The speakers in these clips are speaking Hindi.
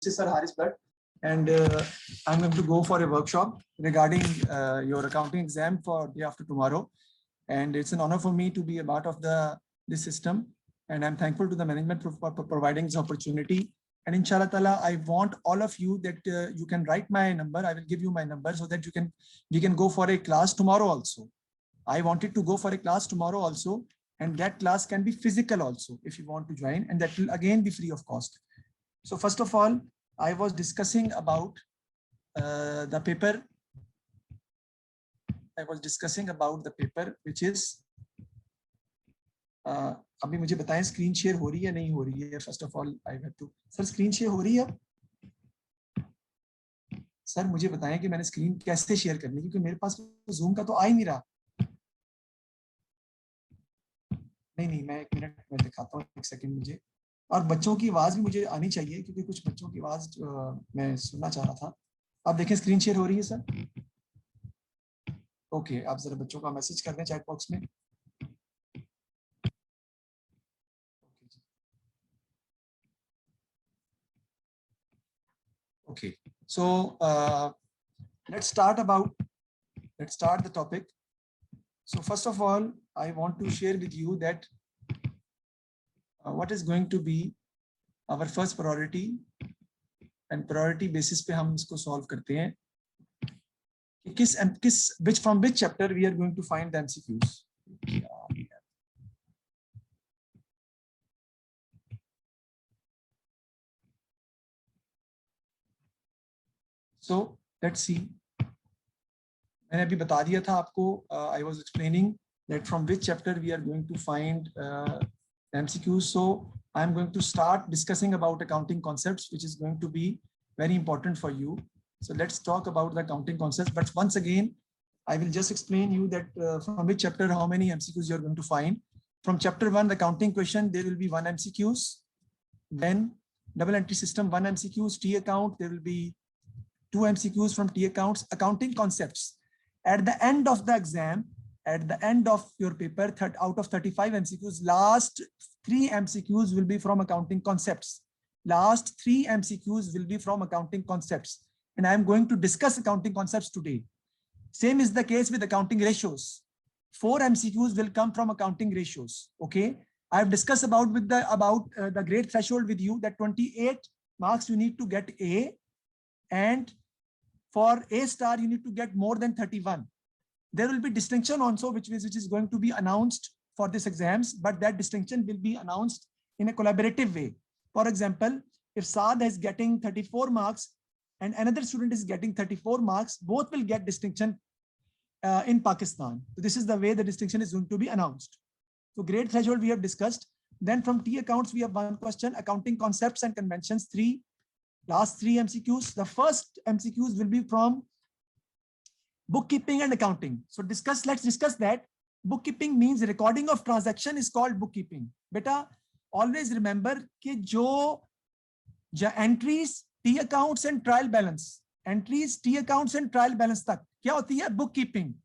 This is Sir Haris Bhatt, and I'm going to go for a workshop regarding your accounting exam for day after tomorrow. And it's an honor for me to be a part of this system. And I'm thankful to the management for providing this opportunity. And inshallah ta'ala, I want all of you that you can write my number. I will give you my number so that we can go for a class tomorrow also. I wanted to go for a class tomorrow also. And that class can be physical also if you want to join, and that will again be free of cost. So first of all, I was discussing about the paper. I was discussing about the paper which is अभी मुझे बताएं स्क्रीन शेयर हो रही है नहीं हो रही है. First of all I have to sir screen share हो रही है. सर मुझे बताएं कि मैंने स्क्रीन कैसे शेयर करनी है, क्योंकि मेरे पास जूम का तो आ ही नहीं रहा. नहीं मैं एक मिनट में दिखाता हूँ, एक सेकंड मुझे. और बच्चों की आवाज भी मुझे आनी चाहिए क्योंकि कुछ बच्चों की आवाज मैं सुनना चाह रहा था. आप देखें स्क्रीन शेयर हो रही है सर. ओके, आप जरा बच्चों का मैसेज कर दें चैट बॉक्स में. Okay, so let's start the topic. So first of all, I want to share with you that what is going to be our first priority, and priority basis पे हम इसको solve करते हैं कि from which chapter we are going to find the MCQs. So let's see. मैंने अभी बता दिया था आपको. I was explaining that from which chapter we are going to find MCQs. So I'm going to start discussing about accounting concepts, which is going to be very important for you. So let's talk about the accounting concepts. But once again, I will just explain you that from which chapter how many MCQs you are going to find. From chapter 1, the accounting question, there will be 1 MCQs. Then double entry system, 1 MCQs. T account, there will be 2 MCQs from T accounts. Accounting concepts. At the end of the exam, at the end of your paper, out of 35 MCQs, last 3 MCQs will be from accounting concepts. Last 3 MCQs will be from accounting concepts. And I am going to discuss accounting concepts today. Same is the case with accounting ratios. 4 MCQs will come from accounting ratios. Okay. I have discussed about the grade threshold with you, that 28 marks you need to get A, and for A star you need to get more than 31. There will be distinction also which is going to be announced for these exams, but that distinction will be announced in a collaborative way. For example, if Saad is getting 34 marks and another student is getting 34 marks, both will get distinction in Pakistan. So this is the way the distinction is going to be announced. So grade threshold we have discussed. Then from T accounts we have 1 question, accounting concepts and conventions, 3. Last 3 MCQs. The first MCQs will be from bookkeeping and accounting. So let's discuss that. Bookkeeping means recording of transaction is called bookkeeping. Beta, always remember कि जो entries, T accounts and trial balance. Entries, T accounts and trial balance तक क्या होती है? Bookkeeping.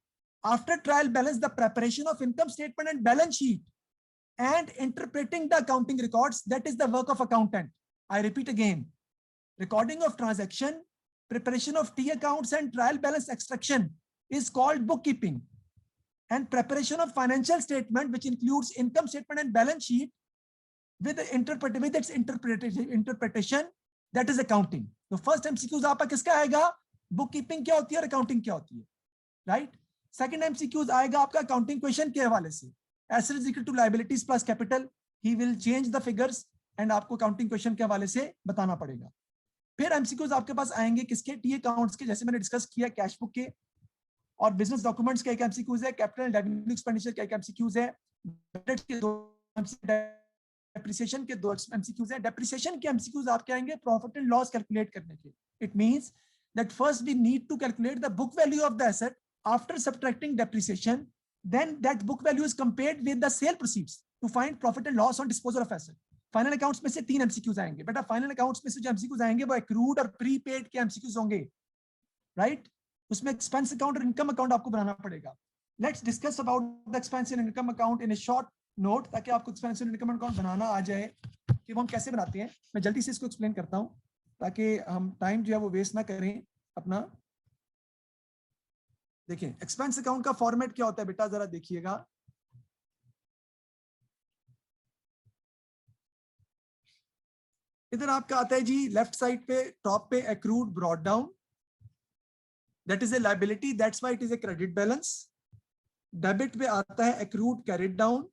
After trial balance, the preparation of income statement and balance sheet and interpreting the accounting records, that is the work of accountant. I repeat again. Recording of transaction, preparation of T accounts and trial balance extraction is called bookkeeping. And preparation of financial statement, which includes income statement and balance sheet with its interpretation, that is accounting. The first MCQs आपका किसका आएगा? Bookkeeping क्या होती है और accounting क्या होती है, right? Second MCQs आएगा आपका accounting question के हवाले से. Asset is equal to liabilities plus capital. He will change the figures and आपको accounting question के हवाले से बताना पड़ेगा. फिर एमसीक्यूज आपके पास आएंगे किसके? टी अकाउंट्स के, जैसे मैंने डिस्कस किया कैश बुक के, और बिजनेस डॉक्यूमेंट्स के एक एमसीक्यूज है, कैपिटल रेवेन्यू एक्सपेंडिचर के एक एमसीक्यूज है, बजट के 2, डेप्रिसिएशन के 2 एमसीक्यूज है. डेप्रिसिएशन के एमसीक्यूज आपके आएंगे प्रॉफिट एंड लॉस कैलकुलेट करने के. It means that first we need to calculate the book value of the asset after subtracting depreciation, then that book value is compared with the sale proceeds to find profit and loss on disposal of asset. Final accounts में से 3 एमसीक्यूज आएंगे. बेटा फाइनल अकाउंट्स में से जो एमसीक्यूज आएंगे वो एक्रूड और प्रीपेड के एमसीक्यूज होंगे, राइट? उसमें एक्सपेंस अकाउंट और इनकम अकाउंट आपको बनाना पड़ेगा. Let's discuss about the expense and income account in a short note, ताकि आपको एक्सपेंस एंड इनकम अकाउंट बनाना आ जाए कि वो हम कैसे बनाते हैं. मैं जल्दी से इसको एक्सप्लेन करता हूं. ताकि हम टाइम जो है वो वेस्ट ना करें अपना। देखिए एक्सपेंस अकाउंट का फॉर्मेट क्या होता है बेटा, जरा देखिएगा। इधर आपका आता है जी लेफ्ट साइड पे टॉप पे accrued brought down, that is a liability, that's why it is a credit balance. Debit पे आता है accrued carried down,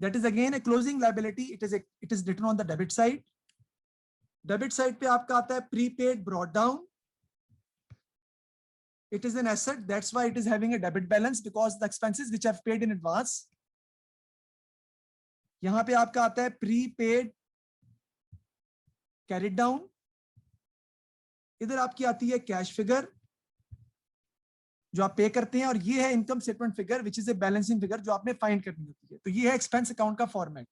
that is again a closing liability, it is written on the debit side. Debit side पे आपका आता है prepaid brought down, it is an asset, that's why it is having a debit balance because the expenses which I've paid in advance. यहां पे आपका आता है प्रीपेड कैरिड डाउन, इधर आपकी आती है कैश फिगर जो आप पे करते हैं, और ये है income statement figure which is a balancing figure जो आपने फाइंड करनी होती है। तो ये है एक्सपेंस अकाउंट का format.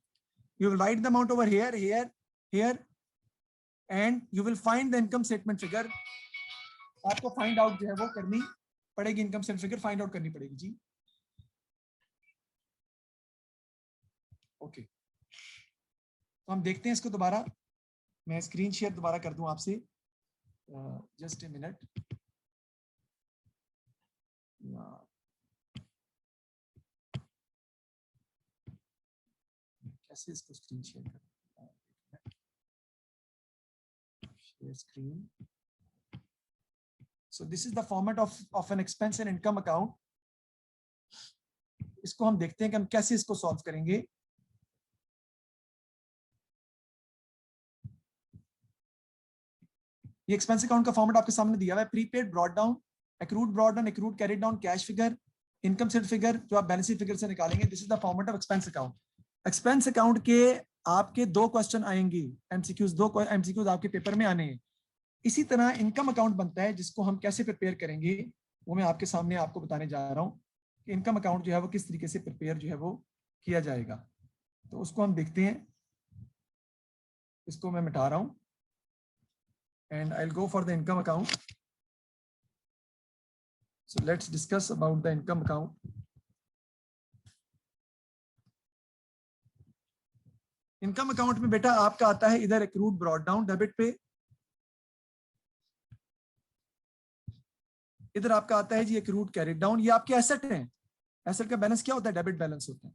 You will write the amount over here here here and you will find the income statement figure. आपको फाइंड आउट जो है वो करनी पड़ेगी, income statement figure find out करनी पड़ेगी जी। ओके तो हम देखते हैं इसको दोबारा, मैं स्क्रीन शेयर दोबारा कर दूं आपसे, जस्ट ए मिनट। कैसे इसको स्क्रीन शेयर करूं, share screen. So this is the format of an expense and income account. इसको हम देखते हैं कि हम कैसे इसको सॉल्व करेंगे। ये एक्सपेंस अकाउंट का फॉर्मेट आपके सामने दिया हुआ है, prepaid brought down, accrued brought down, accrued carried down, cash figure, income statement figure जो आप बैलेंस शीट फिगर से निकालेंगे। This is the format of expense account. Expense account के आपके दो क्वेश्चन आएंगे, एमसीक्यूज, दो एमसीक्यूज आपके पेपर में आने हैं। इसी तरह इनकम अकाउंट बनता है, जिसको हम कैसे प्रिपेयर करेंगे वो मैं आपके सामने आपको बताने जा रहा हूँ कि इनकम अकाउंट जो है वो किस तरीके से प्रिपेयर जो है वो किया जाएगा। तो उसको हम देखते हैं, इसको मैं मिटा रहा हूँ and I'll go for the income account. So let's discuss about the income account. Income account में बेटा आपका आता है इधर एक्रूड ब्रॉट डाउन डेबिट पे, इधर आपका आता है जी एक्रूड कैरिड डाउन। ये आपके एसेट हैं, एसेट का बैलेंस क्या होता है, डेबिट बैलेंस होता है।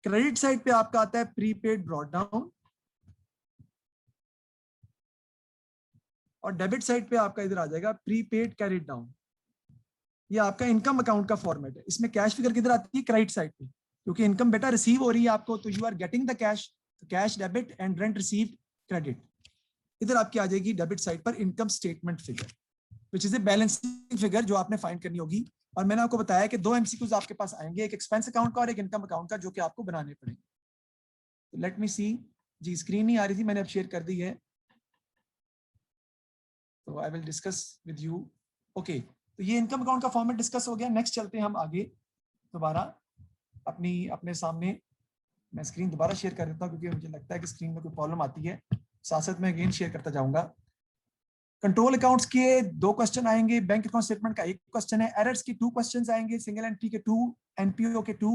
क्रेडिट साइड पे आपका आता है प्रीपेड ब्रॉट डाउन, और डेबिट साइड पे आपका इधर आ जाएगा प्रीपेड कैरिड डाउन। ये आपका इनकम अकाउंट का फॉर्मेट है। इसमें कैश फिगर किधर आती है, क्रेडिट साइड पे, क्योंकि इनकम बेटा रिसीव हो रही है आपको, तो you are getting the cash, cash debit and rent received credit. इधर आपकी आ जाएगी डेबिट साइड पर income statement figure which is a balancing figure जो आपने फाइंड करनी होगी। और मैंने आपको बताया कि दो एमसीक्यूज आपके पास आएंगे, एक एक्सपेंस अकाउंट का और एक इनकम अकाउंट का, जो कि आपको बनाने पड़ेंगे। तो लेट मी सी जी, स्क्रीन नहीं आ रही थी, मैंने अब शेयर कर दी है, तो आई will discuss with you. Okay तो ये इनकम अकाउंट का फॉर्मेट डिस्कस हो गया। नेक्स्ट चलते हैं हम आगे दोबारा अपने सामने। मैं स्क्रीन दोबारा शेयर कर देता हूँ क्योंकि मुझे लगता है कि स्क्रीन में कोई प्रॉब्लम आती है, साथ साथ मैं अगेन शेयर करता जाऊंगा। कंट्रोल अकाउंट्स के दो क्वेश्चन आएंगे, बैंक अकाउंट स्टेटमेंट का एक क्वेश्चन है, एरर्स के 2 क्वेश्चन आएंगे, सिंगल एंट्री के 2, एनपीओ के 2,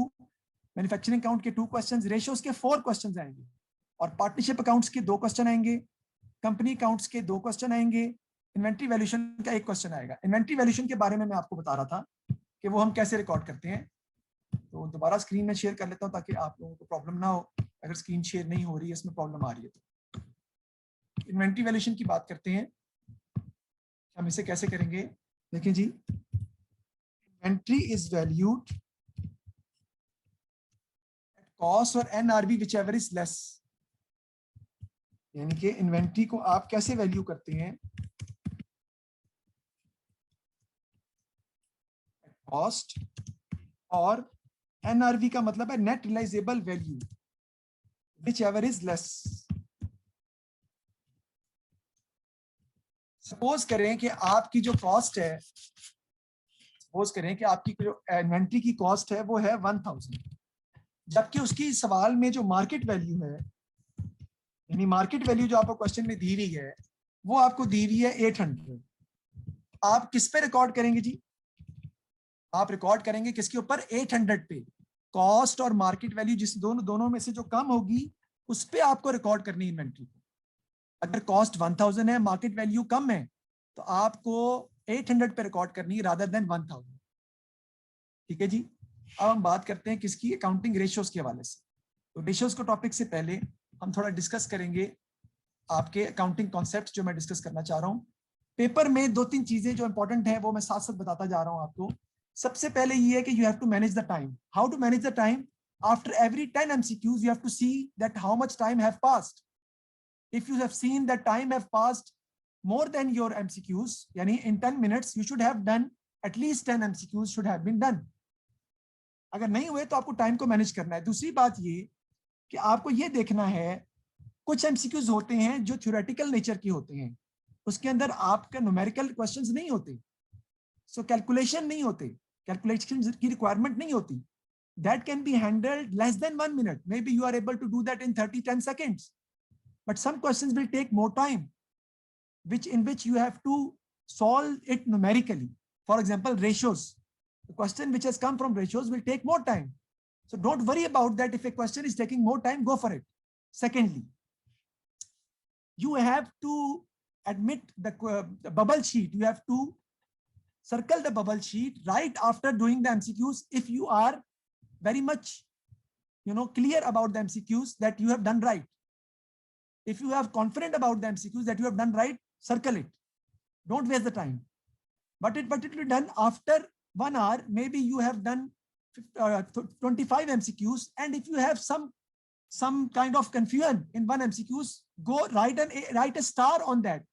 मैन्युफैक्चरिंग अकाउंट के 2 क्वेश्चन, रेशियोज के 4 क्वेश्चन आएंगे, और पार्टनरशिप अकाउंट्स के 2 क्वेश्चन आएंगे, कंपनी अकाउंट्स के 2 क्वेश्चन आएंगे, इन्वेंट्री वैल्यूएशन का 1 क्वेश्चन आएगा। इन्वेंट्री वैल्यूएशन के बारे में मैं आपको बता रहा था कि वो हम कैसे रिकॉर्ड करते हैं। तो दोबारा स्क्रीन में शेयर कर लेता हूं ताकि आप लोगों को प्रॉब्लम ना हो, अगर स्क्रीन शेयर नहीं हो रही है, इसमें प्रॉब्लम आ रही है तो। इन्वेंट्री वैल्यूएशन की बात करते हैं, हम इसे कैसे करेंगे। देखिए जी, inventory is valued at cost और एनआरबी व्हिचएवर इज लेस, यानी कि इन्वेंट्री को आप कैसे वैल्यू करते हैं, कॉस्ट, और एनआरवी का मतलब है net realisable value, whichever is less. Suppose करें कि आपकी जो कॉस्ट है, सपोज करें कि आपकी जो इन्वेंट्री की कॉस्ट है वो है 1000, जबकि उसकी सवाल में जो मार्केट वैल्यू है, यानी मार्केट वैल्यू जो आपको क्वेश्चन में दी हुई है, वो आपको दी हुई है 800। आप किस पे रिकॉर्ड करेंगे जी, आप रिकॉर्ड करेंगे किसके ऊपर, 800 पे। कॉस्ट और मार्केट वैल्यू जिस दोनों में से जो कम होगी उस पे आपको रिकॉर्ड करनी है इन्वेंट्री को। अगर कॉस्ट 1000 है, मार्केट वैल्यू कम है, तो आपको 800 पे रिकॉर्ड करनी है रादर देन 1000। ठीक है जी। अब हम बात करते हैं किसकी, अकाउंटिंग रेशियोज के हवाले से। तो रेशियोज को टॉपिक से पहले हम थोड़ा डिस्कस करेंगे आपके अकाउंटिंग कॉन्सेप्ट जो मैं डिस्कस करना चाह रहा हूँ। पेपर में 2-3 चीजें जो इंपॉर्टेंट है वो मैं साथ साथ बताता जा रहा हूँ आपको। सबसे पहले ये है कि you have to manage the time. How to manage the time? After every 10 MCQs you have to see that how much time have passed. If you have seen that time have passed more than your MCQs, yani in 10 minutes you should have done at least 10 MCQs should have been done. अगर नहीं हुए तो आपको टाइम को मैनेज करना है। दूसरी बात ये कि आपको ये देखना है, कुछ एमसीक्यूज होते हैं जो थ्योरेटिकल नेचर की होते हैं, उसके अंदर आपका न्यूमेरिकल क्वेश्चंस नहीं होते, सो कैलकुलेशन नहीं होते, कैलकुलेशन की रिक्वायरमेंट नहीं होती। That can be handled less than 1 minute, may be you are able to do that in 30-10 seconds, but some questions will take more time, in which you have to solve it numerically. For example, ratios. The question which has come from ratios will take more time. So don't worry about that. If a question is taking more time, go for it. Secondly, you have to admit the bubble sheet. You have to circle the bubble sheet right after doing the MCQs. If you are very much, clear about the MCQs that you have done right. If you are confident about the MCQs that you have done right, circle it. Don't waste the time. But it will be done after 1 hour. Maybe you have done 25 MCQs, and if you have some kind of confusion in one MCQs, go write a star on that,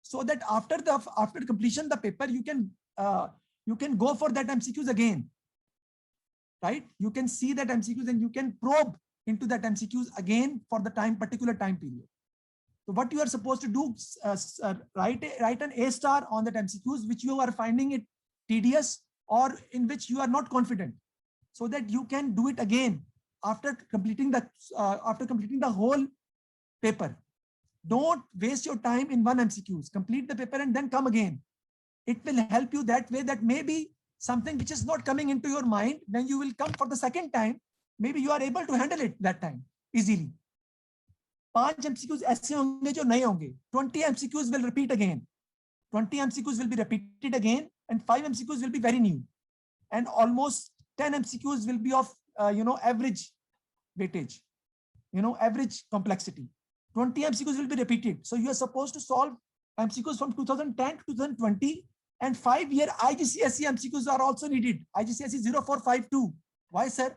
so that after completion the paper you can go for that MCQs again, right? You can see that MCQs and you can probe into that MCQs again for the particular time period. So what you are supposed to do, write an A star on that MCQs which you are finding it tedious or in which you are not confident, so that you can do it again after completing the whole paper. Don't waste your time in one MCQs. Complete the paper and then come again. It will help you that way, that maybe something which is not coming into your mind, when you will come for the second time, maybe you are able to handle it that time easily. 5 MCQs ऐसे होंगे जो नए होंगे. 20 MCQs will repeat again. 20 MCQs will be repeated again, and 5 MCQs will be very new. And almost 10 MCQs will be of, average weightage, average complexity. 20 MCQs will be repeated. So you are supposed to solve MCQs from 2010 to 2020, and 5-year IGCSE MCQs are also needed. IGCSE 0452. Why, sir?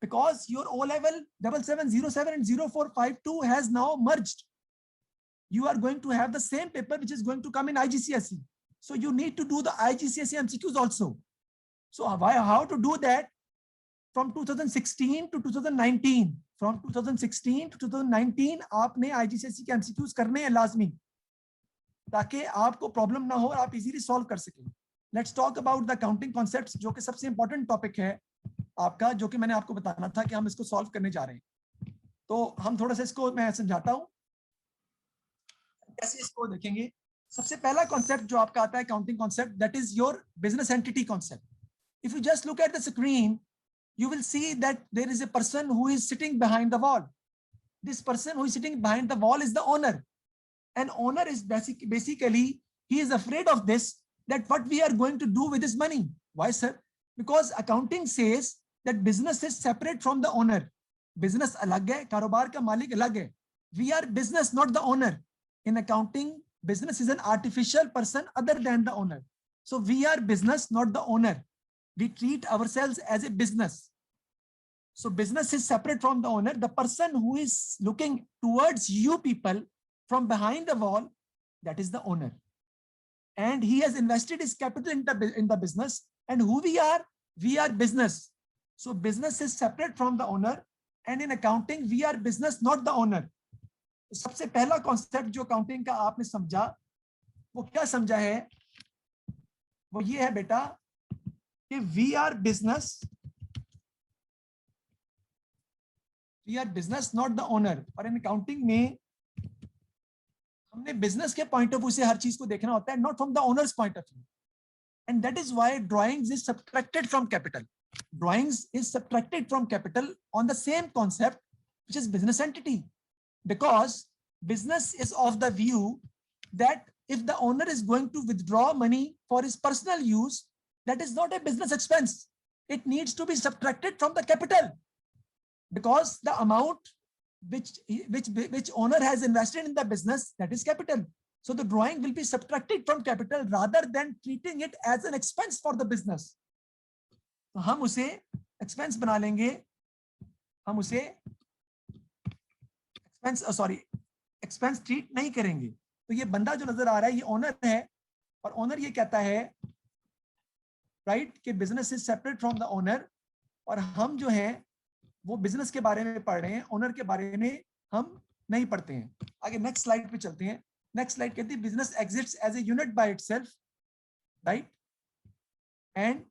Because your O-level 7707 and 0452 has now merged. You are going to have the same paper which is going to come in IGCSE. So you need to do the IGCSE MCQs also. So how to do that? From 2016 to 2019. From 2016 to 2019 आपने IGCSE के MCQs करने हैं लाजमी, ताकि आपको प्रॉब्लम ना हो और आप इजीली सॉल्व कर सकें. Let's talk about the accounting concepts, जो कि सबसे इंपॉर्टेंट टॉपिक है आपका, जो कि मैंने आपको बताना था कि हम इसको सॉल्व करने जा रहे हैं. तो हम थोड़ा सा इसको मैं समझाता हूं कैसे इसको देखेंगे. सबसे पहला कॉन्सेप्ट जो आपका आता है accounting concept, that is your business entity concept. If you just look at the screen, you will see that there is a person who is sitting behind the wall. This person who is sitting behind the wall is the owner. And owner is basically, he is afraid of this, that what we are going to do with this money. Why, sir? Because accounting says that business is separate from the owner. Business alag hai, karobar ka malik alag hai. We are business, not the owner. In accounting, business is an artificial person other than the owner. So we are business, not the owner. We treat ourselves as a business. So business is separate from the owner. The person who is looking towards you people from behind the wall, that is the owner. And he has invested his capital in the business. And who we are business. So business is separate from the owner. And in accounting, we are business, not the owner. सबसे पहला कॉन्सेप्ट जो अकाउंटिंग का आपने समझा, वो क्या समझा है? वो ये है बेटा कि we are business, not the owner. और इन अकाउंटिंग में हमने बिजनेस के पॉइंट ऑफ व्यू से हर चीज को देखना होता है, not from the owners point of view. And that is why drawings is subtracted from capital. Drawings is subtracted from capital on the same concept, which is business entity, because business is of the view that if the owner is going to withdraw money for his personal use, that is not a business expense. It needs to be subtracted from the capital, because the amount which owner has invested in the business, that is capital. So the drawing will be subtracted from capital rather than treating it as an expense for the business. तो हम उसे expense बना लेंगे, हम उसे expense treat नहीं करेंगे. तो ये बंदा जो नजर आ रहा है ये ओनर है, और ओनर ये कहता है राइट कि business is separate from the owner, और हम जो है वो बिजनेस के बारे में पढ़ रहे हैं, ओनर के बारे में हम नहीं पढ़ते हैं. आगे नेक्स्ट स्लाइड पे चलते हैं. नेक्स्ट स्लाइड कहती है business exists as a unit by itself, right, and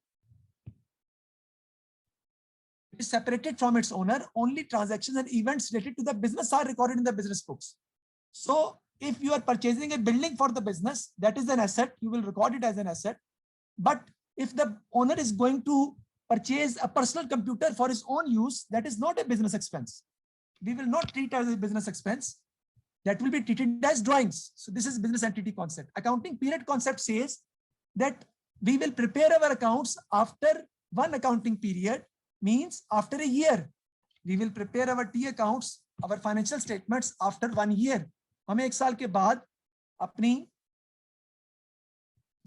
is separated from its owner. Only transactions and events related to the business are recorded in the business books. So if you are purchasing a building for the business, that is an asset, you will record it as an asset. But if the owner is going to purchase a personal computer for his own use, that is not a business expense. We will not treat as a business expense. That will be treated as drawings. So this is business entity concept. Accounting period concept says that we will prepare our accounts after one accounting period, means after a year. We will prepare our T accounts, our financial statements after 1 year. हमें 1 साल के बाद अपनी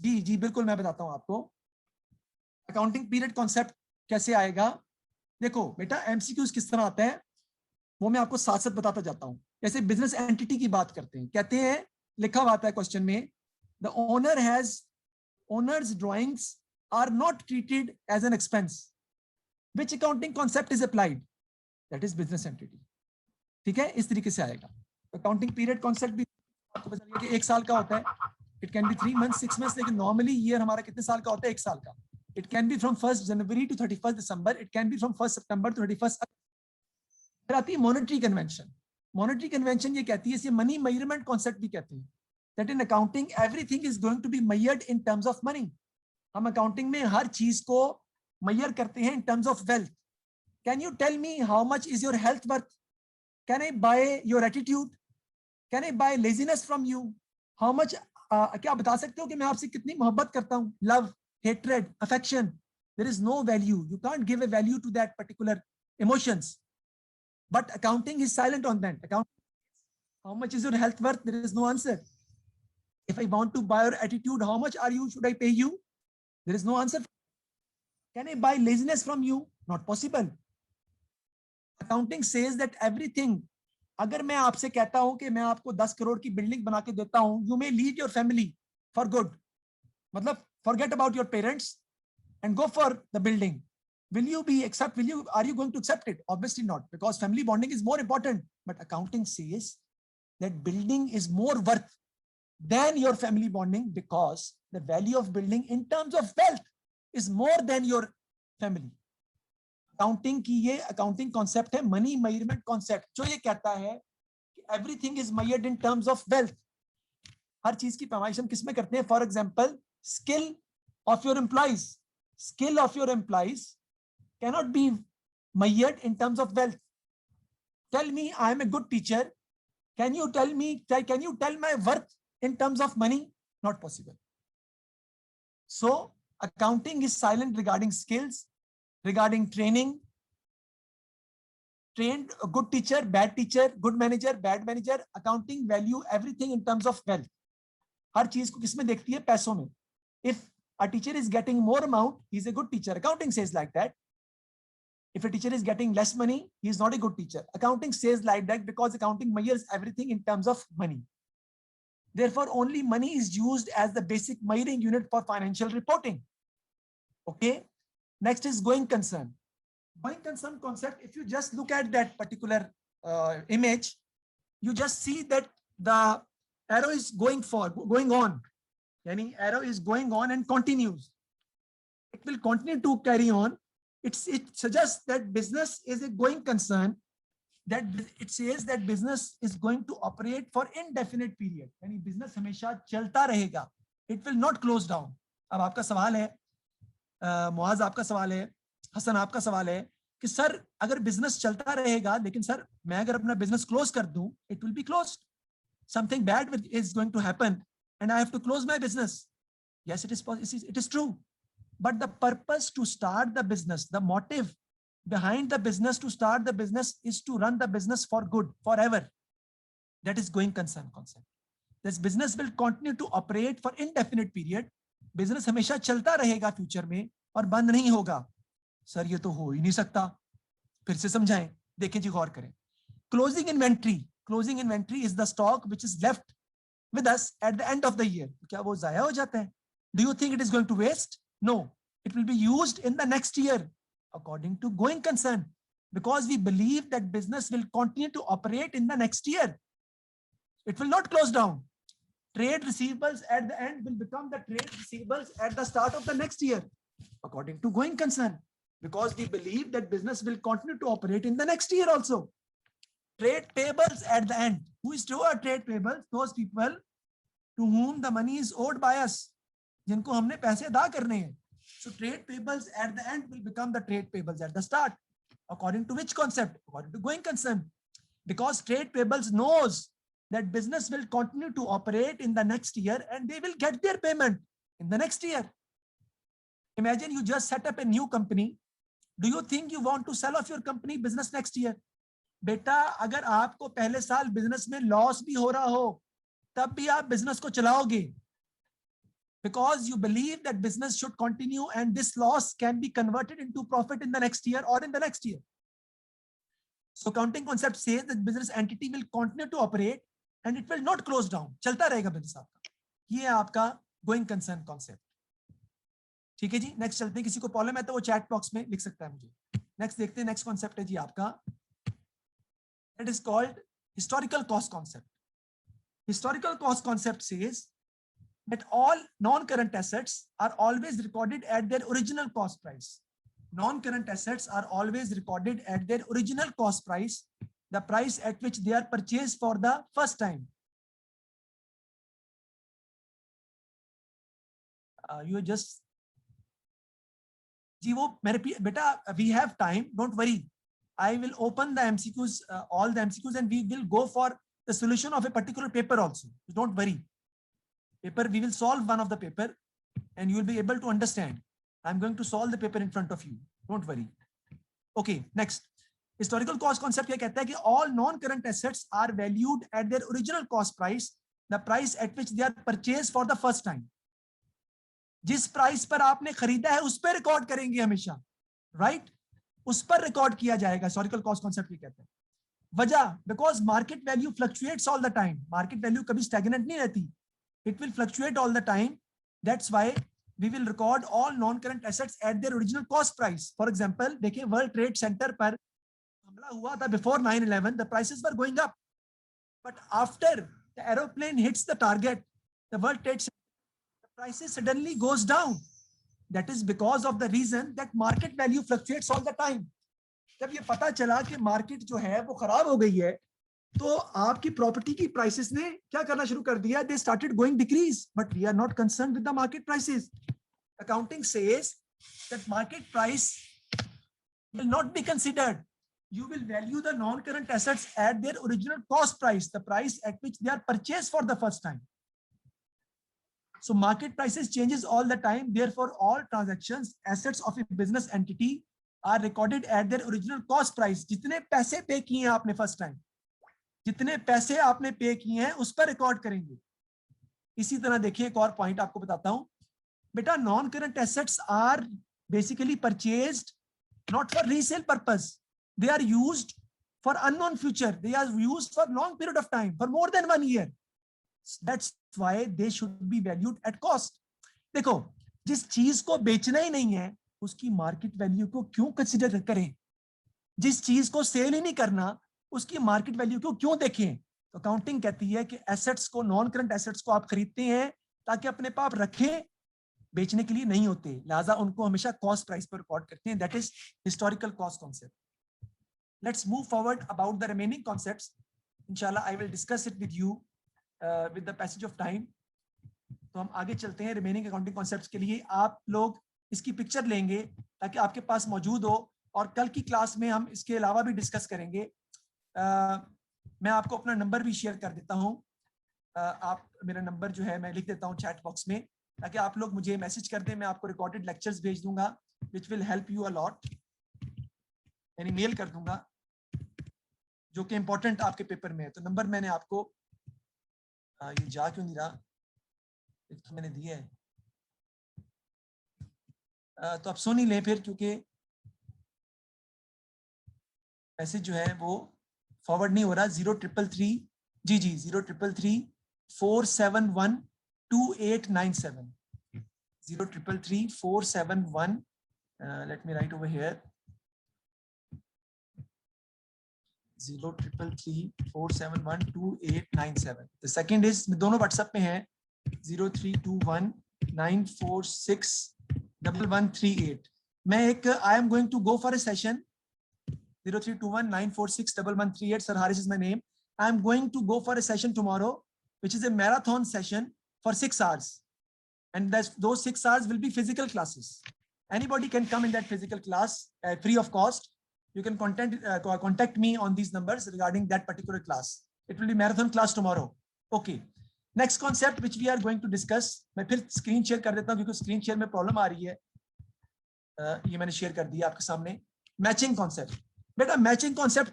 जी बिल्कुल मैं बताता हूं आपको अकाउंटिंग पीरियड कॉन्सेप्ट कैसे आएगा. देखो बेटा एमसीक्यूज किस तरह आता है वो मैं आपको साथ साथ बताता जाता हूं. जैसे बिजनेस एंटिटी की बात करते हैं, कहते हैं लिखा हुआ आता है क्वेश्चन में, the owner has owners drawings are not treated as an expense. Which accounting concept is applied? That is business entity. ठीक है, इस तरीके से आएगा. अकाउंटिंग पीरियड कॉन्सेप्ट भी आपको पता चलेगा कि 1 साल का होता है. It can be 3 months 6 months, लेकिन नॉर्मली ईयर हमारा कितने साल का होता है? 1 साल का. It can be from 1st January to 31st December. It can be from 1st September to 31st. फिर आती है मॉनेटरी कन्वेंशन. मॉनेटरी कन्वेंशन ये कहती है, इसे मनी मेजरमेंट कॉन्सेप्ट भी कहते हैं. That in accounting everything is going to be measured in terms of money. हम अकाउंटिंग में हर चीज को measure करते हैं in terms of wealth. Can you tell me how much is your health worth? Can I buy your attitude? Can I buy laziness from you? How much क्या बता सकते हो कि मैं आपसे कितनी मोहब्बत करता हूं? Love, hatred, affection. There is no value. You can't give a value to that particular emotions. But accounting is silent on that. Accounting, how much is your health worth? There is no answer. If I want to buy your attitude, how much are you? Should I pay you? There is no answer. Can I buy laziness from you? Not possible. Accounting says that everything. अगर मैं आपसे कहता हूं कि मैं आपको 10 करोड़ की बिल्डिंग बना के देता हूं, you may lead your family for good. मतलब forget about your parents and go for the building. Will you are you going to accept it? Obviously not, because family bonding is more important. But accounting says that building is more worth than your family bonding, because the value of building in terms of wealth is more than your family. Accounting की ये अकाउंटिंग कॉन्सेप्ट है, मनी मेजरमेंट कॉन्सेप्ट, जो ये कहता है कि everything is measured in terms of wealth. हर चीज की पैमाइश हम किसमें करते हैं? For example skill of your employees. Skill of your employees cannot be measured in terms of wealth. Tell me I am a good teacher, can you tell my worth in terms of money? Not possible. So accounting is silent regarding skills, regarding training. Trained a good teacher, bad teacher, good manager, bad manager. Accounting value everything in terms of wealth. हर चीज को किसमें देखती है? पैसों में. If a teacher is getting more amount, he is a good teacher. Accounting says like that. If a teacher is getting less money, he is not a good teacher. Accounting says like that because accounting measures everything in terms of money. Therefore, only money is used as the basic measuring unit for financial reporting. Okay, next is going concern. Going concern concept, if you just look at that particular image, you just see that the arrow is going on. Yani arrow is going on and continues. It will continue to carry on. It suggests that business is a going concern. That it says that business is going to operate for indefinite period. Yani business हमेशा चलता रहेगा. It will not close down. अब आपका सवाल है, मुआज आपका सवाल है, हसन आपका सवाल है कि सर अगर बिजनेस चलता रहेगा, लेकिन सर मैं अगर अपना बिजनेस क्लोज कर दूं, it will be closed. something bad is going to happen and I have to close my business. Yes, it is true. But the purpose to start the business, the motive behind the business to start the business is to run the business for good, forever. That is going concern concept. This business will continue to operate for indefinite period. Business हमेशा चलता रहेगा फ्यूचर में और बंद नहीं होगा. सर ये तो हो ही नहीं सकता. फिर से समझाएं, देखें जी, गौर करें. Closing inventory is the stock which is left with us at the end of the year. क्या वो जाया हो जाता है? Do you think it is going to waste? No, it will be used in the next year according to going concern, because we believe that business will continue to operate in the next year. It will not close down. Trade receivables at the end will become the trade receivables at the start of the next year according to going concern, because we believe that business will continue to operate in the next year also. Trade payables at the end. Who is to our trade payables? Those people to whom the money is owed by us, जिनको हमने पैसे अदा करने हैं. So trade payables at the end will become the trade payables at the start. According to which concept? According to going concern. Because trade payables knows that business will continue to operate in the next year and they will get their payment in the next year. Imagine you just set up a new company. Do you think you want to sell off your company business next year? बेटा, अगर आपको पहले साल बिजनेस में लॉस भी हो रहा हो तब भी आप बिजनेस को चलाओगे, because you believe that business should continue and this loss can be converted into profit in the next year or in the next year. So accounting concept says that business entity will continue to operate and it will not close down. चलता रहेगा बिजनेस आपका. ये है आपका going concern concept. ठीक है जी, नेक्स्ट चलते हैं. किसी को प्रॉब्लम है तो वो चैट बॉक्स में लिख सकता है मुझे. नेक्स्ट देखते हैं. नेक्स्ट कॉन्सेप्ट है जी आपका, it is called historical cost concept. Historical cost concept says that all non-current assets are always recorded at their original cost price. Non-current assets are always recorded at their original cost price, the price at which they are purchased for the first time. You just जी वो मेरे बेटा, we have time, don't worry. I will open the MCQs, all the MCQs, and we will go for the solution of a particular paper also. Don't worry. Paper, we will solve one of the paper and you will be able to understand. I'm going to solve the paper in front of you. Don't worry. Okay, next. Historical cost concept क्या कहता है कि all non-current assets are valued at their original cost price, the price at which they are purchased for the first time. जिस प्राइस पर आपने खरीदा है उस पर रिकॉर्ड करेंगे हमेशा, राइट? उस पर रिकॉर्ड किया जाएगा. हिस्टोरिकल कॉस्ट कॉन्सेप्ट ये कहते हैं. वजह, because market value fluctuates all the time. Market value कभी स्टैग्नेंट नहीं रहती, it will fluctuate all the time. That's why we will record all non current assets at their original cost price. For example देखिए, वर्ल्ड ट्रेड सेंटर पर हमला हुआ था before 9/11, the prices were going up, but after the aeroplane hits the target, the world trade prices suddenly goes down. That is because of the reason that market value fluctuates all the time. जब ये पता चला कि मार्केट जो है वो खराब हो गई है, तो आपकी प्रॉपर्टी की प्राइसेस ने क्या करना शुरू कर दिया? They started going decrease, but we are not concerned with the market prices. Accounting says that market price will not be considered. You will value the non-current assets at their original cost price, the price at which they are purchased for the first time. So market prices changes all the time. Therefore, all transactions, assets of a business entity are recorded at their original cost price. जितने पैसे पे किए हैं आपने फर्स्ट टाइम, जितने पैसे आपने पे किए हैं उस पर रिकॉर्ड करेंगे. इसी तरह देखिए एक और पॉइंट आपको बताता हूं. बेटा, non current assets are basically purchased not for resale purpose. They are used for unknown future. They are used for long period of time, for more than 1 year. That's why they should be valued at cost. देखो, जिस चीज को बेचना ही नहीं है उसकी मार्केट वैल्यू को क्यों कंसीडर करें? जिस चीज को सेल ही नहीं करना उसकी मार्केट वैल्यू को क्यों देखें? तो अकाउंटिंग कहती है कि एसेट्स को, नॉन करंट एसेट्स को आप खरीदते हैं ताकि अपने पास रखें, बेचने के लिए नहीं होते, लिहाजा उनको हमेशा कॉस्ट प्राइस पर रिकॉर्ड करते हैं. That is historical cost concept. Let's move forward about the remaining concepts. इंशाल्लाह I will discuss it with you with the passage of time. तो हम आगे चलते हैं रिमेनिंग अकाउंटिंग कॉन्सेप्ट्स के लिए. आप लोग इसकी पिक्चर लेंगे ताकि आपके पास मौजूद हो, और कल की क्लास में हम इसके अलावा भी डिस्कस करेंगे. मैं आपको अपना नंबर भी शेयर कर देता हूं. आप मेरा नंबर जो है मैं लिख देता हूँ चैट बॉक्स में, ताकि आप लोग मुझे मैसेज कर दें, मैं आपको रिकॉर्डेड लेक्चर्स भेज दूंगा which will help you a lot, यानी मेल कर दूंगा जो कि इंपॉर्टेंट आपके पेपर में है। तो नंबर मैंने आपको ये जा क्यों नहीं रहा, तो मैंने दिया है, तो आप सुन ही लें फिर, क्योंकि मैसेज जो है वो फॉरवर्ड नहीं हो रहा। 0333 जी 0333 471 2897 0333 471 let me write over here 0333 471 2897। the second is दोनों व्हाट्सएप में है 0321 946 1138। मैं एक I am going to go for a session 0321 946 1138. Sir Haris is my name. I am going to go for a session tomorrow, which is a marathon session for 6 hours. And those 6 hours will be physical classes. Anybody can come in that physical class free of cost. You can contact me on these numbers regarding that particular class. It will be marathon class tomorrow. Okay. Next concept which we are going to discuss. मैं फिर स्क्रीन शेयर कर देता हूँ क्योंकि स्क्रीन शेयर में प्रॉब्लम आ रही है। ये मैंने शेयर कर दिया आपके सामने। Matching concept. बेटा matching concept,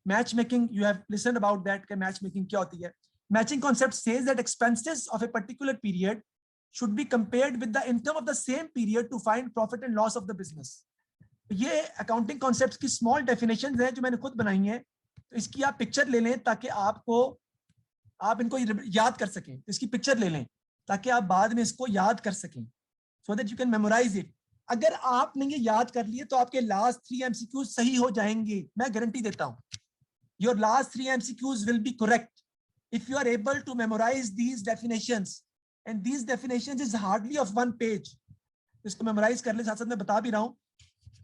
match making, you have listened about that कि मैच मेकिंग क्या होती है। Matching concept says that expenses of a particular period should be compared with the income of the same period to find profit and loss of the business. ये अकाउंटिंग कॉन्सेप्ट्स की स्मॉल डेफिनेशंस हैं जो मैंने खुद बनाई हैं, तो इसकी आप पिक्चर ले लें ताकि आप इनको याद कर सकें। तो इसकी पिक्चर ले लें ताकि आप बाद में इसको याद कर सकें, so that you can memorize it. अगर आपने ये याद कर लिए तो आपके लास्ट 3 MCQs सही हो जाएंगे, मैं गारंटी देता हूं। Your last 3 MCQs will be correct if you are able to memorize these definitions. And these definitions is hardly of 1 page. इसको memorize कर ले, साथ साथ मैं बता भी रहा हूं।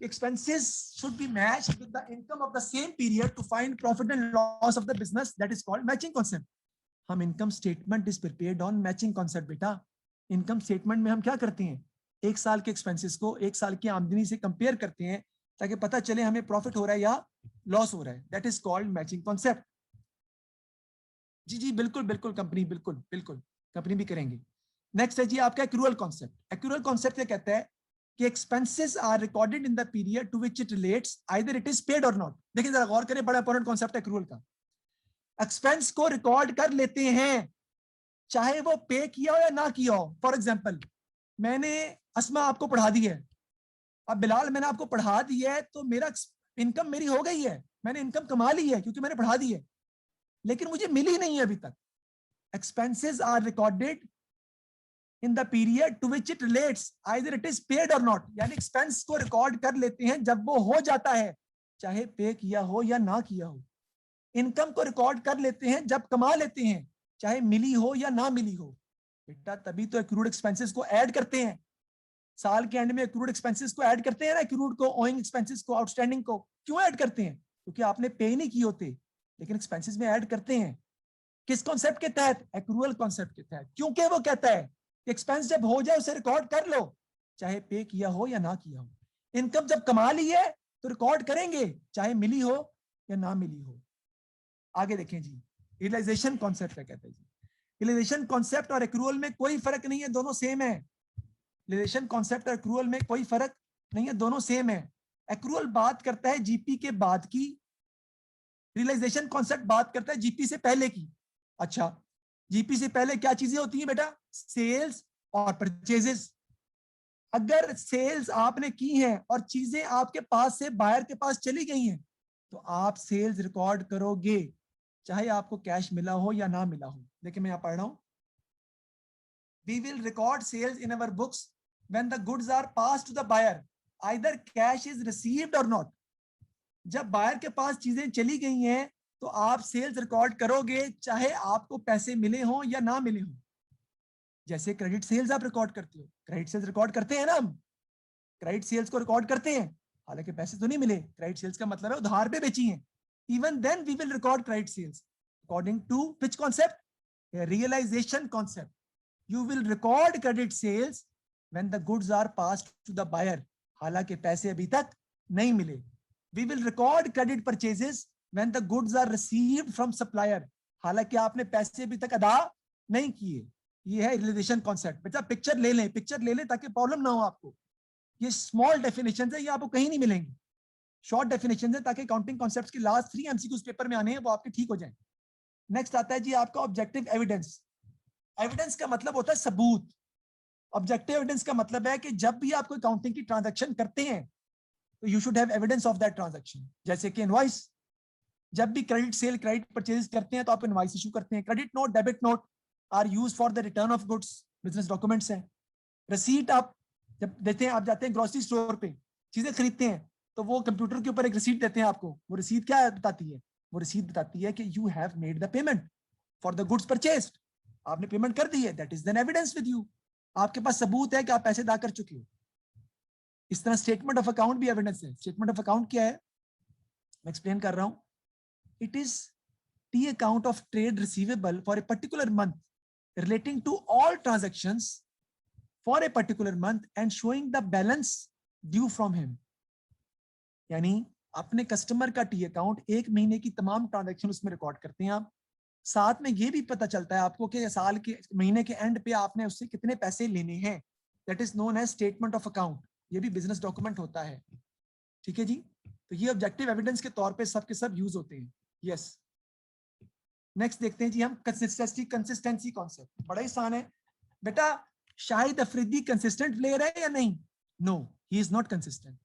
Expenses should be matched with the income of the same period to find profit and loss of the business. That is called matching concept. हम income statement is prepared on matching concept बेटा। income statement में हम क्या करते हैं, एक साल के expenses को एक साल की आमदनी से कंपेयर करते हैं ताकि पता चले हमें प्रॉफिट हो रहा है या लॉस हो रहा है। That is called matching concept. जी बिल्कुल बिल्कुल कंपनी, बिल्कुल बिल्कुल कंपनी भी करेंगे। नेक्स्ट है जी आपका एक्रूअल कॉन्सेप्ट। एक्रूअल कॉन्सेप्ट ये कहता है कि expenses are recorded in the period to which it relates, either it is paid or not. देखिए जरा गौर करें, बड़ा इंपॉर्टेंट कॉन्सेप्ट है एक्रूअल का। एक्सपेंस को रिकॉर्ड कर लेते हैं चाहे वो पे किया हो या ना किया हो। फॉर एग्जाम्पल, मैंने अस्मा आपको पढ़ा दी है, अब बिलाल मैंने आपको पढ़ा दी है तो मेरा इनकम मेरी हो गई है, मैंने इनकम कमा ली है क्योंकि मैंने पढ़ा दी है, लेकिन मुझे मिली नहीं है अभी तक। Expenses are recorded in the period to which it relates, either it is paid or not. यानी एक्सपेंस को रिकॉर्ड कर लेते हैं जब वो हो जाता है, चाहे पे किया हो या ना किया हो। इनकम को रिकॉर्ड कर लेते हैं जब कमा लेते हैं, चाहे मिली हो या ना मिली हो। बेटा तभी तो एक्रूड एक्सपेंसेस को ऐड करते हैं, साल के एंड में एक्रूड एक्सपेंसेस को ऐड करते हैं ना, एक्रूड को, ओइंग एक्सपेंसेस को, आउटस्टैंडिंग को। क्यों ऐड करते हैं? क्योंकि आपने पे नहीं किए होते, लेकिन एक्सपेंसेस में ऐड करते हैं। किस कॉन्सेप्ट के तहत? एक्रूअल कॉन्सेप्ट के तहत। क्योंकि वो कहता है कि एक्सपेंस जब हो जाए उसे रिकॉर्ड कर लो, चाहे पे किया हो या ना किया हो। इनकम जब कमा ली है तो रिकॉर्ड करेंगे चाहे मिली हो या ना मिली हो। आगे देखें जी, रियलाइजेशन कॉन्सेप्ट क्या कहता है जी। रियलाइजेशन कॉन्सेप्ट और एक्रूअल में कोई फर्क नहीं है, दोनों सेम है। रिलेशन कॉन्सेप्ट और एक्रूअल में कोई फर्क नहीं है, दोनों सेम है। एक्रूअल बात करता है जीपी के बाद की, रियलाइजेशन कॉन्सेप्ट बात करता है जीपी से पहले की। अच्छा, जीपी से पहले क्या चीजें होती हैं बेटा? सेल्स और परचेजेस। अगर सेल्स आपने की हैं और चीजें आपके पास से बायर के पास चली गई हैं तो आप सेल्स रिकॉर्ड करोगे चाहे आपको कैश मिला हो या ना मिला हो। देखिए मैं यहां पढ़ रहा हूं, we will record sales in our books when the goods are passed to the buyer, either cash is received or not. जब बायर के पास चीजें चली गई हैं तो आप सेल्स रिकॉर्ड करोगे चाहे आपको पैसे मिले हों या ना मिले हों। जैसे क्रेडिट सेल्स आप रिकॉर्ड करते हो, क्रेडिट सेल्स रिकॉर्ड करते हैं ना, हम क्रेडिट सेल्स को रिकॉर्ड करते हैं, हालांकि पैसे तो नहीं मिले, क्रेडिट सेल्स का मतलब है उधार पे बेची हैं। Even then we will record credit sales according to which concept? Realisation concept. You will record credit sales when the goods are passed to the buyer, हालांकि पैसे अभी तक नहीं मिले। We will record credit purchases when the goods are received from supplier, हालांकि आपने पैसे अभी तक अदा नहीं किए। ये है रियलाइजेशन कॉन्सेप्ट। बच्चा पिक्चर ले लें, पिक्चर ले लें ताकि प्रॉब्लम ना हो आपको। ये स्मॉल डेफिनेशन है, ये आपको कहीं नहीं मिलेंगी। शॉर्ट डेफिनेशन है ताकि काउंटिंग कॉन्सेप्ट्स की लास्ट 3 एमसीक्यूज पेपर में आने हैं वो आपके ठीक हो जाए। नेक्स्ट आता है जी आपका ऑब्जेक्टिव एविडेंस। एविडेंस का मतलब होता है सबूत। ऑब्जेक्टिव एविडेंस का मतलब है कि जब भी आप कोई काउंटिंग की ट्रांजैक्शन करते हैं तो you should have evidence of that transaction. जैसे कि इनवॉइस, जब भी क्रेडिट सेल क्रेडिट परचेज करते हैं तो आप इनवॉइस इशू करते हैं। Credit note debit note are use for the return of goods, business documents हैं। रसीद आप जब देते हैं, आप जाते हैं ग्रोसरी स्टोर पे चीजें खरीदते हैं तो वो कंप्यूटर के ऊपर एक रसीद देते हैं आपको। वो रसीद क्या बताती है? वो रसीद बताती है कि you have made the payment for the goods purchased. आपने पेमेंट कर दी है, that is an evidence with you. आपके पास सबूत है कि आप पैसे अदा कर चुके हो। इस तरह स्टेटमेंट ऑफ अकाउंट भी एविडेंस है। स्टेटमेंट ऑफ अकाउंट क्या है, मैं एक्सप्लेन कर रहा हूं। It is T account of trade receivable for a particular month relating to all transactions for a particular month and showing the balance due from him। यानी अपने कस्टमर का टी अकाउंट एक महीने की तमाम ट्रांजैक्शन उसमें रिकॉर्ड करते हैं आप। साथ में ये भी पता चलता है आपको कि साल के महीने के एंड पे आपने उससे कितने पैसे लेने हैं। That is known as statement of account. ये भी बिजनेस डॉक्यूमेंट होता है। ठीक है जी। तो ये ऑब्जेक्टिव एविडेंस के तौर पे सब के सब यूज होते हैं। यस। नेक्स्ट देखते हैं जी हम कंसिस्टेंसी कॉन्सेप्ट। बड़ा ही आसान है बेटा। शाहिद अफरीदी कंसिस्टेंट प्लेयर है या नहीं? No, he is not consistent.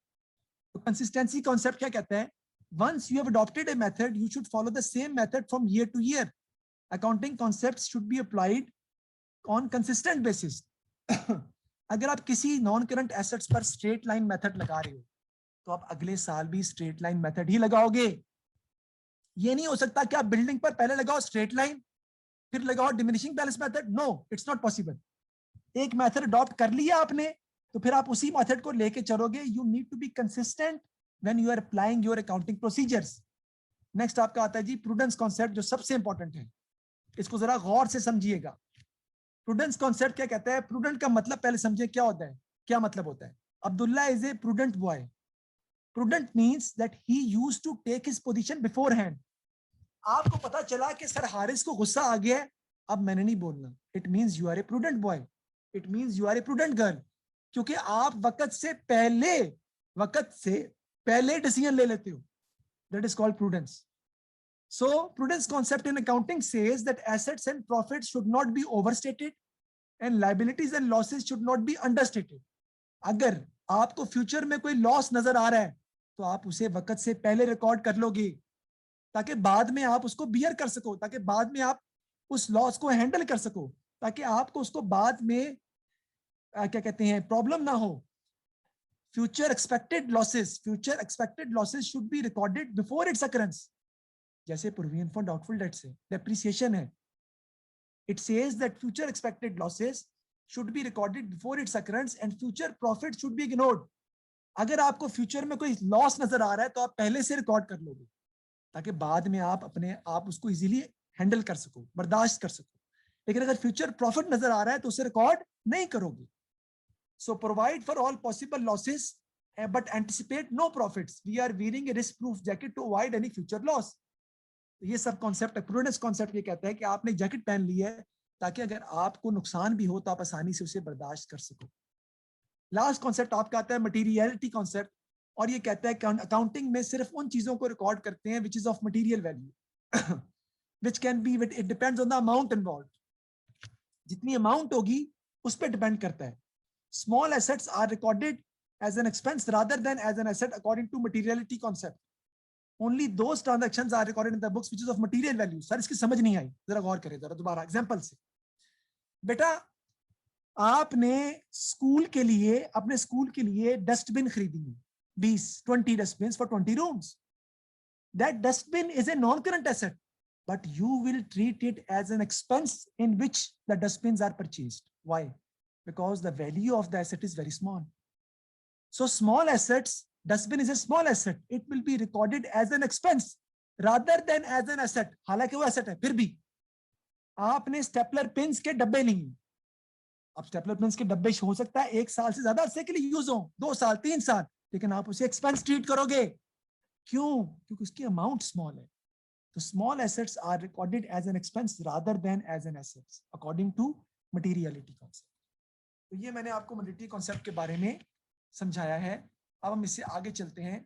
तो कंसिस्टेंसी कॉन्सेप्ट क्या कहता है? once you have adopted a method you should follow the same method from year to year। accounting concepts should be applied on consistent basis। अगर आप किसी नॉन करंट एसेट्स पर स्ट्रेट लाइन मेथड लगा रहे हो तो आप अगले साल भी स्ट्रेट लाइन मेथड ही लगाओगे। ये नहीं हो सकता कि आप बिल्डिंग पर पहले लगाओ स्ट्रेट लाइन फिर लगाओ diminishing balance method. No, it's not possible. एक मेथड अडॉप्ट कर लिया आपने तो फिर आप उसी मेथड को लेके चलोगे। You need to be consistent when you are applying your accounting procedures. Next आपका आता है जी प्रूडेंस कॉन्सेप्ट, जो सबसे इंपॉर्टेंट है। इसको जरा गौर से समझिएगा। प्रूडेंस कॉन्सेप्ट क्या कहता है? प्रूडेंट का मतलब पहले समझिए क्या होता है, क्या मतलब होता है। Abdullah is a prudent boy. Prudent means that he used to take his position beforehand. आपको पता चला कि सर हारिस को गुस्सा आ गया है, अब मैंने नहीं बोलना। It means you are a prudent boy, it means you are a prudent girl. क्योंकि आप वक्त से पहले डिसीजन ले लेते हो। That is called prudence. So prudence concept in accounting says that assets and profits should not be overstated and liabilities and losses should not be understated। अगर आपको फ्यूचर में कोई लॉस नजर आ रहा है तो आप उसे वक्त से पहले रिकॉर्ड कर लोगे ताकि बाद में आप उसको बियर कर सको, ताकि बाद में आप उस लॉस को हैंडल कर सको, ताकि आपको उसको बाद में क्या कहते हैं प्रॉब्लम ना हो। Future expected losses should be recorded before it's occurrence. जैसे प्रोविजन फॉर डाउटफुल डेट्स है, डेप्रिसिएशन है। It says that future expected losses should be recorded before it's occurrence and future profit should be ignored. अगर आपको फ्यूचर में कोई लॉस नजर आ रहा है तो आप पहले से रिकॉर्ड कर लोगे ताकि बाद में आप उसको इजीली हैंडल कर सको, बर्दाश्त कर सको। लेकिन अगर फ्यूचर प्रॉफिट नजर आ रहा है तो उसे रिकॉर्ड नहीं करोगे। So provide for all possible losses but anticipate no profits. We are wearing a risk proof jacket to avoid any future loss. ये सब कॉन्सेप्ट है। प्रूडेंस कॉन्सेप्ट ये कहता है कि आपने जैकेट पहन ली है ताकि अगर आपको नुकसान भी हो तो आप आसानी से उसे बर्दाश्त कर सको। लास्ट कॉन्सेप्ट आपका आता है मटीरियलिटी कॉन्सेप्ट, और ये कहता है कि अकाउंटिंग में सिर्फ उन चीजों को रिकॉर्ड करते हैं which is of material value which can be, it depends on the amount involved. जितनी अमाउंट होगी उस पर डिपेंड करता है। Small assets are recorded as an expense rather than as an asset according to materiality concept. Only those transactions are recorded in the books which is of material value। Sir इसकी समझ नहीं आई, जरा गौर करें जरा दोबारा एग्जांपल से। बेटा आपने अपने स्कूल के लिए डस्टबिन खरीदी है, 20 dustbin for 20 rooms. That dustbin is a non current asset but you will treat it as an expense in which the dustbins are purchased। Why? Because the value of the asset is very small। So small assets, dustbin is a small asset, it will be recorded as an expense rather than as an asset। हालांकि वो asset है। फिर भी आपने स्टेपलर पिन्स के डब्बे लिए, अब स्टेपलर पिन्स के डब्बे हो सकता है 1 साल से ज्यादा अरसे के लिए यूज हो, 2 साल 3 साल, लेकिन आप उसे एक्सपेंस ट्रीट करोगे। क्यों? क्योंकि उसकी अमाउंट स्मॉल है। तो small assets are recorded as an expense rather than as an assets according to materiality concept. तो ये मैंने आपको मटेरियलिटी कॉन्सेप्ट के बारे में समझाया है। अब हम इससे आगे चलते हैं,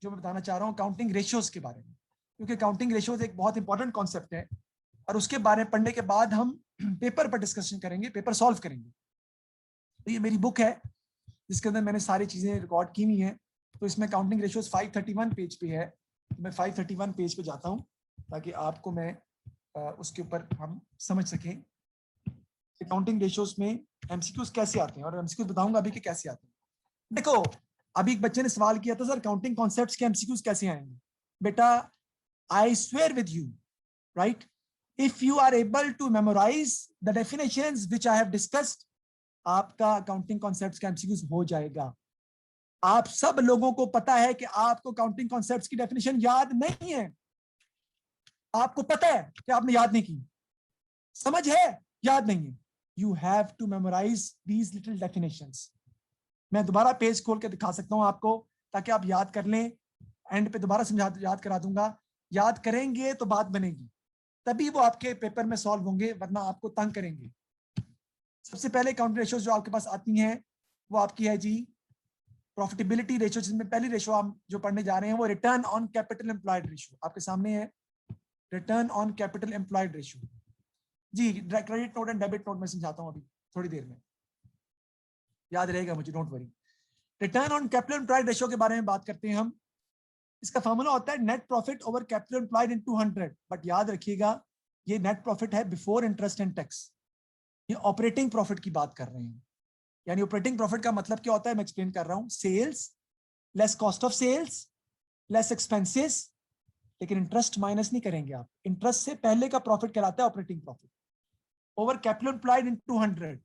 जो मैं बताना चाह रहा हूँ काउंटिंग रेशियोज के बारे में, क्योंकि काउंटिंग रेशियोज एक बहुत इंपॉर्टेंट कॉन्सेप्ट है और उसके बारे में पढ़ने के बाद हम पेपर पर डिस्कशन करेंगे, पेपर सॉल्व करेंगे। तो ये मेरी बुक है जिसके अंदर मैंने सारी चीजें रिकॉर्ड की हुई हैं। तो इसमें काउंटिंग रेशियोज 531 पेज पे है। तो मैं 531 पेज पे जाता हूँ ताकि आपको मैं उसके ऊपर हम समझ सकें काउंटिंग रेशियोज में एमसीक्यूज कैसे आते हैं, और एमसीक्यूज बताऊंगा अभी कि कैसे आते हैं। देखो, अभी एक बच्चे ने सवाल किया था सर काउंटिंग कॉन्सेप्ट्स के एमसीक्यूज कैसे आएंगे। बेटा, I swear with you, right, if you are able to memorise the definitions which I have discussed, आपका अकाउंटिंग कॉन्सेप्ट्स का एमसीक्यूज हो जाएगा। आप सब लोगों को पता है कि आपको काउंटिंग कॉन्सेप्ट्स की डेफिनेशन याद नहीं है। आपको पता है कि आपने याद नहीं की, समझ है, याद नहीं है। You have to memorise these little definitions. मैं दोबारा पेज खोल के दिखा सकता हूं आपको ताकि आप याद कर लें। एंड पे दोबारा समझा याद करा दूंगा। याद करेंगे तो बात बनेगी, तभी वो आपके पेपर में सॉल्व होंगे, वरना आपको तंग करेंगे। सबसे पहले काउंटिंग रेशियोज जो आपके पास आती हैं वो आपकी है जी प्रॉफिटेबिलिटी रेशियो, जिसमें पहली रेशियो हम जो पढ़ने जा रहे हैं वो return on capital employed ratio आपके सामने है। Return on capital employed ratio जी, credit note and debit note में समझाता हूं अभी थोड़ी देर में, याद रहेगा मुझे, don't worry. Return on capital employed ratio के बारे में बात करते हैं हम। इसका फॉर्मूला होता है net profit over capital employed into 100। But याद रखिएगा ये नेट प्रॉफिट है बिफोर इंटरेस्ट एंड टैक्स। ये ऑपरेटिंग प्रॉफिट की बात कर रहे हैं। यानी ऑपरेटिंग प्रॉफिट का मतलब क्या होता है मैं एक्सप्लेन कर रहा हूं। Sales less cost of sales less expenses, लेकिन इंटरेस्ट माइनस नहीं करेंगे आप। इंटरेस्ट से पहले का प्रॉफिट कहलाता है operating profit over capital employed into 100।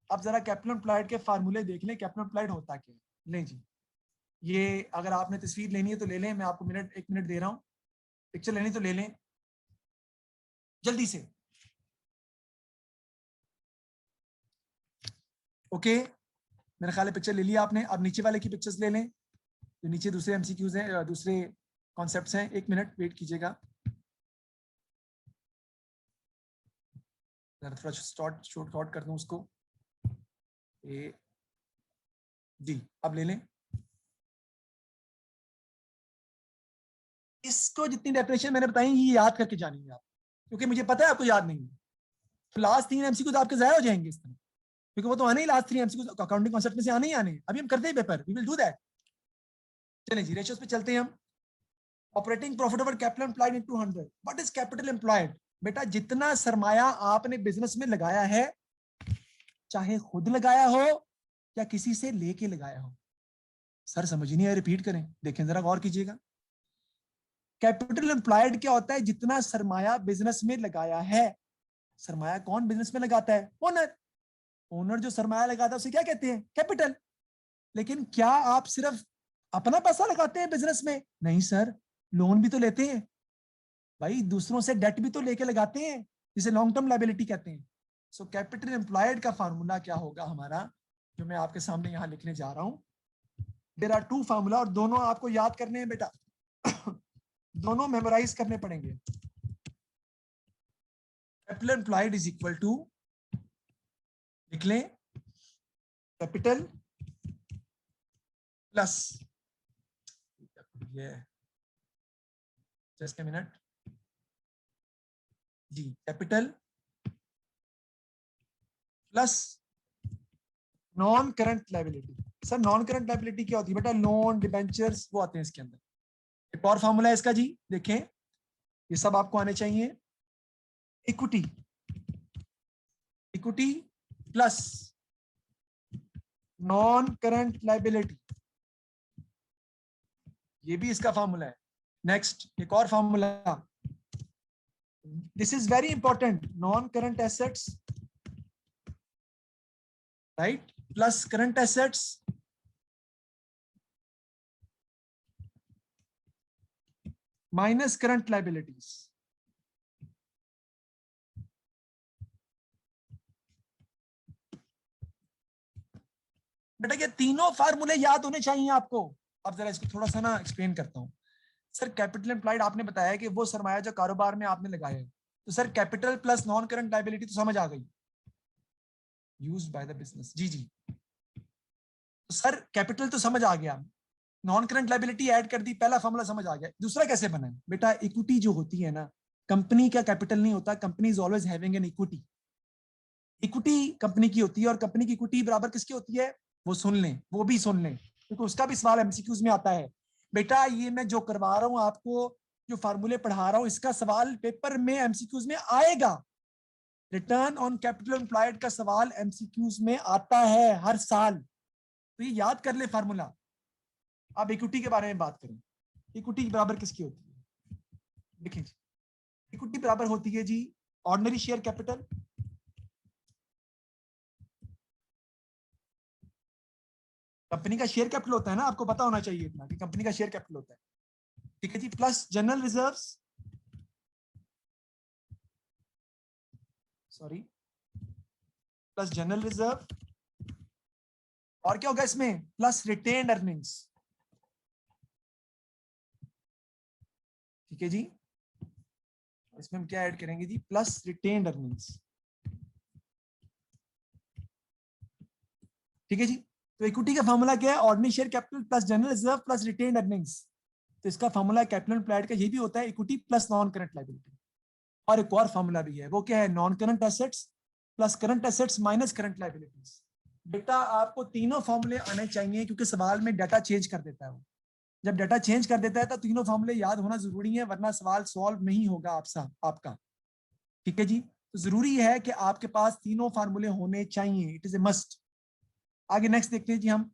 अब जरा कैपिटल एम्प्लॉयड के फार्मूले देख लें, कैपिटल एम्प्लॉयड होता क्या है। नहीं जी, ये अगर आपने तस्वीर लेनी है तो ले लें, मैं आपको एक मिनट दे रहा हूं। पिक्चर लेनी तो ले लें जल्दी से। ओके, मेरा ख्याल है पिक्चर ले लिया आपने। अब नीचे वाले की पिक्चर्स ले लें, जो नीचे दूसरे एमसीक्यूज हैं, दूसरे कॉन्सेप्ट्स हैं। एक मिनट वेट कीजिएगा, थोड़ा शॉर्ट कर दूं उसको। जी अब ले लें इसको। जितनी डेफिनेशन मैंने बताई ये याद करके जानिए आप, क्योंकि मुझे पता है आपको याद नहीं है। तो लास्ट 3 एमसीक्यू तो आपके जाया हो जाएंगे इस तरह, क्योंकि वो तो आने ही लास्ट 3 एमसीक्यू अकाउंटिंग कॉन्सेप्ट में से आने ही आने। अभी हम करते हैं paper, we will do that. चलें जी, रेशियोज पे चलते हैं हम। Operating profit over capital employed into 100। What is capital employed? बेटा, जितना सरमाया आपने बिजनेस में लगाया है, चाहे खुद लगाया हो या किसी से लेके लगाया हो। सर समझ नहीं आया, रिपीट करें, देखें जरा गौर कीजिएगा। कैपिटल एम्प्लॉयड क्या होता है? जितना सरमाया बिजनेस में लगाया है। सरमाया कौन बिजनेस में लगाता है? ओनर। ओनर जो सरमाया लगाता है उसे क्या कहते हैं? कैपिटल। लेकिन क्या आप सिर्फ अपना पैसा लगाते हैं बिजनेस में? नहीं सर, लोन भी तो लेते हैं भाई, दूसरों से डेट भी तो लेके लगाते हैं, जिसे लॉन्ग टर्म लायबिलिटी कहते हैं। सो कैपिटल एम्प्लॉयड का फार्मूला क्या होगा हमारा, जो मैं आपके सामने यहां लिखने जा रहा हूं। देयर आर 2 फार्मूला और दोनों आपको याद करने हैं बेटा। दोनों मेमोराइज करने पड़ेंगे। Capital employed is equal to, लिख लें, कैपिटल प्लस, ये जस्ट ए मिनट जी, capital plus non current liability. Sir non current liability क्या होती है बेटा? लोन, डिबेंचर्स, वो आते हैं इसके अंदर। एक और फॉर्मूला है इसका जी, देखें, ये सब आपको आने चाहिए। Equity, equity plus non current liability, ये भी इसका फॉर्मूला है। नेक्स्ट एक और formula, this is very important, non current assets, right, plus current assets minus current liabilities. बेटा ये तीनों फार्मूले याद होने चाहिए आपको। अब जरा इसको थोड़ा सा ना एक्सप्लेन करता हूं। सर कैपिटल एम्प्लॉयड आपने बताया कि वो सरमाया जो कारोबार में आपने लगाया है, तो sir capital plus non current liability तो समझ आ गई, यूज्ड बाय द बिजनेस। जी जी, तो सर कैपिटल तो समझ आ गया, नॉन करंट लायबिलिटी ऐड कर दी, पहला फॉर्मूला समझ आ गया। दूसरा कैसे बना है बेटा? इक्विटी जो होती है ना, कंपनी का कैपिटल नहीं होता, company is always having an equity. Equity company की होती है, और कंपनी की इक्विटी बराबर किसकी होती है? वो सुन लें, वो भी सुन लें, क्योंकि उसका भी सवाल एमसीक्यूज में आता है। बेटा ये मैं जो करवा रहा हूं आपको, जो फार्मूले पढ़ा रहा हूं, इसका सवाल पेपर में एमसीक्यूज में आएगा। रिटर्न ऑन कैपिटल एम्प्लॉयड का सवाल एमसीक्यूज में आता है हर साल, तो ये याद कर ले फार्मूला। अब इक्विटी के बारे में बात करें, इक्विटी बराबर किसकी होती है? देखिए जी, इक्विटी बराबर होती है जी ऑर्डिनरी शेयर कैपिटल, कंपनी का शेयर कैपिटल होता है ना, आपको पता होना चाहिए इतना कि कंपनी का शेयर कैपिटल होता है, ठीक है जी, plus general reserves, sorry, plus general reserve, और क्या होगा इसमें? प्लस रिटेन्ड अर्निंग्स, ठीक है जी। इसमें हम क्या ऐड करेंगे जी? प्लस रिटेन्ड अर्निंग्स, ठीक है जी। तो इक्विटी का फॉर्मूला क्या है? Ordinary share capital plus general reserve plus retained earnings. तो इसका फॉर्मूला कैपिटल एम्प्लॉयड का ये भी होता है, equity plus non current liability. और एक और फॉर्मूला भी है, वो क्या है? Non current assets plus current assets minus current liabilities. बेटा आपको तीनों फॉर्मूले आने चाहिए, क्योंकि सवाल में डाटा चेंज कर देता है वो। जब डाटा चेंज कर देता है तो तीनों फॉर्मूले याद होना जरूरी है, वरना सवाल सॉल्व नहीं होगा आपका, ठीक है जी। तो जरूरी है कि आपके पास तीनों फार्मूले होने चाहिए, इट इज ए मस्ट। आगे नेक्स्ट देखते हैं जी हम,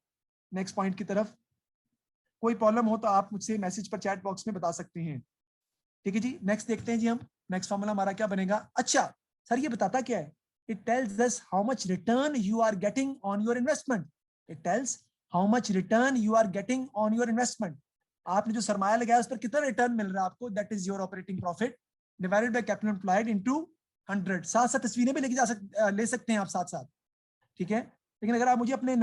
नेक्स्ट पॉइंट की तरफ। कोई प्रॉब्लम हो तो आप मुझसे मैसेज पर चैट बॉक्स में बता सकते हैं, ठीक है जी। नेक्स्ट देखते हैं जी हम, नेक्स्ट फॉर्मूला हमारा क्या बनेगा? अच्छा सर ये बताता क्या है? It tells us how much return you are getting on your investment. It tells how much return you are getting on your investment. आपने जो सरमाया लगाया उस पर कितना रिटर्न मिल रहा है आपको? That is your operating profit divided by capital employed into 100। साथ साथ तस्वीरें भी ले सकते हैं आप साथ साथ, ठीक है। लेकिन अगर आप मुझे अपने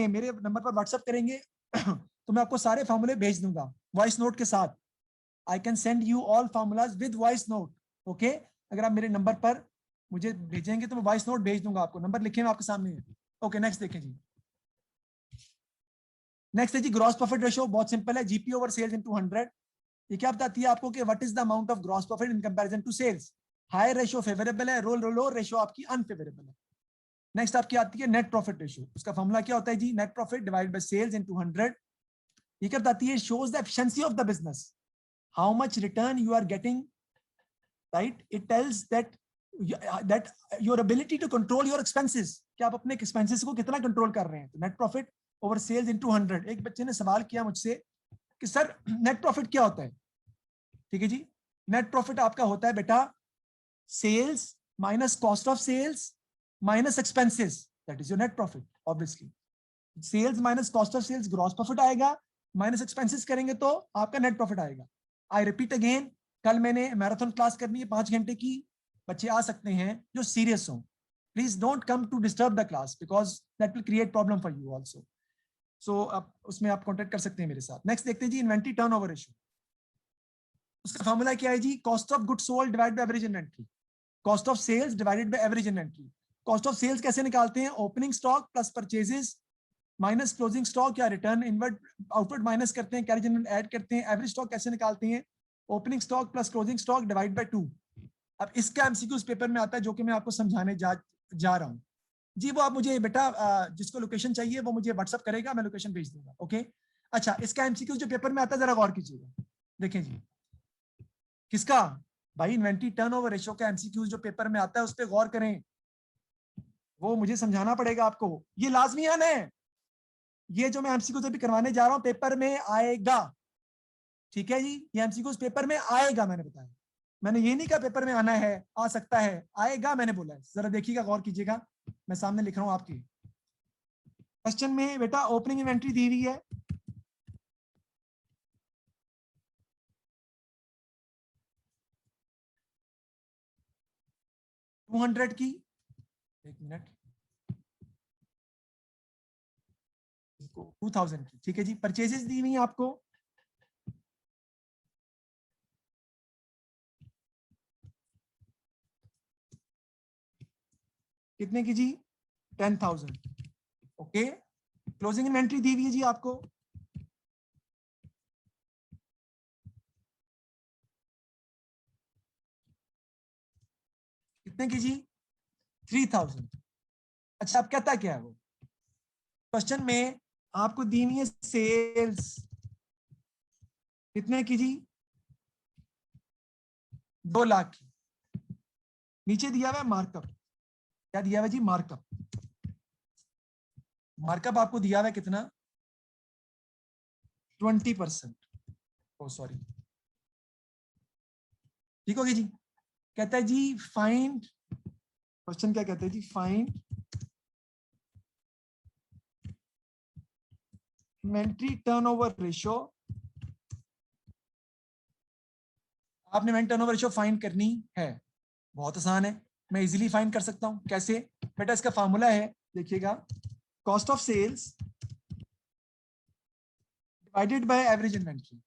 मेरे नंबर पर व्हाट्सअप करेंगे तो मैं आपको सारे फॉर्मूले भेज दूंगा वॉइस नोट के साथ। आई can send you all formulas with voice note, okay. अगर आप मेरे नंबर पर मुझे भेजेंगे तो मैं वॉइस नोट भेज दूंगा आपको, नंबर लिखे हुए आपके सामने है। ओके नेक्स्ट देखें जी। नेक्स्ट है जी ग्रॉस प्रॉफिट रेशियो, बहुत सिंपल है, जीपी ओवर सेल्स इनटू 100। ये क्या बताती है आपको कि what is the amount of gross profit in comparison to sales. Higher ratio favourable है, लो रेशियो आपकी अनफेवरेबल है। नेक्स्ट आपकी आती है नेट प्रॉफिट रेशियो, उसका फॉर्मूला क्या होता है जी? Net profit divided by sales into 100। ये क्या बताती है? Shows the efficiency of the business, how much return you are getting, right. It tells that your ability to control your expenses, कि आप अपने एक्सपेंसेस को कितना कंट्रोल कर रहे हैं। तो net profit over sales into 100। एक बच्चे ने सवाल किया मुझसे कि सर नेट प्रॉफिट क्या होता है? ठीक है जी, नेट प्रॉफिट आपका होता है बेटा sales minus cost of sales minus expenses, that is your net profit. Obviously sales minus cost of sales gross profit आएगा, माइनस एक्सपेंसेस करेंगे तो आपका नेट प्रॉफिट आएगा। आई रिपीट अगेन, कल मैंने मैराथन क्लास करनी है 5 घंटे की, बच्चे आ सकते हैं जो सीरियस हो। Please don't come to disturb the class because that will create problem for you also. So आप उसमें आप कॉन्टेक्ट कर सकते हैं मेरे साथ। नेक्स्ट देखते हैं जी इन्वेंट्री टर्नओवर रेशियो। उसका फॉर्मूला क्या है जी? Cost of good sold divide by average inventory, cost of sales divided by average inventory. Cost of sales कैसे निकालते हैं? Opening stock plus purchases minus closing stock या रिटर्न इनवर्ट आउटवर्ड माइनस करते हैं, कैरी जनरल ऐड करते हैं। एवरेज स्टॉक कैसे निकालते हैं? Opening stock plus closing stock divide by 2। अब इसका एमसीक्यूज पेपर में आता है जो कि मैं आपको समझाने जा रहा हूं जी। वो आप मुझे बेटा जिसको लोकेशन चाहिए वो मुझे व्हाट्सअप करेगा, मैं लोकेशन भेज दूंगा, ओके। अच्छा इसका एमसीक्यूज जो पेपर में आता है जरा गौर कीजिएगा, देखें जी। किसका? भाई इन्वेंट्री टर्नओवर रेशियो का एमसीक्यूज जो पेपर में आता है उस पर गौर करें, वो मुझे समझाना पड़ेगा आपको, ये लाजमी आना है। ये जो मैं एमसीक्यूज अभी करवाने जा रहा हूं पेपर में आएगा, ठीक है जी। ये एमसीक्यूज पेपर में आएगा, मैंने बताया, मैंने ये नहीं कहा पेपर में आना है, आ सकता है, आएगा मैंने बोला है। जरा देखिएगा, गौर कीजिएगा, मैं सामने लिख रहा हूं आपकी। क्वेश्चन में बेटा ओपनिंग इन्वेंट्री दी हुई है, टू 200 की, एक मिनट, 2000 की, ठीक है जी। परचेजेस दी हुई है आपको कितने की जी? 10,000। ओके, क्लोजिंग इन्वेंट्री दी हुई है जी आपको, कितने की जी? 3,000। अच्छा, अब कहता क्या है वो क्वेश्चन में? आपको दी हुई है सेल्स कितने की जी? 2 लाख की। नीचे दिया हुआ है मार्कअप, क्या दिया हुआ है जी? मार्कअप। मार्कअप आपको दिया हुआ है कितना? 20%। ओ सॉरी, ठीक होगी जी। कहता है जी फाइंड, क्वेश्चन क्या कहते हैं जी? Find inventory turnover ratio. आपने इन्वेंट्री टर्नओवर रेशियो फाइंड करनी है, बहुत आसान है, मैं इजीली फाइंड कर सकता हूं। कैसे बेटा? इसका फार्मूला है, देखिएगा, cost of sales divided by average inventory.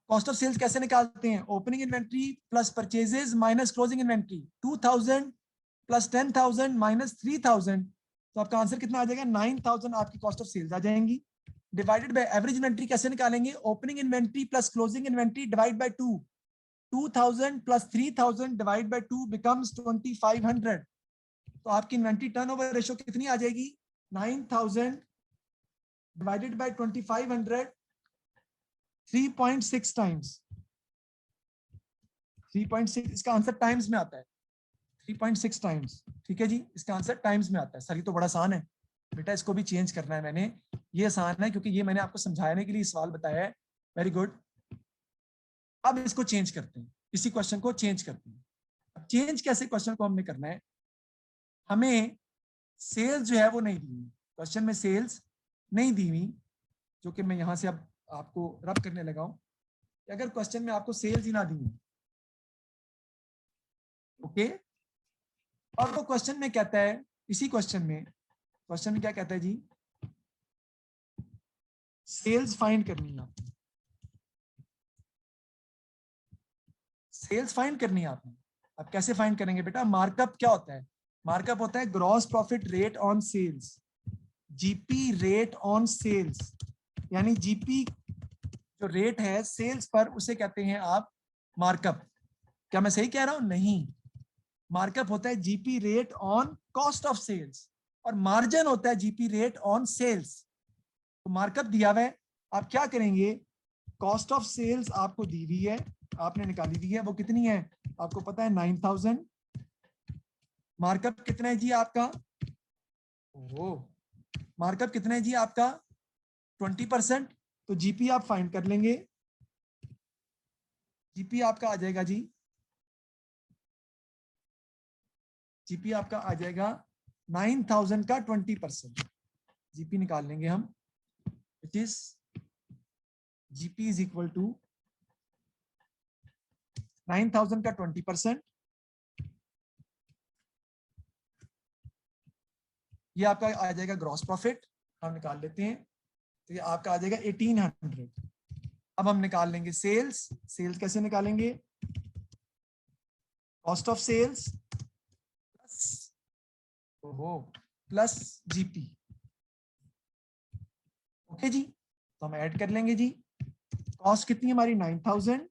Cost of sales कैसे निकालते हैं? Opening inventory plus purchases minus closing inventory. 2,000 plus 10,000 minus 3,000, तो आपका आंसर कितना आ जाएगा? 9,000 आपकी कॉस्ट ऑफ सेल्स आ जाएंगी। डिवाइडेड बाय एवरेज इन्वेंट्री कैसे निकालेंगे? Opening inventory plus closing inventory divide by 2। 2,000 plus 3,000 divide by 2 becomes 2,500। तो आपकी इन्वेंट्री टर्नओवर रेशियो कितनी आ जाएगी? 9,000 डिवाइडेड बाय 2,500, 3.6 टाइम्स। 3.6 इसका आंसर टाइम्स में आता है, 3.6 टाइम्स। ठीक है जी, इसका आंसर टाइम्स में आता है। सर ये तो बड़ा आसान है बेटा, इसको भी चेंज करना है मैंने। ये आसान है क्योंकि ये मैंने आपको समझाने के लिए सवाल बताया है। Very good. अब इसको चेंज करते हैं, इसी क्वेश्चन को चेंज करते हैं। अब चेंज कैसे क्वेश्चन को हमने करना है? हमें सेल्स जो है वो नहीं दी हुई, क्वेश्चन में सेल्स नहीं दी हुई, जो कि मैं यहां से अब आपको रब करने लगा हूं। अगर क्वेश्चन में आपको सेल्स ही ना दी हुई, ओके, और वो क्वेश्चन में कहता है, इसी क्वेश्चन में क्या कहता है जी? सेल्स फाइंड करनी है आपने, सेल्स फाइंड करनी है आपने। अब कैसे फाइंड करेंगे बेटा? मार्कअप क्या होता है? मार्कअप होता है gross profit rate on sales, GP rate on sales. यानी जीपी जो रेट है सेल्स पर, उसे कहते हैं आप मार्कअप। क्या मैं सही कह रहा हूं? नहीं, मार्कअप होता है GP rate on cost of sales, और मार्जिन होता है जीपी रेट ऑन सेल्स। तो मार्कअप दिया हुआ है, आप क्या करेंगे? कॉस्ट ऑफ सेल्स आपको दी हुई है, आपने निकाली दी है, वो कितनी है आपको पता है? 9,000। मार्कअप कितना है जी आपका? ओ, मार्कअप कितना है जी आपका? 20%। तो जीपी आप फाइंड कर लेंगे, जीपी आपका आ जाएगा जी, जीपी आपका आ जाएगा 9,000 का 20%। जीपी निकाल लेंगे हम, it is GP is equal to 9,000 का 20%। ये आपका आ जाएगा ग्रॉस प्रॉफिट, हम निकाल लेते हैं। तो ये आपका आ जाएगा 1,800। अब हम निकाल लेंगे सेल्स। सेल्स कैसे निकालेंगे? कॉस्ट ऑफ सेल्स प्लस, ओहो, प्लस जीपी। ओके जी, तो हम ऐड कर लेंगे जी। कॉस्ट कितनी है हमारी? 9,000।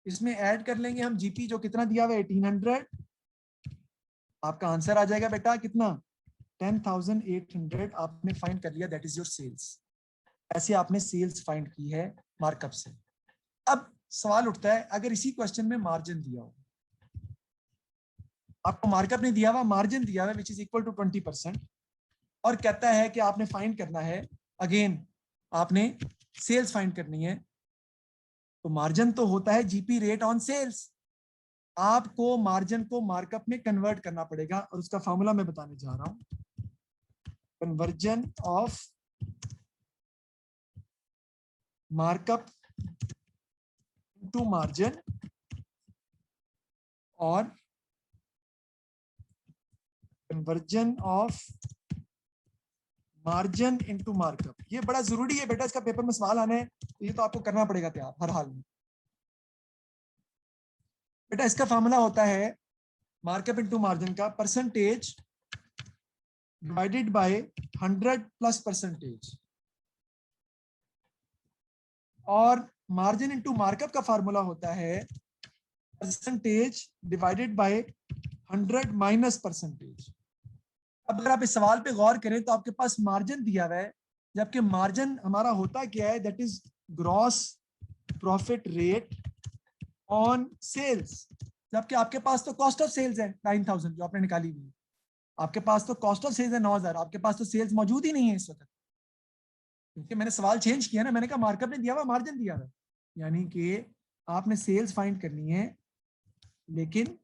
इसमें ऐड कर लेंगे हम जीपी, जो कितना दिया हुआ है? 1,800। आपका आंसर आ जाएगा बेटा कितना? 10,800 आपने फाइंड कर लिया, दैट इज योर सेल्स। ऐसे आपने सेल्स फाइंड की है मार्कअप से। अब सवाल उठता है, अगर इसी क्वेश्चन में मार्जिन दिया हो, आपको मार्कअप नहीं दिया हुआ, मार्जिन दिया हुआ विच इज इक्वल टू 20%, और कहता है कि आपने फाइंड करना है, अगेन आपने सेल्स फाइंड करनी है, तो मार्जिन तो होता है जीपी रेट ऑन सेल्स। आपको मार्जिन को मार्कअप में कन्वर्ट करना पड़ेगा, और उसका फॉर्मूला मैं बताने जा रहा हूं। Conversion of markup to margin और conversion of margin into markup. ये बड़ा जरूरी है बेटा, इसका पेपर में सवाल आने हैं, तो ये तो आपको करना पड़ेगा तैयार हर हाल में। बेटा इसका फॉर्मूला होता है मार्कअप इनटू मार्जिन का percentage divided by 100 plus percentage, और मार्जिन इनटू मार्कअप का फॉर्मूला होता है percentage divided by 100 minus percentage. अब अगर आप इस सवाल पे गौर करें तो आपके पास मार्जिन दिया हुआ है, जबकि मार्जिन हमारा होता क्या है, that is gross profit rate on sales, जबकि आपके पास तो कॉस्ट ऑफ सेल्स है 9000 जो आपने निकाली हुई है। आपके पास तो कॉस्ट ऑफ सेल्स है 9000, आपके पास तो सेल्स मौजूद ही नहीं है इस वक्त, क्योंकि मैंने सवाल चेंज किया ना, मैंने कहा मार्कअप ने दिया हुआ, मार्जिन दिया हुआ, यानी कि आपने सेल्स फाइंड करनी है लेकिन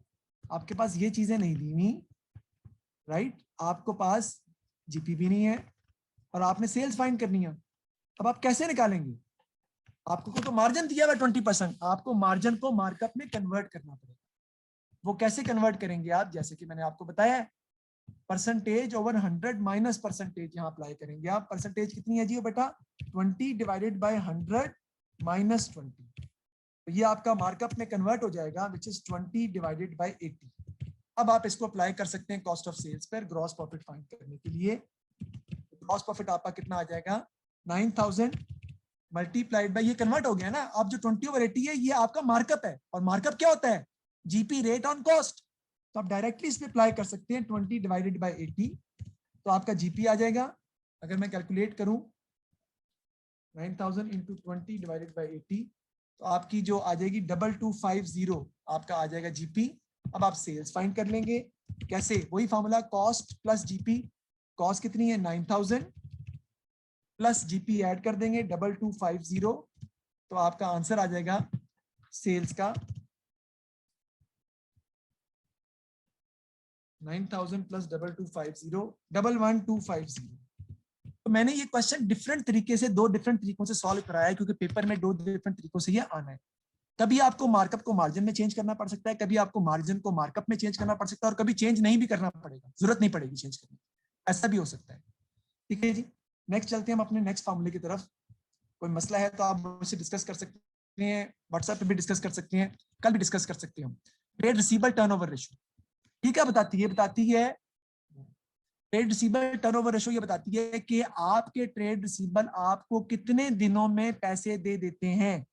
आपके पास ये चीजें नहीं दी हुई, राइट, आपको पास जीपी भी नहीं है और आपने सेल्स फाइंड करनी है। अब आप कैसे निकालेंगे, आपको तो मार्जिन दिया हुआ 20%, आपको मार्जिन को मार्कअप में कन्वर्ट करना पड़ेगा। वो कैसे कन्वर्ट करेंगे आप, जैसे कि मैंने आपको बताया है, परसेंटेज ओवर 100 माइनस परसेंटेज यहां अप्लाई करेंगे आप। परसेंटेज कितनी है जी बेटा, 20 डिवाइडेड बाय 100 माइनस 20, तो ये आपका मार्कअप में कन्वर्ट हो जाएगा, विच इज 20 डिवाइडेड बाय 80। अब आप इसको अप्लाई कर सकते हैं कॉस्ट ऑफ सेल्स पर ग्रॉस प्रॉफिट फाइंड करने के लिए। ग्रॉस प्रॉफिट आपका कितना आ जाएगा, 9000 मल्टीप्लाइड बाय, ये कन्वर्ट हो गया ना, अब जो 20/80 है ये आपका मार्कअप है, और मार्कअप क्या होता है, जीपी रेट ऑन कॉस्ट। तो आप डायरेक्टली इस पे अप्लाई कर सकते हैं 20 डिवाइडेड बाय 80, तो आपका जीपी आ जाएगा। अगर मैं कैलकुलेट करूं 9000 इंटू 20 डिवाइडेड बाय 80, तो आपकी जो आ जाएगी 2250 आपका आ जाएगा जीपी। अब आप सेल्स फाइंड कर लेंगे, कैसे, वही formula, cost plus GP. Cost कितनी है 9000 प्लस जीपी ऐड कर देंगे 2250, तो आपका आंसर आ जाएगा सेल्स का 9000 प्लस 2250 11250। तो मैंने ये क्वेश्चन डिफरेंट तरीके से, दो डिफरेंट तरीकों से सॉल्व कराया है, क्योंकि पेपर में दो डिफरेंट तरीकों से ये आना है। कभी आपको मार्कअप को मार्जिन में चेंज करना पड़ सकता है, कभी आपको मार्जिन को मार्कअप में चेंज करना पड़ सकता है, और कभी चेंज नहीं भी करना पड़ेगा, जरूरत नहीं पड़ेगी चेंज करने, ऐसा भी हो सकता है। ठीक है जी, नेक्स्ट चलते हैं हम अपने नेक्स्ट फॉर्मूले की तरफ। कोई मसला है तो आप मुझसे डिस्कस कर सकते हैं, व्हाट्सएप पे भी डिस्कस कर सकते हैं, कल भी डिस्कस कर सकते हैं हम। ट्रेड रिसीवेबल टर्नओवर रेशियो, ठीक है, बताती है ट्रेड रिसीवेबल टर्नओवर रेशियो, ये बताती है कि आपके ट्रेड रिसीवेबल आपको कितने दिनों में पैसे दे देते हैं।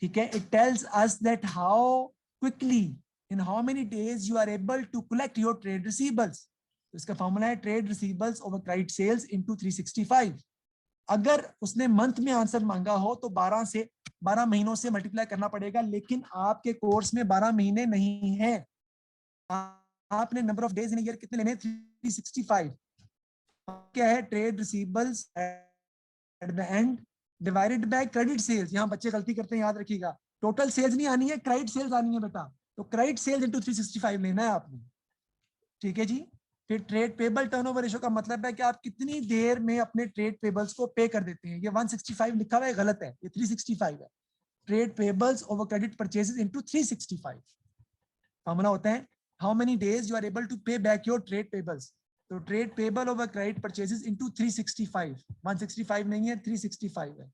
ठीक है, it tells us that how quickly, in how many days you are able to collect your trade receivables. तो इसका फॉर्मूला है trade receivables over credit sales into 365। अगर उसने मंथ में आंसर मांगा हो तो 12 महीनों से मल्टीप्लाई करना पड़ेगा, लेकिन आपके कोर्स में 12 महीने नहीं है, आपने number of days in year कितने लेने, 365। क्या है, trade receivables at the end divided by credit sales. यहां बच्चे गलती करते हैं, याद रखिएगा, टोटल सेल्स नहीं आनी है, क्रेडिट सेल्स आनी है बेटा, तो क्रेडिट सेल्स इनटू 365 लेना है आपने। ठीक है जी, फिर ट्रेड पेबल टर्नओवर रेशियो का मतलब है कि आप कितनी देर में अपने ट्रेड पेबल्स को पे कर देते हैं। ये 165 लिखा हुआ है, गलत है, ये 365 है। Trade payables over credit purchases into 365। Formula होता है how many days you are able to pay back your trade payables. तो trade payable over credit purchases into 365, 165 नहीं है, 365 है।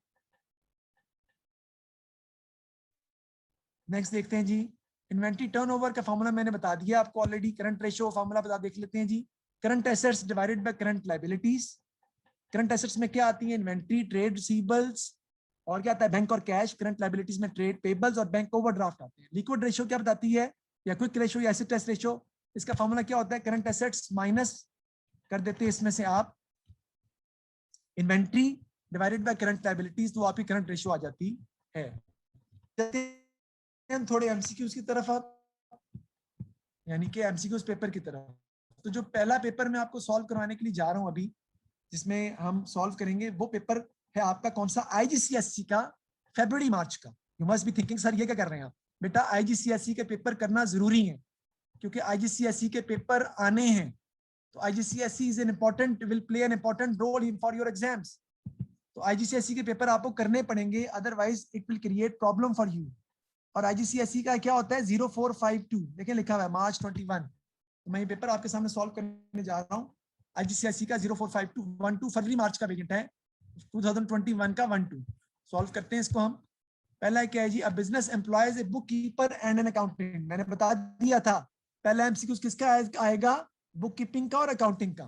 नेक्स्ट देखते हैं जी, इन्वेंट्री टर्नओवर का फॉर्मूला मैंने बता दिया आपको ऑलरेडी। करंट रेशियो फॉर्मूला बता देख लेते हैं जी, current assets divided by current liabilities. Current assets में क्या आती है, इन्वेंट्री, ट्रेड रिसीवेबल्स, और क्या आता है, बैंक और कैश। करंट लायबिलिटीज में ट्रेड पेबल्स और बैंक ओवरड्राफ्ट आते हैं। लिक्विड रेशियो क्या बताती है, या क्विक रेशियो या एसिड टेस्ट रेशियो, इसका फॉर्मूला क्या होता है, करंट एसेट्स माइनस कर देते हैं इसमें से आप inventory divided by current liabilities, तो आपकी करंट रेशियो आ जाती है। हम थोड़े एमसीक्यूज की तरफ, आप यानी कि एमसीक्यूज पेपर की तरफ। तो जो पहला पेपर मैं आपको सॉल्व करवाने के लिए जा रहा हूं अभी, जिसमें हम सॉल्व करेंगे, वो पेपर है आपका कौन सा, आईजीसीएसई का, फरवरी मार्च का। You must be thinking sir ये क्या कर रहे हैं आप, बेटा आईजीसीएसई के पेपर करना जरूरी है, क्योंकि आईजीसीएसई के पेपर आने हैं। तो IGCSE is an important, will play an important role in for your exams. तो आईजीसीएसई के पेपर आपको करने पड़ेंगे, otherwise it will create problem for you. और आईजीसीएसई का क्या होता है, 0452, देखिए लिखा हुआ है मार्च 21। तो मैं ये पेपर आपके सामने सॉल्व करने जा रहा हूँ। आईजीसीएसई का 0452 12 फरवरी मार्च का वेरिएंट है, 2021 का 12। सॉल्व करते हैं इसको हम। पहला क्या है जी, a business employs a book keeper and an accountant. मैंने बता दिया था पहला एमसीक्यू किसका आएगा, बुक कीपिंग का और अकाउंटिंग का।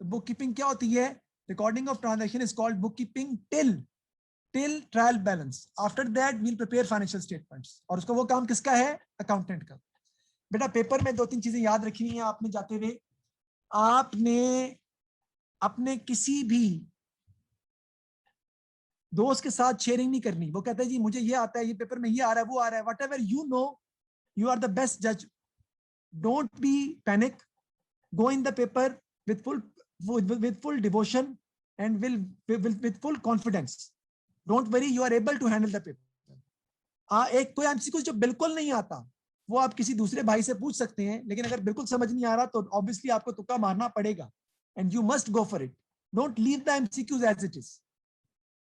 तो बुक कीपिंग क्या होती है, recording of transaction is called book keeping till trial balance, after that we'll prepare financial statements. और उसका वो काम किसका है, अकाउंटेंट का। बेटा पेपर में 2-3 चीजें याद रखनी है आपने जाते हुए। आपने अपने किसी भी दोस्त के साथ शेयरिंग नहीं करनी। वो कहता है जी मुझे ये आता है, ये पेपर में ये आ रहा है, वो आ रहा है, whatever you know, you are the best जज। Don't be panic, go in the paper with full devotion and with full confidence. Don't worry, you are able to handle the paper. एक कोई एमसीक्यू जो बिल्कुल नहीं आता वो आप किसी दूसरे भाई से पूछ सकते हैं, लेकिन अगर बिल्कुल समझ नहीं आ रहा तो ऑब्वियसली आपको तुक्का मारना पड़ेगा, and you must go for it. Don't leave the MCQs as it is,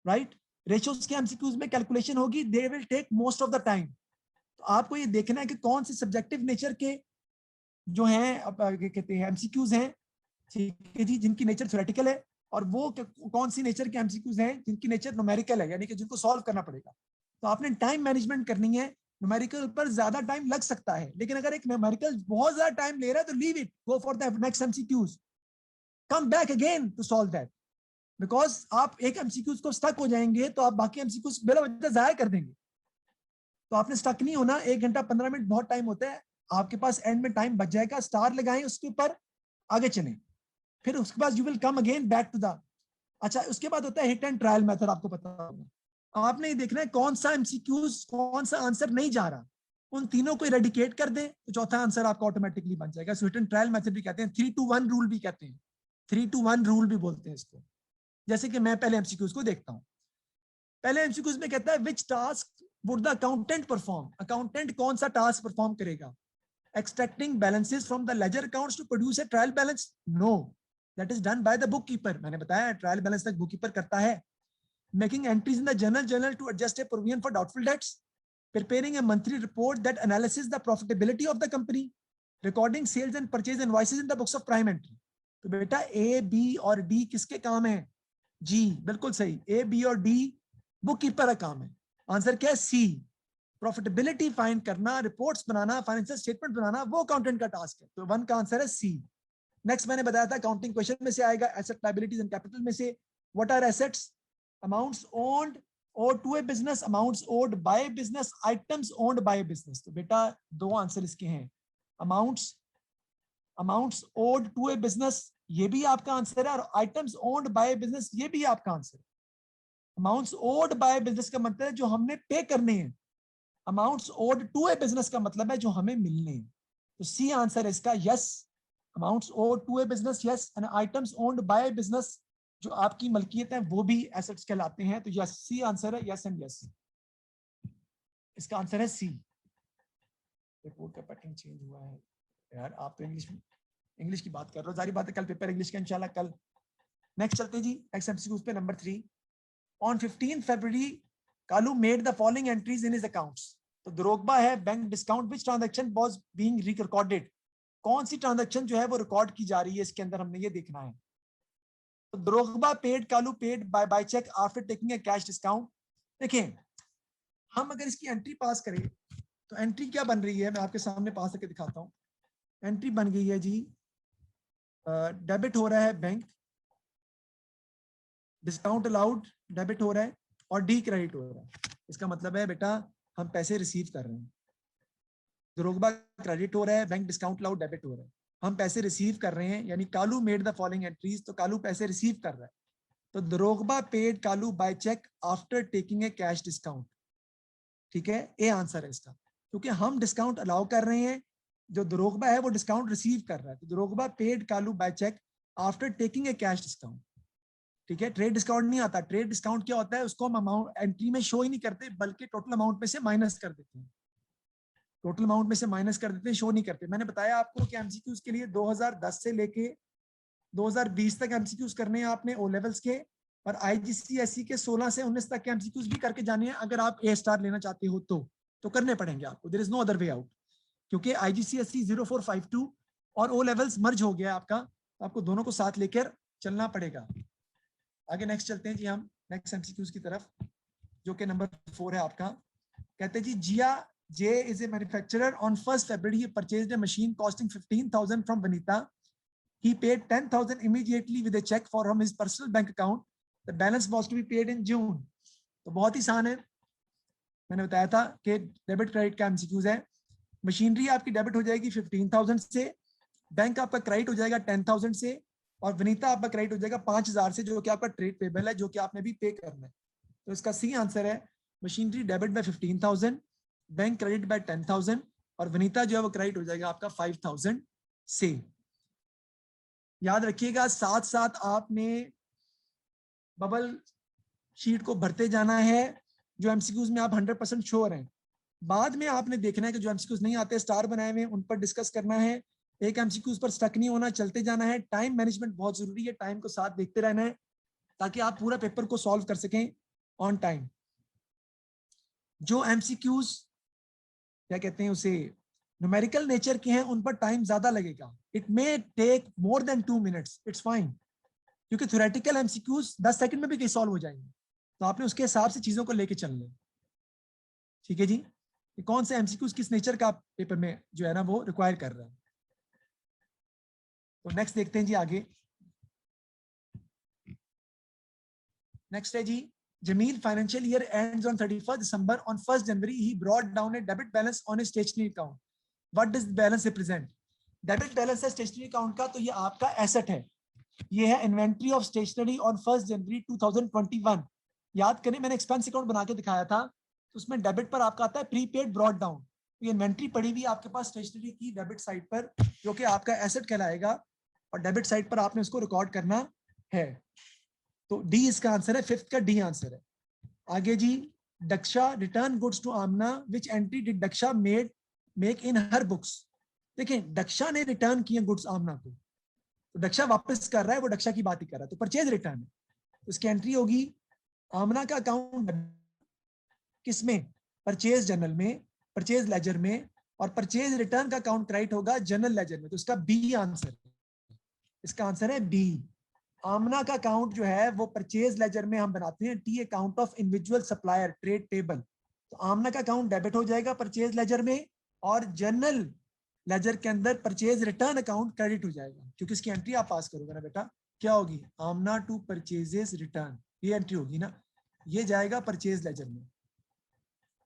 right. Ratios के एमसीक्यूज में कैलकुलेशन होगी, they will take most of the time. तो आपको ये देखना है कि कौन से सब्जेक्टिव नेचर के जो हैं कहते हैं एमसीक्यूज हैं, ठीक है जी, जिनकी नेचर थ्योरेटिकल है, और वो कौन सी नेचर के एमसीक्यूज हैं जिनकी नेचर न्यूमेरिकल है, यानी कि जिनको सॉल्व करना पड़ेगा। तो आपने टाइम मैनेजमेंट करनी है। न्यूमेरिकल पर ज्यादा टाइम लग सकता है, लेकिन अगर एक न्यूमेरिकल बहुत ज्यादा टाइम ले रहा है तो leave it, go for the next MCQs, come back again to solve that. Because आप एक एमसीक्यूज को स्टक हो जाएंगे तो आप बाकी एमसीक्यूज बिला वजह जाया कर देंगे। तो आपने स्टक नहीं होना। 1 घंटा 15 मिनट बहुत टाइम होता है, आपके पास एंड में टाइम बच जाएगा, स्टार लगाएं उसके ऊपर, आगे चलें। फिर उसके बाद you will come again back to the, अच्छा उसके बाद होता है हिट एंड ट्रायल मेथड, आपको पता होगा। आपने ये देखना है कौन सा एमसीक्यूज, कौन सा आंसर नहीं जा रहा, उन तीनों को इरेडिकेट कर दें तो चौथा आंसर आपका ऑटोमेटिकली बन जाएगा। सो हिट एंड ट्रायल मेथड भी कहते हैं, 3-to-1 रूल भी कहते हैं, 3-to-1 रूल भी बोलते हैं इसको। जैसे कि मैं पहले एमसीक्यूज को देखता हूँ। पहले एमसीक्यूज में कहता है which task would the accountant perform, accountant कौन सा टास्क परफॉर्म करेगा। Extracting balances from the ledger accounts to produce a trial balance, no, that is done by the book keeper. मैंने बताया ट्रायल बैलेंस तक बुक कीपर करता है। Making entries in the journal to adjust a provision for doubtful debts, preparing a monthly report that analyzes the profitability of the company, recording sales and purchase invoices in the books of prime entry। तो बेटा ए बी और डी किसके काम है, जी बिल्कुल सही, ए बी और डी बुक कीपर का काम है। आंसर क्या है, सी। प्रॉफिटेबिलिटी फाइंड करना, रिपोर्ट्स बनाना, फाइनेंशियल स्टेटमेंट बनाना, वो अकाउंटेंट का टास्क है। तो 1 का आंसर है सी। नेक्स्ट मैंने बताया था अकाउंटिंग क्वेश्चन में से आएगा, एसेट लायबिलिटीज एंड कैपिटल में से। What are assets, amounts owned owed to a business, amounts owed by a business, items owned by a business। तो बेटा 2 आंसर इसके हैं, amounts owed to a business ये भी आपका आंसर है, और आइटम्स ओन्ड बाय बिजनेस ये भी आपका आंसर है। अमाउंट्स ओड बाय बिजनेस का मतलब है जो हमने पे करने हैं, amounts owed to a business का मतलब है जो हमें मिलने हैं। तो सी आंसर है इसका, yes, amounts owed to a business, yes, and items owned by business जो आपकी मलकियत है वो भी एसेट्स कहलाते हैं। तो यस, सी आंसर है, यस एंड यस, इसका आंसर है सी। रिपोर्ट का पैटर्न चेंज हुआ है यार, आप तो इंग्लिश की बात कर रहे हो, जारी बात है कल पेपर इंग्लिश का इंशाल्लाह कल। नेक्स्ट चलते हैं जी, नेक्स्ट एमसीक्यूज पे number 3। On 15 February Kalu made the following entries in his accounts. तो दरोगबा है bank discount, which transaction was being recorded, कौन सी ट्रांजैक्शन जो है वो रिकॉर्ड की जा रही है इसके अंदर, हमने ये देखना है। तो Drogba paid Kalu paid by cheque after taking a cash discount. देखिए हम अगर इसकी एंट्री पास करें तो एंट्री क्या बन रही है, मैं आपके सामने पास करके दिखाता हूँ। एंट्री बन गई है जी, डेबिट हो रहा है बैंक, डिस्काउंट अलाउड डेबिट हो रहा है, और डी क्रेडिट हो रहा है। इसका मतलब है बेटा हम पैसे रिसीव कर रहे हैं, दरोगबा क्रेडिट हो रहा है, बैंक डिस्काउंट अलाउड डेबिट हो रहा है, हम पैसे रिसीव कर रहे हैं, यानी Kalu made the following entries, तो कालू पैसे रिसीव कर रहा है। तो Drogba paid Kalu by cheque after taking a cash discount, ठीक है, ए आंसर है इसका, क्योंकि हम डिस्काउंट अलाउ कर रहे हैं, जो दरोगबा है वो डिस्काउंट रिसीव कर रहा है। तो Drogba paid Kalu by cheque after taking a cash discount, ठीक है। ट्रेड डिस्काउंट नहीं आता, ट्रेड डिस्काउंट क्या होता है, उसको हम अमाउंट एंट्री में शो ही नहीं करते, बल्कि टोटल अमाउंट में से माइनस कर देते हैं, टोटल अमाउंट में से माइनस कर देते हैं, शो नहीं करते। मैंने बताया आपको कि एमसीक्यूज के लिए 2010 से लेके 2020 तक एमसीक्यूज करने हैं आपने ओ लेवल्स के, और आईजीसीएसई के 16 से 19 तक के एमसीक्यूज भी करके जाने हैं। अगर आप ए स्टार लेना चाहते हो तो करने पड़ेंगे आपको, there is no other way out, क्योंकि आईजीसीएसई 0452 और ओ लेवल्स मर्ज हो गया आपका, आपको दोनों को साथ लेकर चलना पड़ेगा। आगे नेक्स्ट चलते हैं जी हम नेक्स्ट एमसीक्यूज की तरफ, जो कि नंबर 4 है आपका। कहते जी जिया J is a manufacturer. On 1st February, he purchased a machine costing 15,000 from Vanita. He paid 10,000 immediately with a check from his personal bank account. The balance was to be paid in June. तो बहुत ही आसान है, मैंने बताया था कि डेबिट क्रेडिट का एमसीक्यूज है. मशीनरी आपकी डेबिट हो जाएगी 15,000 से, बैंक आपका क्रेडिट हो जाएगा 10,000 से, और वनीता आपका क्रेडिट हो जाएगा 5,000 से, जो कि आपका ट्रेड पेबल है, जो कि आपने भी पे करना है. तो इसका सी आंसर है machinery debit bye 15,000, bank credit by 10,000, और वनीता जो है वो क्रेडिट हो जाएगा आपका 5,000 से. याद रखिएगा साथ साथ आपने बबल शीट को भरते जाना है जो एमसीक्यूज में आप 100% श्योर हैं. बाद में आपने देखना है कि जो एमसीक्यूज नहीं आते स्टार बनाए हुए उन पर डिस्कस करना है. एक एमसीक्यूज पर स्टक नहीं होना, चलते जाना है. टाइम मैनेजमेंट बहुत जरूरी है, टाइम को साथ देखते रहना है ताकि आप पूरा पेपर को सॉल्व कर सकें ऑन टाइम. जो एमसीक्यूज क्या कहते हैं उसे न्यूमेरिकल नेचर के हैं उन पर टाइम ज्यादा लगेगा. It may take more than 2 minutes, it's fine, क्योंकि थ्योरेटिकल एमसीक्यूज 10 सेकंड में भी कहीं सॉल्व हो जाएंगे. तो आपने उसके हिसाब से चीजों को लेके चलना है. ठीक है जी, कि कौन से एमसीक्यूज किस नेचर का पेपर में जो है ना वो रिक्वायर कर रहा है. तो नेक्स्ट देखते हैं जी आगे. नेक्स्ट है जी, Jamil financial year ends on 31st December. On 1st January, he brought down a debit balance on his stationery account. What does the balance represent? Debit balance है stationery account का, तो ये आपका asset है. ये है inventory of stationery on 1st January 2021. याद करें मैंने expense account बना के दिखाया था, तो उसमें debit पर आपका आता है prepaid brought down. ये inventory पड़ी हुई आपके पास stationery की debit side पर, जो कि आपका asset कहलाएगा, और debit side पर आपने उसको record करना है. तो डी इसका आंसर है, 5th का डी आंसर है. आगे जी, Daksha return goods to Amna, which entry did Daksha make in her books. देखिए दक्षा ने रिटर्न किए गुड्स आमना को, तो दक्षा वापस कर रहा है, वो दक्षा की बात ही कर रहा है, तो परचेज रिटर्न है. तो इसकी एंट्री होगी आमना का अकाउंट किसमें, परचेज जर्नल में, परचेज लेजर में, और परचेज रिटर्न का अकाउंट क्रेडिट होगा जनरल लेजर में. तो इसका बी आंसर है, इसका आंसर है बी. आमना का अकाउंट जो है वो परचेज लेजर में हम बनाते हैं T account of individual supplier trade payable. तो आमना का अकाउंट डेबिट हो जाएगा परचेज लेजर में, और जनरल लेजर के अंदर परचेज रिटर्न अकाउंट क्रेडिट हो जाएगा, क्योंकि इसकी एंट्री आप पास करोगे ना बेटा, क्या होगी, आमना टू परचेजेस रिटर्न, ये एंट्री होगी ना, ये जाएगा परचेज लेजर में.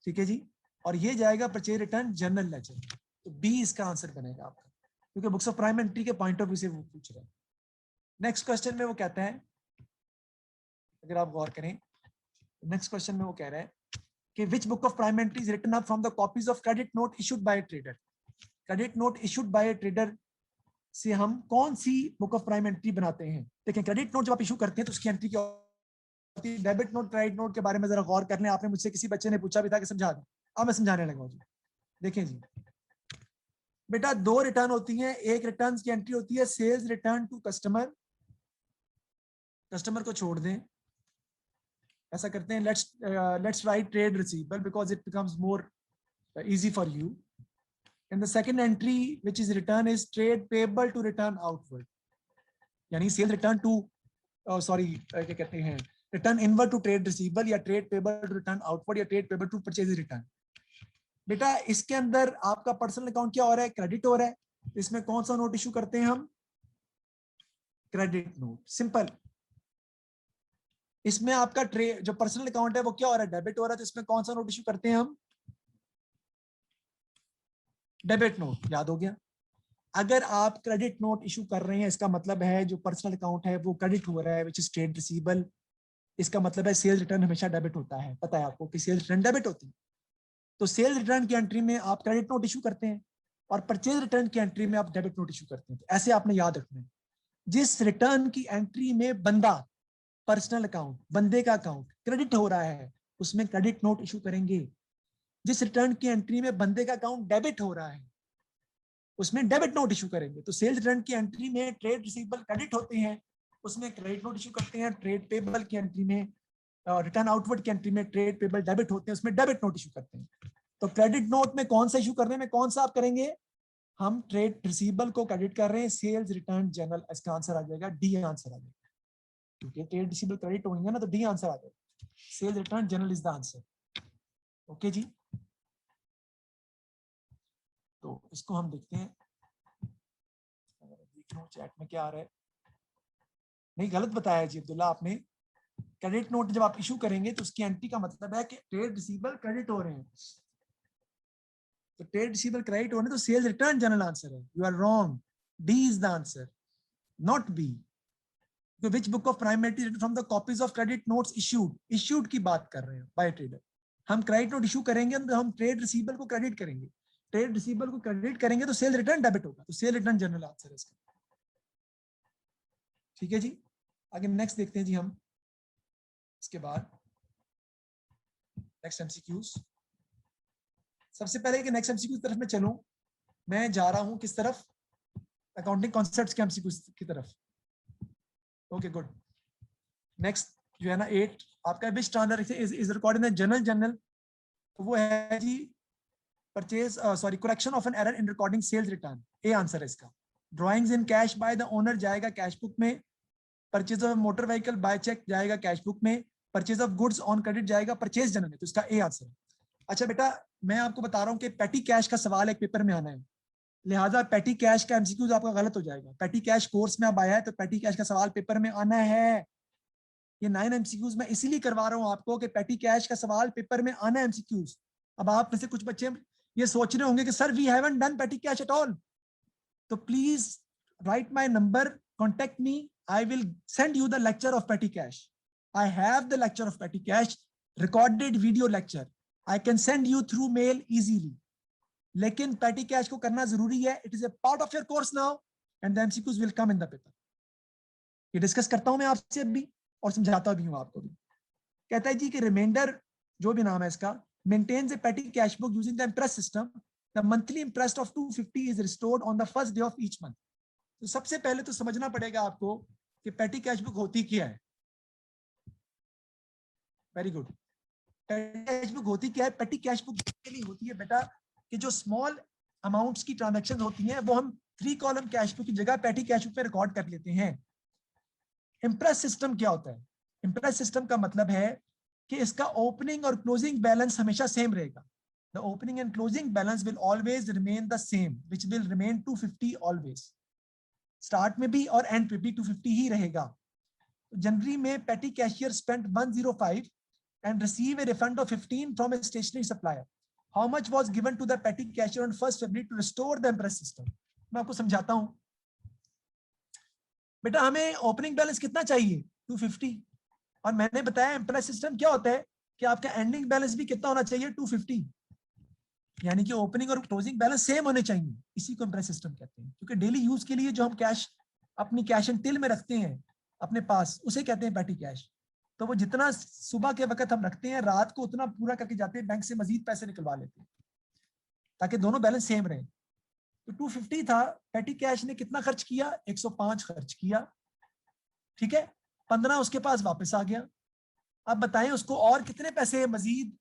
ठीक है जी, और ये जाएगा परचेज रिटर्न जनरल लेजर. तो बी इसका आंसर बनेगा आपका, क्योंकि बुक्स ऑफ प्राइम एंट्री के पॉइंट ऑफ व्यू से वो पूछ रहे हैं. नेक्स्ट क्वेश्चन में वो कहता है, अगर आप गौर करें, नेक्स्ट क्वेश्चन में वो कह रहा है कि which book of prime entry is written up from the copies of credit note issued by trader. Credit note issued by trader से हम कौन सी बुक ऑफ प्राइम एंट्री बनाते हैं. देखिए क्रेडिट नोट जब आप इशू करते हैं तो उसकी एंट्री क्या होती है. डेबिट नोट क्रेडिट नोट के बारे में जरा गौर कर लें. आपने मुझसे किसी बच्चे ने पूछा भी था कि समझा दें, अब मैं समझाने लगा जी. देखिए जी बेटा, दो रिटर्न होती हैं. एक रिटर्न की एंट्री होती है sales return to customer, customer को छोड़ दें, ऐसा करते हैं, let's write trade receivable because it becomes more easy for you. And the second entry which is return is trade payable to return outward, यानी सेल रिटर्न टू क्या कहते हैं, return inward to trade receivable, या trade payable to return outward, या trade payable to purchase return. बेटा इसके अंदर आपका पर्सनल अकाउंट क्या हो रहा है, क्रेडिट हो रहा है. इसमें कौन सा नोट इशू करते हैं हम, क्रेडिट नोट, सिंपल. इसमें आपका ट्रेड जो पर्सनल अकाउंट है वो क्या हो रहा है, डेबिट हो रहा है. तो इसमें कौन सा नोट इशू करते हैं हम, डेबिट नोट. याद हो गया. अगर आप क्रेडिट नोट इशू कर रहे हैं, इसका मतलब है जो पर्सनल अकाउंट है वो क्रेडिट हो रहा है, विच इज ट्रेड रिसीवेबल. इसका मतलब है सेल्स रिटर्न हमेशा डेबिट होता है. पता है आपको कि सेल्स रिटर्न डेबिट होती है. तो सेल्स रिटर्न की एंट्री में आप क्रेडिट नोट इशू करते हैं, और परचेज रिटर्न की एंट्री में आप डेबिट नोट इशू करते हैं. तो ऐसे आपने याद रखना है. जिस रिटर्न की एंट्री में बंदा, पर्सनल अकाउंट, बंदे का अकाउंट क्रेडिट हो रहा है, उसमें क्रेडिट नोट इशू करेंगे. जिस रिटर्न की एंट्री में बंदे का अकाउंट डेबिट हो रहा है, उसमें डेबिट नोट इशू करेंगे. तो सेल्स रिटर्न की एंट्री में ट्रेड रिसीवेबल क्रेडिट होते हैं, उसमें क्रेडिट नोट इशू करते हैं. ट्रेड पेबल की एंट्री में, रिटर्न आउटवर्ड की एंट्री में ट्रेड पेबल डेबिट होते हैं, उसमें डेबिट नोट इशू करते हैं. तो क्रेडिट नोट में कौन सा इशू करने में कौन सा आप करेंगे, हम ट्रेड रिसीवेबल को क्रेडिट कर रहे हैं, सेल्स रिटर्न जनरल. इसका आंसर आ जाएगा डी आंसर आ जाएगा, क्योंकि ट्रेड रिसीवेबल क्रेडिट होंगे ना, तो डी आंसर आ जाएगा. Sales return journal is the answer. Okay जी. तो इसको हम देखते हैं, देख लो चैट में क्या आ रहा है। नहीं, गलत बताया जी अब्दुल्ला आपने। क्रेडिट नोट जब आप इशू करेंगे तो उसकी एंट्री का मतलब है कि ट्रेड रिसीवेबल क्रेडिट हो रहे हैं, तो ट्रेड रिसीवेबल क्रेडिट हो रहे हैं तो सेल्स रिटर्न जनरल आंसर है। You are wrong, D is the answer, not B. Which book of primary from the copies of credit notes issued की बात कर रहे हैं बाय ट्रेडर। हम क्रेडिट नोट इशू करेंगे तो हम ट्रेड रिसीवेबल को क्रेडिट करेंगे, ट्रेड रिसीवेबल को क्रेडिट करेंगे तो सेल रिटर्न डेबिट होगा, तो सेल रिटर्न जनरल आंसर है इसका। ठीक है जी, आगे नेक्स्ट देखते हैं जी हम। इसके बाद नेक्स्ट एमसीक्यूज। सबसे पहले कि नेक्स्ट एमसीक्यूज की तरफ मैं चलूं, मैं जा रहा हूं किस तरफ, अकाउंटिंग कॉन्सेप्ट्स के एमसीक्यूज की तरफ। Okay good. नेक्स्ट जो है ना 8 आपका, which transaction is recorded in journal, तो वो है जी purchase sorry correction of an error in recording sales return, A answer है इसका। Drawings in cash by the owner जाएगा कैश बुक में, purchase of motor vehicle by cheque जाएगा कैश बुक में, purchase of goods on credit जाएगा परचेज जनरल में, तो इसका ए आंसर है। अच्छा बेटा, मैं आपको बता रहा हूँ कि पेटी कैश का सवाल एक पेपर में आना है, लिहाजा पेटी कैश का एमसीक्यूज आपका गलत हो जाएगा। पेटी कैश कोर्स में अब आया है तो पेटी कैश का सवाल पेपर में आना है। ये 9 एमसीक्यूज मैं इसीलिए करवा रहा हूँ आपको कि पेटी कैश का सवाल पेपर में आना है एमसीक्यूज। अब आप में से कुछ बच्चे ये सोच रहे होंगे कि sir we haven't done petty cash at all, तो please write my number, contact me, I will send you the lecture of petty cash. I have the lecture of petty cash, recorded video lecture, I can send you through mail easily. लेकिन पेटी कैश को करना जरूरी है, it is a part of your course now and the MCQs will come in the paper. ये डिस्कस करता हूं मैं आपसे अभी और समझाता भी हूं आपको भी। कहता है जी कि रिमाइंडर जो भी नाम है इसका, maintains a petty cash book using the interest system, the monthly interest of 250 is restored on the first day of each month. तो सबसे पहले तो समझना पड़ेगा आपको कि पेटी कैश बुक होती क्या है। Very good. पेटी कैश बुक होती क्या है? पेटी कैश बुक के लिए होती है बेटा कि जो स्मॉल अमाउंट्स की ट्रांजैक्शन होती हैं वो हम 3 कॉलम कैश बुक की जगह पेटी कैश बुक पे रिकॉर्ड कर लेते हैं। इंप्रेस सिस्टम क्या होता है? इंप्रेस सिस्टम का मतलब है कि इसका ओपनिंग और क्लोजिंग बैलेंस हमेशा सेम रहेगा। The opening and closing balance will always remain the same, which will remain 250 always. Start में भी और एंड पे भी 250 ही रहेगा। जनवरी में पेटी cashier spent 105 and receive a refund of 15 from a stationery supplier. How much was given to the petty cashier on 1st February to restore the impress system? मैं आपको समझाता हूं बेटा, हमें ओपनिंग बैलेंस कितना चाहिए? 250। और मैंने बताया इम्प्रेस सिस्टम क्या होता है कि आपका एंडिंग बैलेंस भी कितना होना चाहिए? 250। यानी कि ओपनिंग और क्लोजिंग बैलेंस सेम होने चाहिए, इसी को इम्प्रेस सिस्टम कहते हैं। क्योंकि डेली यूज के लिए जो हम कैश अपनी कैश एंड टिल में रखते हैं अपने पास, उसे कहते हैं पेटी कैश। तो वो जितना सुबह के वक्त हम रखते हैं, रात को उतना पूरा करके जाते हैं बैंक से, मजीद पैसे निकलवा लेते हैं ताकि दोनों बैलेंस सेम रहे। तो 250 था, पेटी कैश ने कितना खर्च किया? 105 खर्च किया, ठीक है। 15 उसके पास वापस आ गया। अब बताएं उसको और कितने पैसे मजीद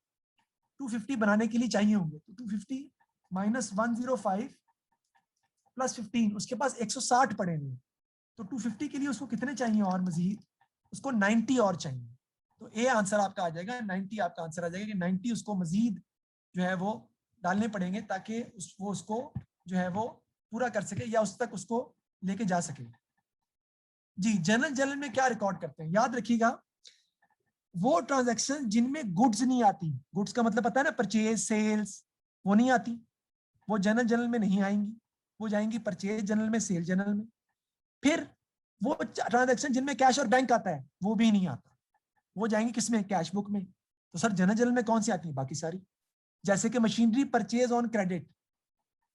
250 बनाने के लिए चाहिए होंगे? तो 250 माइनस 105 प्लस 15, उसके पास 160 पड़े हुए। तो 250 के लिए उसको कितने चाहिए और मजीद? उसको 90 और चाहिए। तो ए आंसर आपका आ जाएगा 90, आपका आंसर आ जाएगा कि 90 उसको मजीद जो है वो डालने पड़ेंगे ताकि वो उसको जो है वो पूरा कर सके या उस तक उसको लेके जा सके। जी, जनरल में क्या रिकॉर्ड करते हैं? याद रखिएगा, वो ट्रांजैक्शन जिनमें गुड्स नहीं आती, गुड्स का मतलब पता है ना, परचेज सेल्स, वो नहीं आती, वो जनरल में नहीं आएंगी, वो जाएंगी परचेज जनरल में, सेल जनरल में। फिर वो ट्रांजैक्शन जिनमें कैश और बैंक आता है वो भी नहीं आता, वो जाएंगे किसमें? कैश बुक में। तो सर जनरल में कौन सी आती है? बाकी सारी, जैसे कि machinery purchase on credit,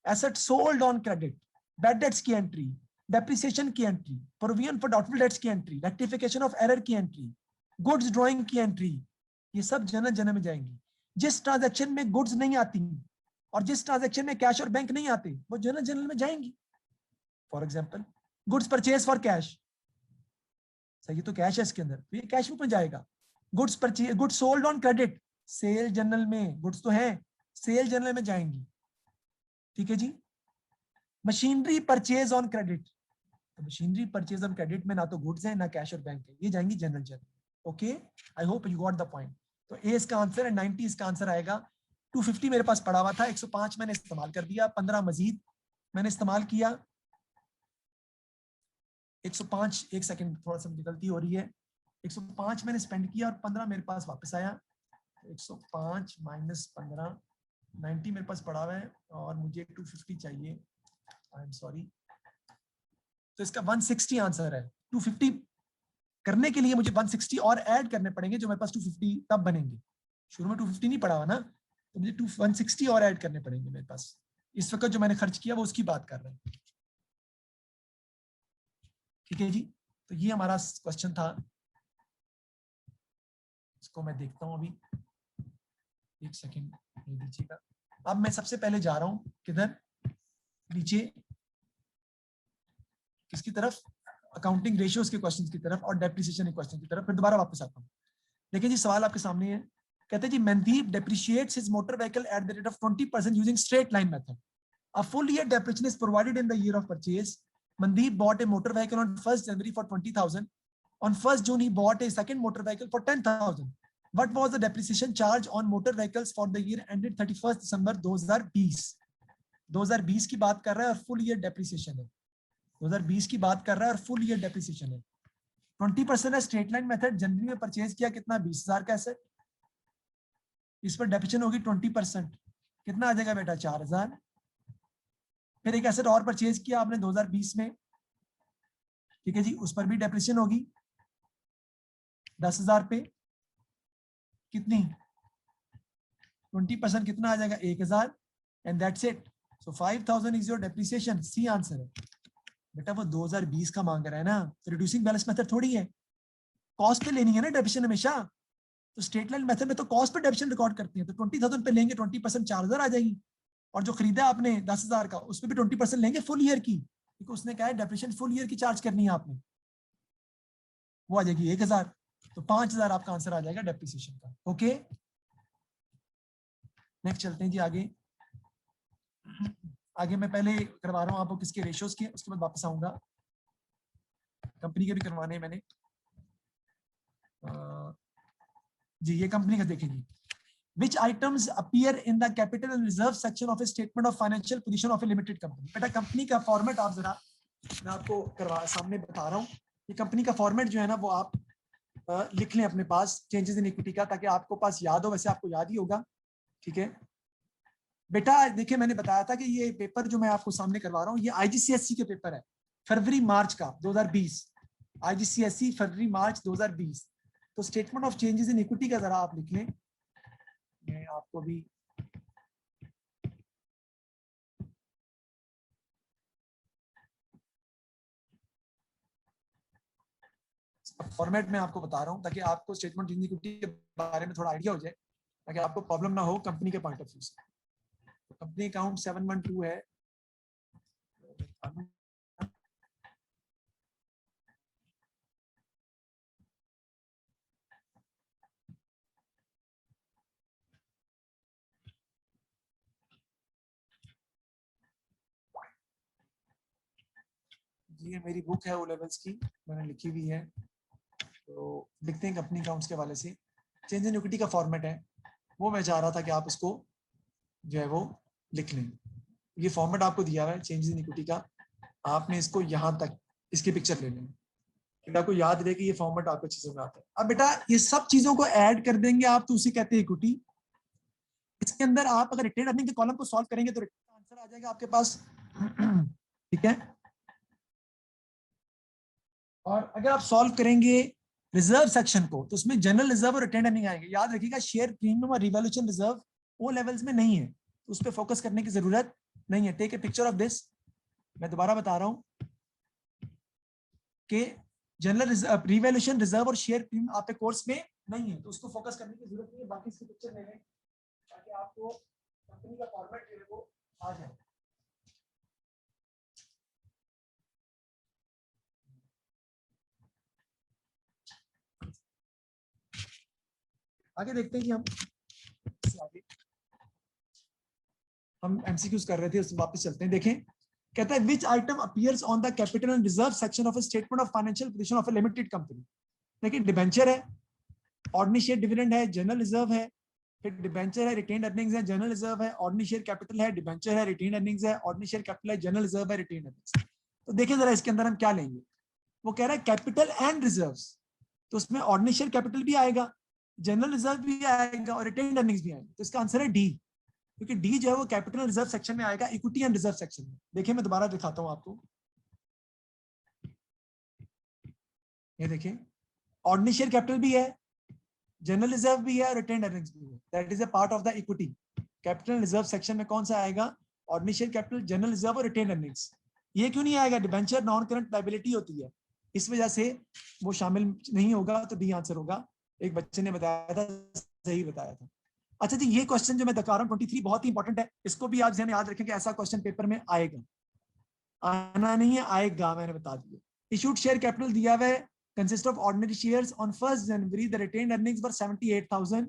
asset sold on credit, bad debts की एंट्री, डेप्रिसिएशन की entry, provision for doubtful dates की एंट्री, रेक्टिफिकेशन ऑफ एरर की एंट्री, गुड्स ड्रॉइंग की एंट्री, ये सब जनरल में जाएंगी। जिस ट्रांजैक्शन में गुड्स नहीं आती और जिस ट्रांजैक्शन में कैश और बैंक नहीं आते वो जनरल में जाएंगी। For example goods purchase for cash, सही तो कैश है इसके अंदर, तो ये कैश बुक में जाएगा। Goods purchase, goods sold on credit, sale journal में, गुड्स तो है, सेल जनरल में जाएंगी, ठीक है जी। मशीनरी परचेज ऑन क्रेडिट, तो मशीनरी परचेज ऑन क्रेडिट में ना तो गुड्स है ना कैश और बैंक है, ये जाएंगी general. Okay, I hope you got the point. तो ए इसका आंसर है 90, इसका आंसर आएगा 250 मेरे पास पड़ा हुआ था, 105 मैंने इस्तेमाल कर दिया, 15 मजीद मैंने इस्तेमाल किया, 105, एक सेकंड थोड़ा सा गलती हो रही है, 105 मैंने स्पेंड किया और 15 मेरे पास वापस आया, 105 माइनस 15, 90 मेरे पास पड़ा हुआ है और मुझे 250 चाहिए, आई एम सॉरी, तो इसका 160 आंसर है। 250 करने के लिए मुझे 160 और ऐड करने पड़ेंगे, जो मेरे पास 250 तब बनेंगे, शुरू में 250 नहीं पड़ा हुआ ना, तो मुझे 160 और ऐड करने पड़ेंगे मेरे पास। इस वक्त जो मैंने खर्च किया वो उसकी बात कर रहे हैं, ठीक है जी। तो ये हमारा क्वेश्चन था, इसको मैं देखता हूं अभी, एक सेकेंड दीजिएगा। अब मैं सबसे पहले जा रहा हूं किधर, नीचे किसकी तरफ, अकाउंटिंग रेशियोज के क्वेश्चन की तरफ और डेप्रिसिएशन के क्वेश्चन की तरफ, फिर दोबारा वापस आता हूँ। देखिए जी सवाल आपके सामने है, कहते हैं जी Mandeep depreciates his motor vehicle at the rate of 20% using straight line method. A full year depreciation is provided in the year of purchase. Mandeep bought a motor vehicle on 1st January for 20,000. On 1st June, he bought a second motor vehicle for 10,000. What was the depreciation charge on motor vehicles for the year ended 31st December 2020? 2020 की बात कर रहा है और फुल ईयर डेप्रिसिएशन है, 2020 की बात कर रहा है और फुल ईयर डेप्रिसिएशन है। 20% है स्ट्रेट लाइन मेथड, जनवरी में परचेज किया कितना, 20,000 का एसेट, इस पर डेप्रिसिएशन होगी 20%, कितना आ जाएगा बेटा, 4,000। फिर एक एसेट और परचेज किया आपने 2020 में, ठीक है जी, उस पर भी डेप्रिसिएशन होगी 10,000 पे, कितनी, 20% कितना आ जाएगा, 1,000, and that's it. So 5,000 is your depreciation, C answer है बेटा। वो 2020 का मांग रहा है ना, तो रिड्यूसिंग बैलेंस मेथड थोड़ी है, कॉस्ट पे लेनी है ना डेप्रिसिएशन हमेशा, तो स्ट्रेट लाइन मेथड में तो कॉस्ट पे डेप्रिसिएशन रिकॉर्ड करते हैं, तो 20,000 पे लेंगे, 20% 4,000 आ जाएगी, और जो खरीदा आपने 10,000 का, उस पर भी 20% लेंगे फुल ईयर की, क्योंकि उसने कहा है डेप्रिसिएशन फुल ईयर की चार्ज करनी है आपने, वो आ जाएगी 1,000, तो 5,000 आपका आंसर आ जाएगा डेप्रिसिएशन का। ओके, नेक्स्ट चलते हैं जी आगे। आगे मैं पहले करवा रहा हूँ आपको किसके रेशियोज के, उसके बाद वापस आऊंगा, कंपनी के भी करवाने हैं मैंने जी। ये कंपनी का देखेंगे, which items appear in the capital and reserve section of a statement of financial position of a limited company। बेटा कंपनी का फॉर्मेट आप जरा, मैं आपको करवा सामने बता रहा हूँ, ये कंपनी का फॉर्मेट जो है ना वो आप लिख लें अपने पास, चेंजेस इन इक्विटी का, ताकि आपको पास याद हो, वैसे आपको याद ही होगा, ठीक है बेटा। देखिए मैंने बताया था कि ये पेपर जो मैं आपको सामने करवा रहा हूँ, ये IGCSE के पेपर है, फरवरी मार्च का 2020, IGCSE फरवरी मार्च 2020। तो statement of changes in equity का जरा आप लिख लें, मैं आपको भी फॉर्मेट में आपको बता रहा हूं, ताकि आपको स्टेटमेंट ऑफ इक्विटी के बारे में थोड़ा आइडिया हो जाए, ताकि आपको प्रॉब्लम ना हो कंपनी के पॉइंट ऑफ व्यू से। तो कंपनी अकाउंट 712 है, ये मेरी बुक है ओ लेवल्स की, मैंने लिखी हुई है, तो लिखते हैं कंपनी अकाउंट्स के हवाले से। चेंज इन इक्विटी का फॉर्मेट है, वो मैं चाह रहा था कि आप उसको जो है वो लिख लें। ये फॉर्मेट आपको दिया हुआ है चेंज इन इक्विटी का, आपने इसको यहाँ तक इसकी पिक्चर ले लें, आपको याद रहे कि ये फॉर्मेट आपको अच्छे से आता है। अब बेटा ये सब चीजों को ऐड कर देंगे आप, तो उसे कहते हैं इक्विटी। इसके अंदर आप अगर रिटेन अर्निंग के कॉलम को सॉल्व करेंगे तो रिटेन आंसर आ जाएगा आपके पास, ठीक है। और अगर आप सॉल्व करेंगे रिजर्व सेक्शन को, तो उसमें जनरल रिजर्व और रिटेन अर्निंग आएंगे। याद रखिएगा शेयर प्रीमियम और रिवॉल्यूशन रिजर्व वो लेवल्स में नहीं है, तो उस पर फोकस करने की जरूरत नहीं है। Take a picture of this, मैं दोबारा बता रहा हूं कि जनरल रिवॉल्यूशन रिजर्व और शेयर प्रीमियम आपके कोर्स में नहीं है, तो उसको फोकस करने की जरूरत नहीं है। बाकी इसकी पिक्चर ले लें ताकि आपको कंपनी का फॉर्मेट जो है वो आ जाए। आगे देखते हैं कि आगे हम एमसीक्यूज कर रहे थे, उससे वापस चलते हैं। देखें कहता है विच item appears on the capital and reserve section of a statement of financial position of a limited company. देखिए डिबेंचर है, ऑर्डिनरी शेयर डिविडेंड है, जनरल रिजर्व है, फिर डिबेंचर है, रिटेन्ड अर्निंग्स है, जनरल रिजर्व है, ऑर्डिनरी शेयर कैपिटल है, डिबेंचर है, रिटेन्ड अर्निंग्स है, ऑर्डिनरी शेयर कैपिटल है, जनरल रिजर्व है, रिटेन्ड अर्निंग्स। तो देखिए जरा इसके अंदर हम क्या लेंगे। वो कह रहा है कैपिटल एंड रिजर्व्स, तो उसमें ऑर्डिनरी शेयर कैपिटल भी आएगा, जनरल रिजर्व भी आएगा और रिटेन्ड अर्निंग्स भी आएगा। तो इसका आंसर है डी, क्योंकि डी जो है वो कैपिटल रिजर्व सेक्शन में आएगा, इक्विटी एंड रिजर्व सेक्शन में। देखिए मैं दोबारा दिखाता हूं आपको, ये देखिए ऑर्डिनरी शेयर कैपिटल भी है, जनरल रिजर्व भी है, रिटेन्ड अर्निंग्स भी है, that is a part of the equity. Capital reserve section में कौन सा आएगा? Ordinary share capital, general reserve और रिटेन्ड अर्निंग्स। ये क्यों नहीं आएगा? डिबेंचर नॉन करंट लायबिलिटी होती है, इस वजह से वो शामिल नहीं होगा, तो डी आंसर होगा। एक बच्चे ने बताया था, सही बताया था। अच्छा जी, ये क्वेश्चन जो मैं दिखा रहा हूँ 23 बहुत ही इंपॉर्टेंट है, इसको भी आप ध्यान याद रखें कि ऐसा क्वेश्चन पेपर में आएगा, आना नहीं है, आएगा, मैंने बता दिया। इशूड शेयर कैपिटल दिया हुआ है, consist of ordinary shares on 1st January the retained earnings were 78,000.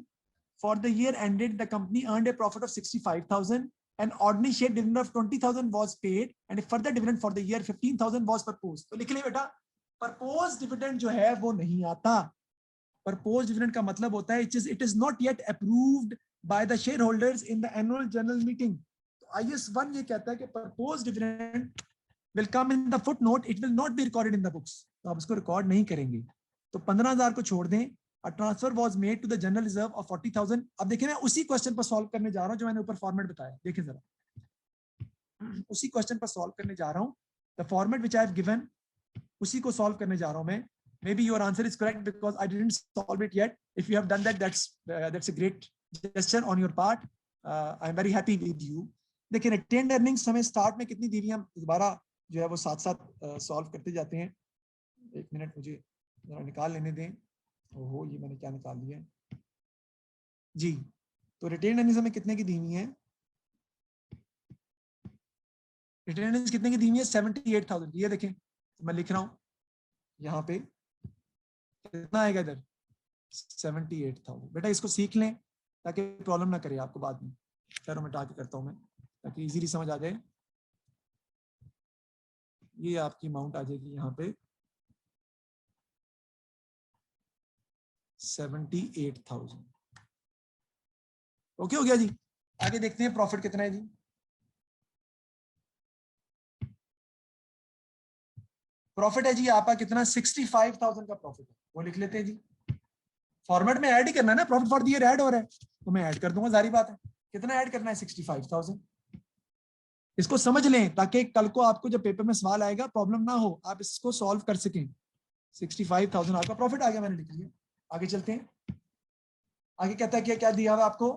For the year ended the company earned a profit of 65,000. An ordinary share dividend of 20,000 was paid and a further dividend for the year 15,000 was proposed. तो लिख ले बेटा, proposed dividend जो है वो नहीं आता। proposed dividend का मतलब होता है it is not yet approved by the shareholders in the annual general meeting. तो IAS 1 ये कहता है कि proposed dividend will come in the footnote, it will not be recorded in the books. तो आप इसको रिकॉर्ड नहीं करेंगे। तो 15,000 को छोड़ दें। A transfer was made to the general reserve of 40,000. अब देखिए मैं उसी क्वेश्चन पर सॉल्व करने जा रहा हूं जो मैंने ऊपर फॉर्मेट बताया, देखिए जरा, उसी क्वेश्चन पर सॉल्व करने जा रहा हूं। The format which I have given, उसी को सॉल्व करने जा रहा हूं मैं। May be your answer is correct because I didn't solve it yet. If you have done that, that's a great gesture on your part. I am very happy with you. देखिए रिटेन्ड अर्निंग्स हमें स्टार्ट में कितनी दी हुई, हम दोबारा जो है वो साथ साथ सॉल्व करते जाते हैं। एक मिनट मुझे जरा निकाल लेने दें। ओहो, ये मैंने क्या निकाल दिया जी। तो रिटेन्ड अर्निंग्स हमें कितने की दी हुई है? रिटेन्ड अर्निंग्स कितने की दी हुई है? 78,000। ये देखें, तो मैं लिख रहा हूं यहाँ पे, कितना आएगा इधर? 78,000। बेटा इसको सीख लें ताकि प्रॉब्लम ना करे आपको बाद में। चलो मिटा के करता हूं मैं ताकि इजीली समझ आ जाए। ये आपकी अमाउंट आ जाएगी यहाँ पे 78,000। ओके हो गया जी। आगे देखते हैं प्रॉफिट कितना है जी। प्रॉफिट है जी आपका कितना? 65,000 का प्रॉफिट है, वो लिख लेते हैं जी। फॉर्मेट में ऐड ही करना है ना, profit for the year add हो रहा है तो मैं ऐड कर दूंगा, जारी बात है। कितना ऐड करना है? 65,000। इसको समझ लें ताकि कल को आपको जब पेपर में सवाल आएगा प्रॉब्लम ना हो, आप इसको सॉल्व कर सकें। 65,000 आपका प्रॉफिट आ गया, मैंने लिख लिया। आगे चलते हैं। आगे कहता है क्या दिया हुआ आपको?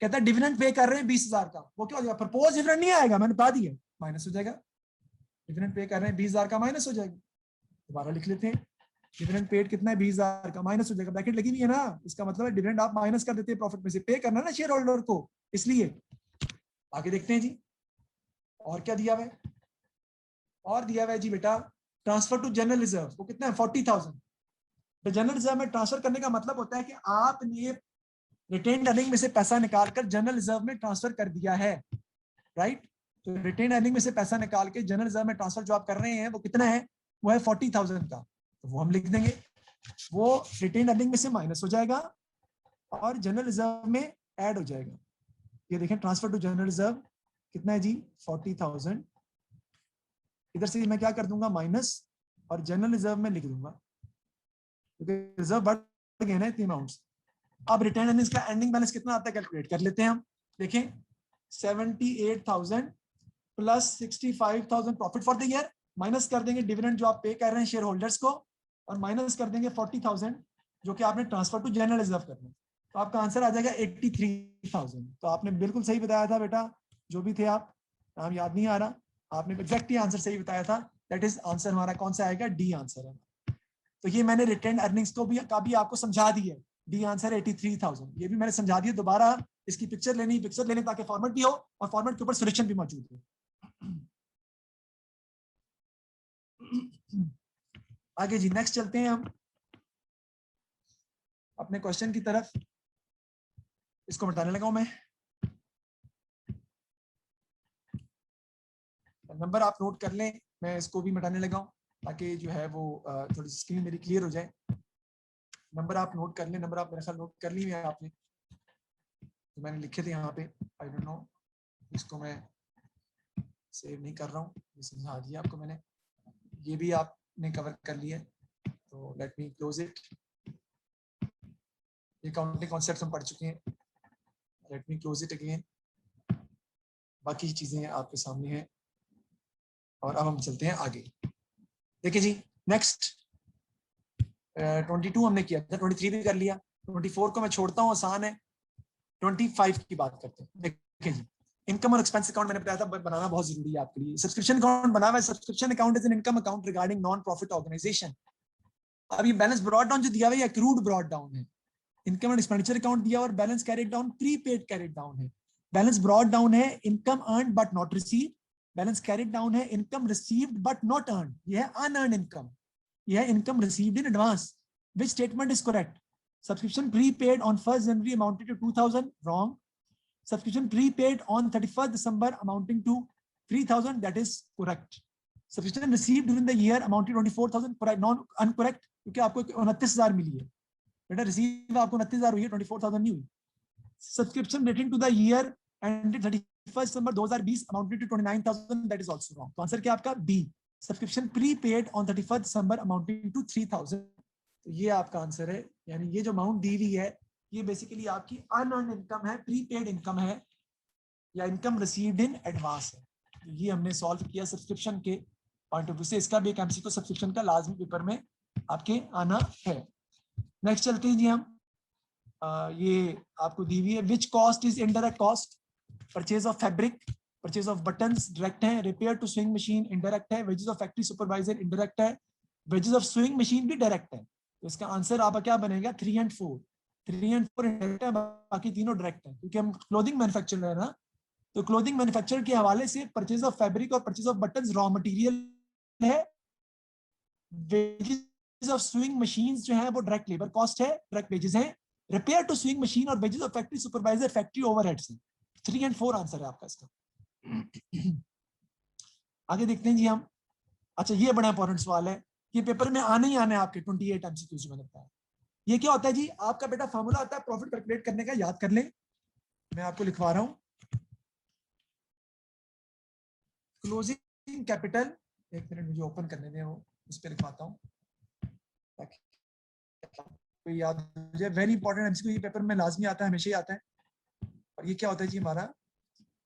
कहता है डिविडेंड पे कर रहे हैं 20,000 का। वो क्या हो जाएगा? प्रपोज डिविडेंड नहीं आएगा, मैंने बता दिया, माइनस हो जाएगा। डिविडेंड पे कर रहे हैं 20,000 का, माइनस हो जाएगा। दोबारा लिख लेते हैं, डिविडेंड पेड कितना है? 20,000 का, माइनस हो जाएगा। ब्रैकेट लगी हुई है ना, इसका मतलब है डिविडेंड आप माइनस कर देते हैं प्रॉफिट में से, पे करना ना शेयर होल्डर को, इसलिए। आगे देखते हैं जी, और क्या दिया हुआ है? और दिया हुआ है जी बेटा ट्रांसफर टू जनरल रिजर्व, वो कितना है? 40,000। तो जनरल रिजर्व में ट्रांसफर करने का मतलब होता है कि आपने रिटेन्ड अर्निंग में से पैसा निकालकर जनरल रिजर्व में ट्रांसफर कर दिया है, राइट। तो रिटेन्ड अर्निंग में से पैसा निकाल के जनरल रिजर्व में ट्रांसफर जो आप कर रहे हैं वो कितना है? वो है 40,000 का। तो वो हम लिख देंगे, वो रिटेन्ड अर्निंग में से माइनस हो जाएगा और जनरल रिजर्व में ऐड हो जाएगा। ये देखें ट्रांसफर टू जनरल रिजर्व कितना है जी? 40,000। इधर से मैं क्या कर दूंगा? माइनस, और जनरल रिजर्व में लिख दूंगा क्योंकि रिजर्व बढ़ गए ना इतनी अमाउंट्स। अब रिटेन अर्निंग्स का एंडिंग बैलेंस कितना आता है कैलकुलेट कर लेते हैं हम। देखें 78,000 plus 65,000 profit for the year, minus कर देंगे डिविडेंड जो आप पे कर रहे हैं शेयर होल्डर्स को, और माइनस कर देंगे 40,000 जो कि आपने ट्रांसफर टू जनरल रिजर्व करना है। तो आपका आंसर आ जाएगा 83,000। तो आपने बिल्कुल सही बताया था बेटा, जो भी थे आप, नाम याद नहीं आ रहा, आपने एग्जैक्टली आंसर सही बताया था। दैट इज आंसर हमारा कौन सा आएगा? डी आंसर है। तो ये मैंने रिटेन अर्निंग्स को भी आपको समझा दी है। डी आंसर 83,000, ये भी मैंने समझा दिया। दोबारा इसकी पिक्चर लेनी ताकि फॉर्मेट भी हो और फॉर्मेट के ऊपर सॉल्यूशन भी मौजूद हो। आगे जी नेक्स्ट चलते हैं हम अपने क्वेश्चन की तरफ। इसको मिटाने लगा हूं मैं। नंबर आप नोट कर लें, मैं इसको भी मिटाने लगा हूं ताकि जो है वो थोड़ी सी स्क्रीन मेरी क्लियर हो जाए। नंबर आप नोट कर लें, नंबर आप मेरे ख्याल नोट कर ली है आपने। तो मैंने लिखे थे यहाँ पे, आई डोंट नो, इसको मैं सेव नहीं कर रहा हूँ, ये समझा दिया आपको मैंने, ये भी आपने कवर कर लिया, तो लेट मी क्लोज इट। ये काउंटिंग कॉन्सेप्ट्स हम पढ़ चुके हैं, let me close it again. बाकी चीजें आपके सामने हैं और अब हम चलते हैं आगे। देखिए जी, नेक्स्ट 22 हमने किया था, 23 भी कर लिया, 24 को मैं छोड़ता हूँ, आसान है। 25 की बात करते हैं। देखिए जी, इनकम और एक्सपेंस अकाउंट मैंने बताया था बनाना बहुत जरूरी है आपके लिए। सब्सक्रिप्शन अकाउंट बना हुआ है, subscription account is an income account regarding non profit organisation. अब ये बैलेंस ब्रॉट डाउन जो दिया हुआ है, अक्रूड ब्रॉट डाउन है। इनकम एंड एक्सपेंडिचर अकाउंट दिया और balance carried down prepaid carried down है। बैलेंस ब्रॉट डाउन है income earn but not receive, balance carried down है income received but not earn, यह है अनअर्न इनकम, यह है income received in advance. Which statement is correct? Subscription prepaid on 1st January amounted to 2,000, wrong. Subscription prepaid on 31st December amounting to 3,000, that is correct. Subscription received during the year amounted to 24,000, correct, non incorrect, क्योंकि आपको 29,000 मिली है बेटा, रिसीव आपको 29,000 हुई है, 24,000 नहीं हुई। Subscription relating to the year ended 31st December 2020 amounted to 29,000, that is also wrong. तो आंसर क्या आपका B, Subscription prepaid on 31st December amounting to 3,000, तो ये आपका आंसर है। यानी ये जो अमाउंट दी हुई है ये बेसिकली आपकी अनअर्न्ड इनकम है, प्रीपेड इनकम है या इनकम रिसीव्ड इन एडवांस है। तो ये हमने सॉल्व किया सब्सक्रिप्शन के पॉइंट ऑफ व्यू से। इसका भी एक एमसीक्यू सब्सक्रिप्शन का लाजमी पेपर में आपके आना है। नेक्स्ट चलते हैं जी हम, ये आपको दी हुई है, which cost is indirect cost? Purchase of fabric, purchase of buttons direct है, repair to sewing machine indirect है, wages of factory supervisor indirect है, वेजेस ऑफ स्विंग मशीन भी डायरेक्ट है। तो इसका आंसर आपका क्या बनेगा? 3 and 4। 3 and 4 डायरेक्ट है, बाकी तीनों डायरेक्ट है, क्योंकि हम क्लोथिंग मैन्युफैक्चर है ना, तो क्लोथिंग मैन्युफैक्चर के हवाले से परचेज ऑफ फैब्रिक और purchase of buttons raw material है, वेजेस ऑफ स्विंग मशीन्स जो है वो डायरेक्ट लेबर कॉस्ट है, डायरेक्ट वेजेस है, रिपेयर टू स्विंग मशीन और wages of factory supervisor factory overheads है। 3 and 4 आंसर है आपका इसका। आगे देखते हैं जी हम। अच्छा, ये बड़ा इंपॉर्टेंट सवाल है, ये पेपर में आने ही आने आपके 28 एमसीक्यू जो मैंने बताया। ये क्या होता है जी? आपका बेटा फार्मूला होता है प्रॉफिट कैलकुलेट करने का, याद कर लें, मैं आपको लिखवा रहा हूं। क्लोजिंग कैपिटल, एक मिनट मुझे ओपन करने दें, वो उस पर लिखवाता हूं ताकि कोई याद हो जाए। वेरी इंपॉर्टेंट एमसीक्यू, ये पेपर में लाजमी आता है, हमेशा ही आता है। और ये क्या होता है जी? हमारा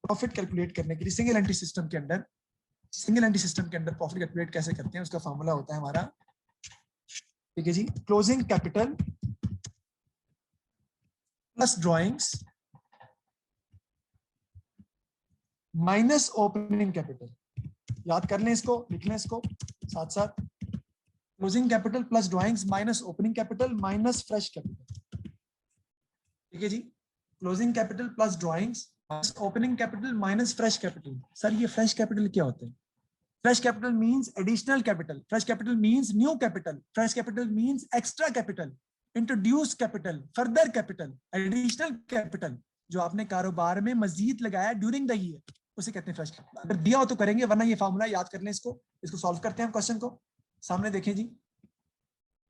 प्रॉफिट कैलकुलेट करने के लिए सिंगल एंट्री सिस्टम के अंदर, सिंगल एंट्री सिस्टम के अंदर प्रॉफिट कैलकुलेट कैसे करते हैं, उसका फार्मूला होता है हमारा, ठीक है जी, closing capital plus drawings minus opening capital. याद कर लें इसको, लिख लें इसको साथ साथ। Closing capital plus drawings minus opening capital minus fresh capital, ठीक है जी। Closing capital plus drawings minus opening capital minus fresh capital. Sir ये फ्रेश कैपिटल क्या होता है? Fresh capital means additional capital. Fresh capital means new capital. Fresh capital means extra capital, introduced capital, further capital, additional capital जो आपने कारोबार में मजीद लगाया ड्यूरिंग द ईयर, उसे कहते हैं फ्रेश कैपिटल। अगर दिया हो तो करेंगे, वरना ये फार्मूला याद कर लें। इसको सॉल्व करते हैं हम क्वेश्चन को। सामने देखें जी,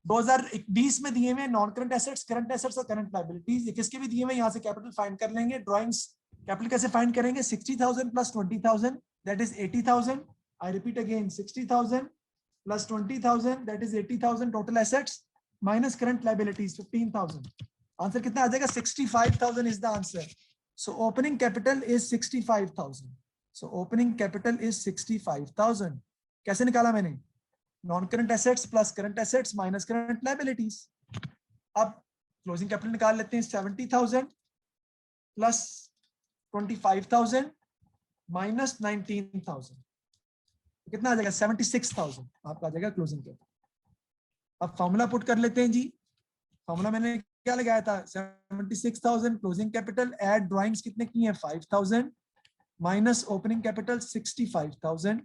2020 में दिए हुए non current assets, current assets और करंट लायबिलिटीज, ये किसके भी दिए हुए, यहाँ से कैपिटल फाइंड कर लेंगे। ड्रॉइंग्स कैपिटल कैसे फाइंड करेंगे? 60,000 plus 20,000 that is 80,000। I repeat again, 60,000 plus 20,000 that is 80,000 total assets minus current liabilities 15,000. Answer कितना आ जाएगा? 65,000 is the answer. So opening capital is 65,000. So opening capital is 65,000. कैसे निकाला मैंने? Non current assets plus current assets minus current liabilities. अब closing capital निकाल लेते हैं। 70,000 plus 25,000 minus 19,000 कितना आ जाएगा? 76,000 आपका आ जाएगा क्लोजिंग कैपिटल। अब फॉर्मूला पुट कर लेते हैं जी। फॉर्मूला मैंने क्या लगाया था? 76,000 क्लोजिंग कैपिटल ऐड ड्राइंग्स कितने की हैं? 5,000 माइनस ओपनिंग कैपिटल 65,000,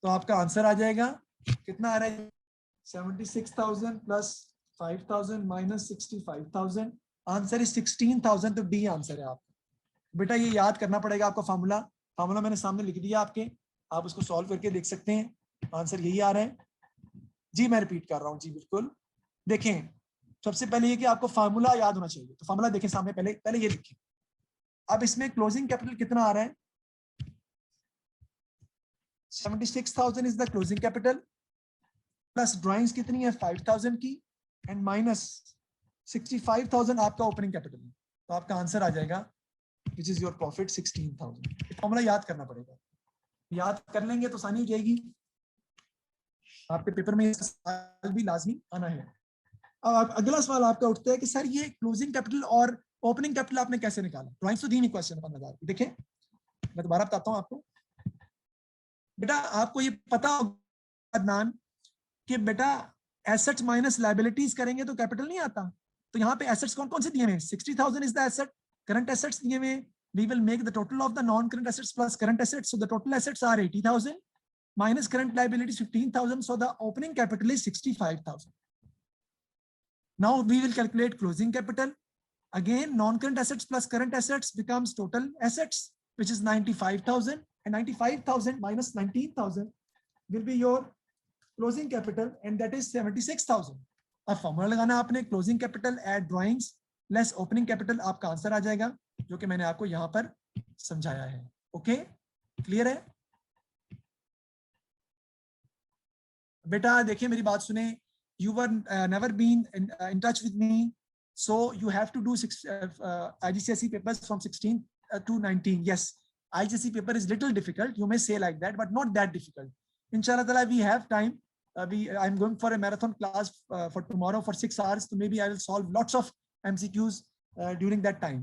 तो आपका आंसर आ जाएगा कितना आ रहा है? 76,000 प्लस 5,000 माइनस 65,000, आंसर इज 16,000। तो डी आंसर है आपका। बेटा ये याद करना पड़ेगा आपको फार्मूला मैंने सामने लिख दिया आपके, आप उसको सॉल्व करके देख सकते हैं। आंसर यही आ रहा है जी। मैं रिपीट कर रहा हूं जी, बिल्कुल। देखें, सबसे पहले ये कि आपको फार्मूला याद होना चाहिए, तो फार्मूला देखें सामने, पहले ये लिखें। अब इसमें क्लोजिंग कैपिटल कितना आ रहा है? 76,000 is the closing capital, plus drawings कितनी है 5,000 की, एंड माइनस 65,000 आपका ओपनिंग कैपिटल है। तो आपका आंसर आ जाएगा which is your profit 16,000। Formula याद करना पड़ेगा, याद कर लेंगे तो आसानी हो जाएगी। आपके पेपर में सवाल भी लाजमी आना है। अब अगला सवाल आपका उठता है कि सर ये क्लोजिंग कैपिटल और ओपनिंग कैपिटल आपने कैसे निकाला? ड्राइंग्स तो दी नहीं क्वेश्चन 15,000 की। देखें मैं दोबारा बताता हूँ आपको। बेटा आपको ये पता होगा अदनान कि बेटा एसेट्स माइनस लायबिलिटीज करेंगे तो कैपिटल नहीं आता। तो यहाँ पे एसेट्स कौन कौन से दिए हुए? 60,000 is the asset, current assets दिए हुए। We will make the total of the non-current assets plus current assets. So the total assets are 80,000 minus current liabilities 15,000. So the opening capital is 65,000. Now we will calculate closing capital. Again, non-current assets plus current assets becomes total assets, which is 95,000, and 95,000 minus 19,000 will be your closing capital, and that is 76,000. अब फॉर्मूला लगाना आपने, closing capital eight drawings less opening capital, आपका आंसर आ जाएगा जो कि मैंने आपको यहां पर समझाया है। ओके, क्लियर है बेटा? देखिए मेरी बात सुने, you were never been in touch with me, so you have to do IGCSE papers from 16 to 19. Yes, IGCSE paper is little difficult, you may say like that, but not that difficult. Inshallah ta'ala we have time. I'm going for a marathon class for tomorrow for 6 hours, so maybe I will solve lots of MCQs during that time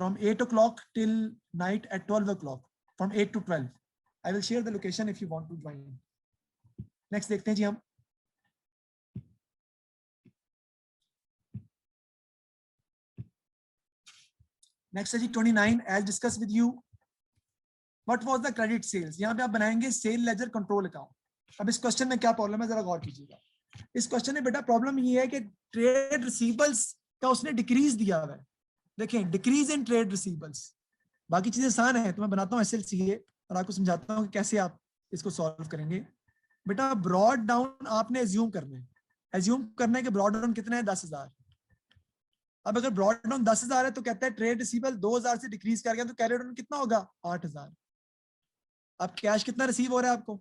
from 8 o'clock till night at 12 o'clock, from 8 to 12. I will share the location if you want to join. Next देखते हैं जी हम। नेक्स्ट है जी 29, as discuss with you what was the credit sales. यहाँ पे आप बनाएंगे सेल लेजर कंट्रोल अकाउंट। अब इस क्वेश्चन में क्या प्रॉब्लम है जरा गौर कीजिएगा। इस क्वेश्चन में बेटा प्रॉब्लम ये है कि ट्रेड रिसीवेबल्स का उसने डिक्रीज दिया हुआ है। देखें डिक्रीज इन ट्रेड रिसीवेबल्स, बाकी चीजें आसान है तो मैं बनाता हूँ SLCA और आपको समझाता हूँ कि कैसे आप इसको सॉल्व करेंगे। बेटा ब्रॉड डाउन आपने एज्यूम करना है, एज्यूम करना है कि ब्रॉड डाउन कितना है 10,000। अब अगर ब्रॉड डाउन 10,000 है तो कहता है ट्रेड रिसीवेबल 2,000 से डिक्रीज कर गया तो कैरी डाउन कितना होगा 8,000। अब कैश कितना रिसीव हो रहा है आपको?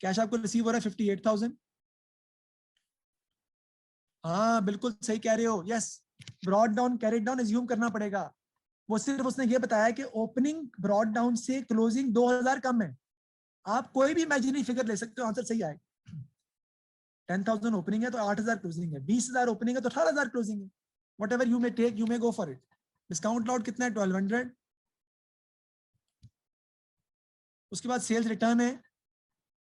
कैश आपको रिसीव हो रहा है 58,000। हाँ बिल्कुल सही कह रहे हो, yes brought down carried down assume करना पड़ेगा। वो सिर्फ उसने ये बताया कि ओपनिंग ब्रॉड डाउन से क्लोजिंग 2,000 कम है। आप कोई भी इमेजिनरी फिगर ले सकते हो, आंसर सही आएगा। 10,000 ओपनिंग है तो 8,000 क्लोजिंग है, 20,000 ओपनिंग है तो 18,000 क्लोजिंग है। Whatever you may take, you may go for it. Discount lot कितना है 1,200। उसके बाद सेल्स रिटर्न है,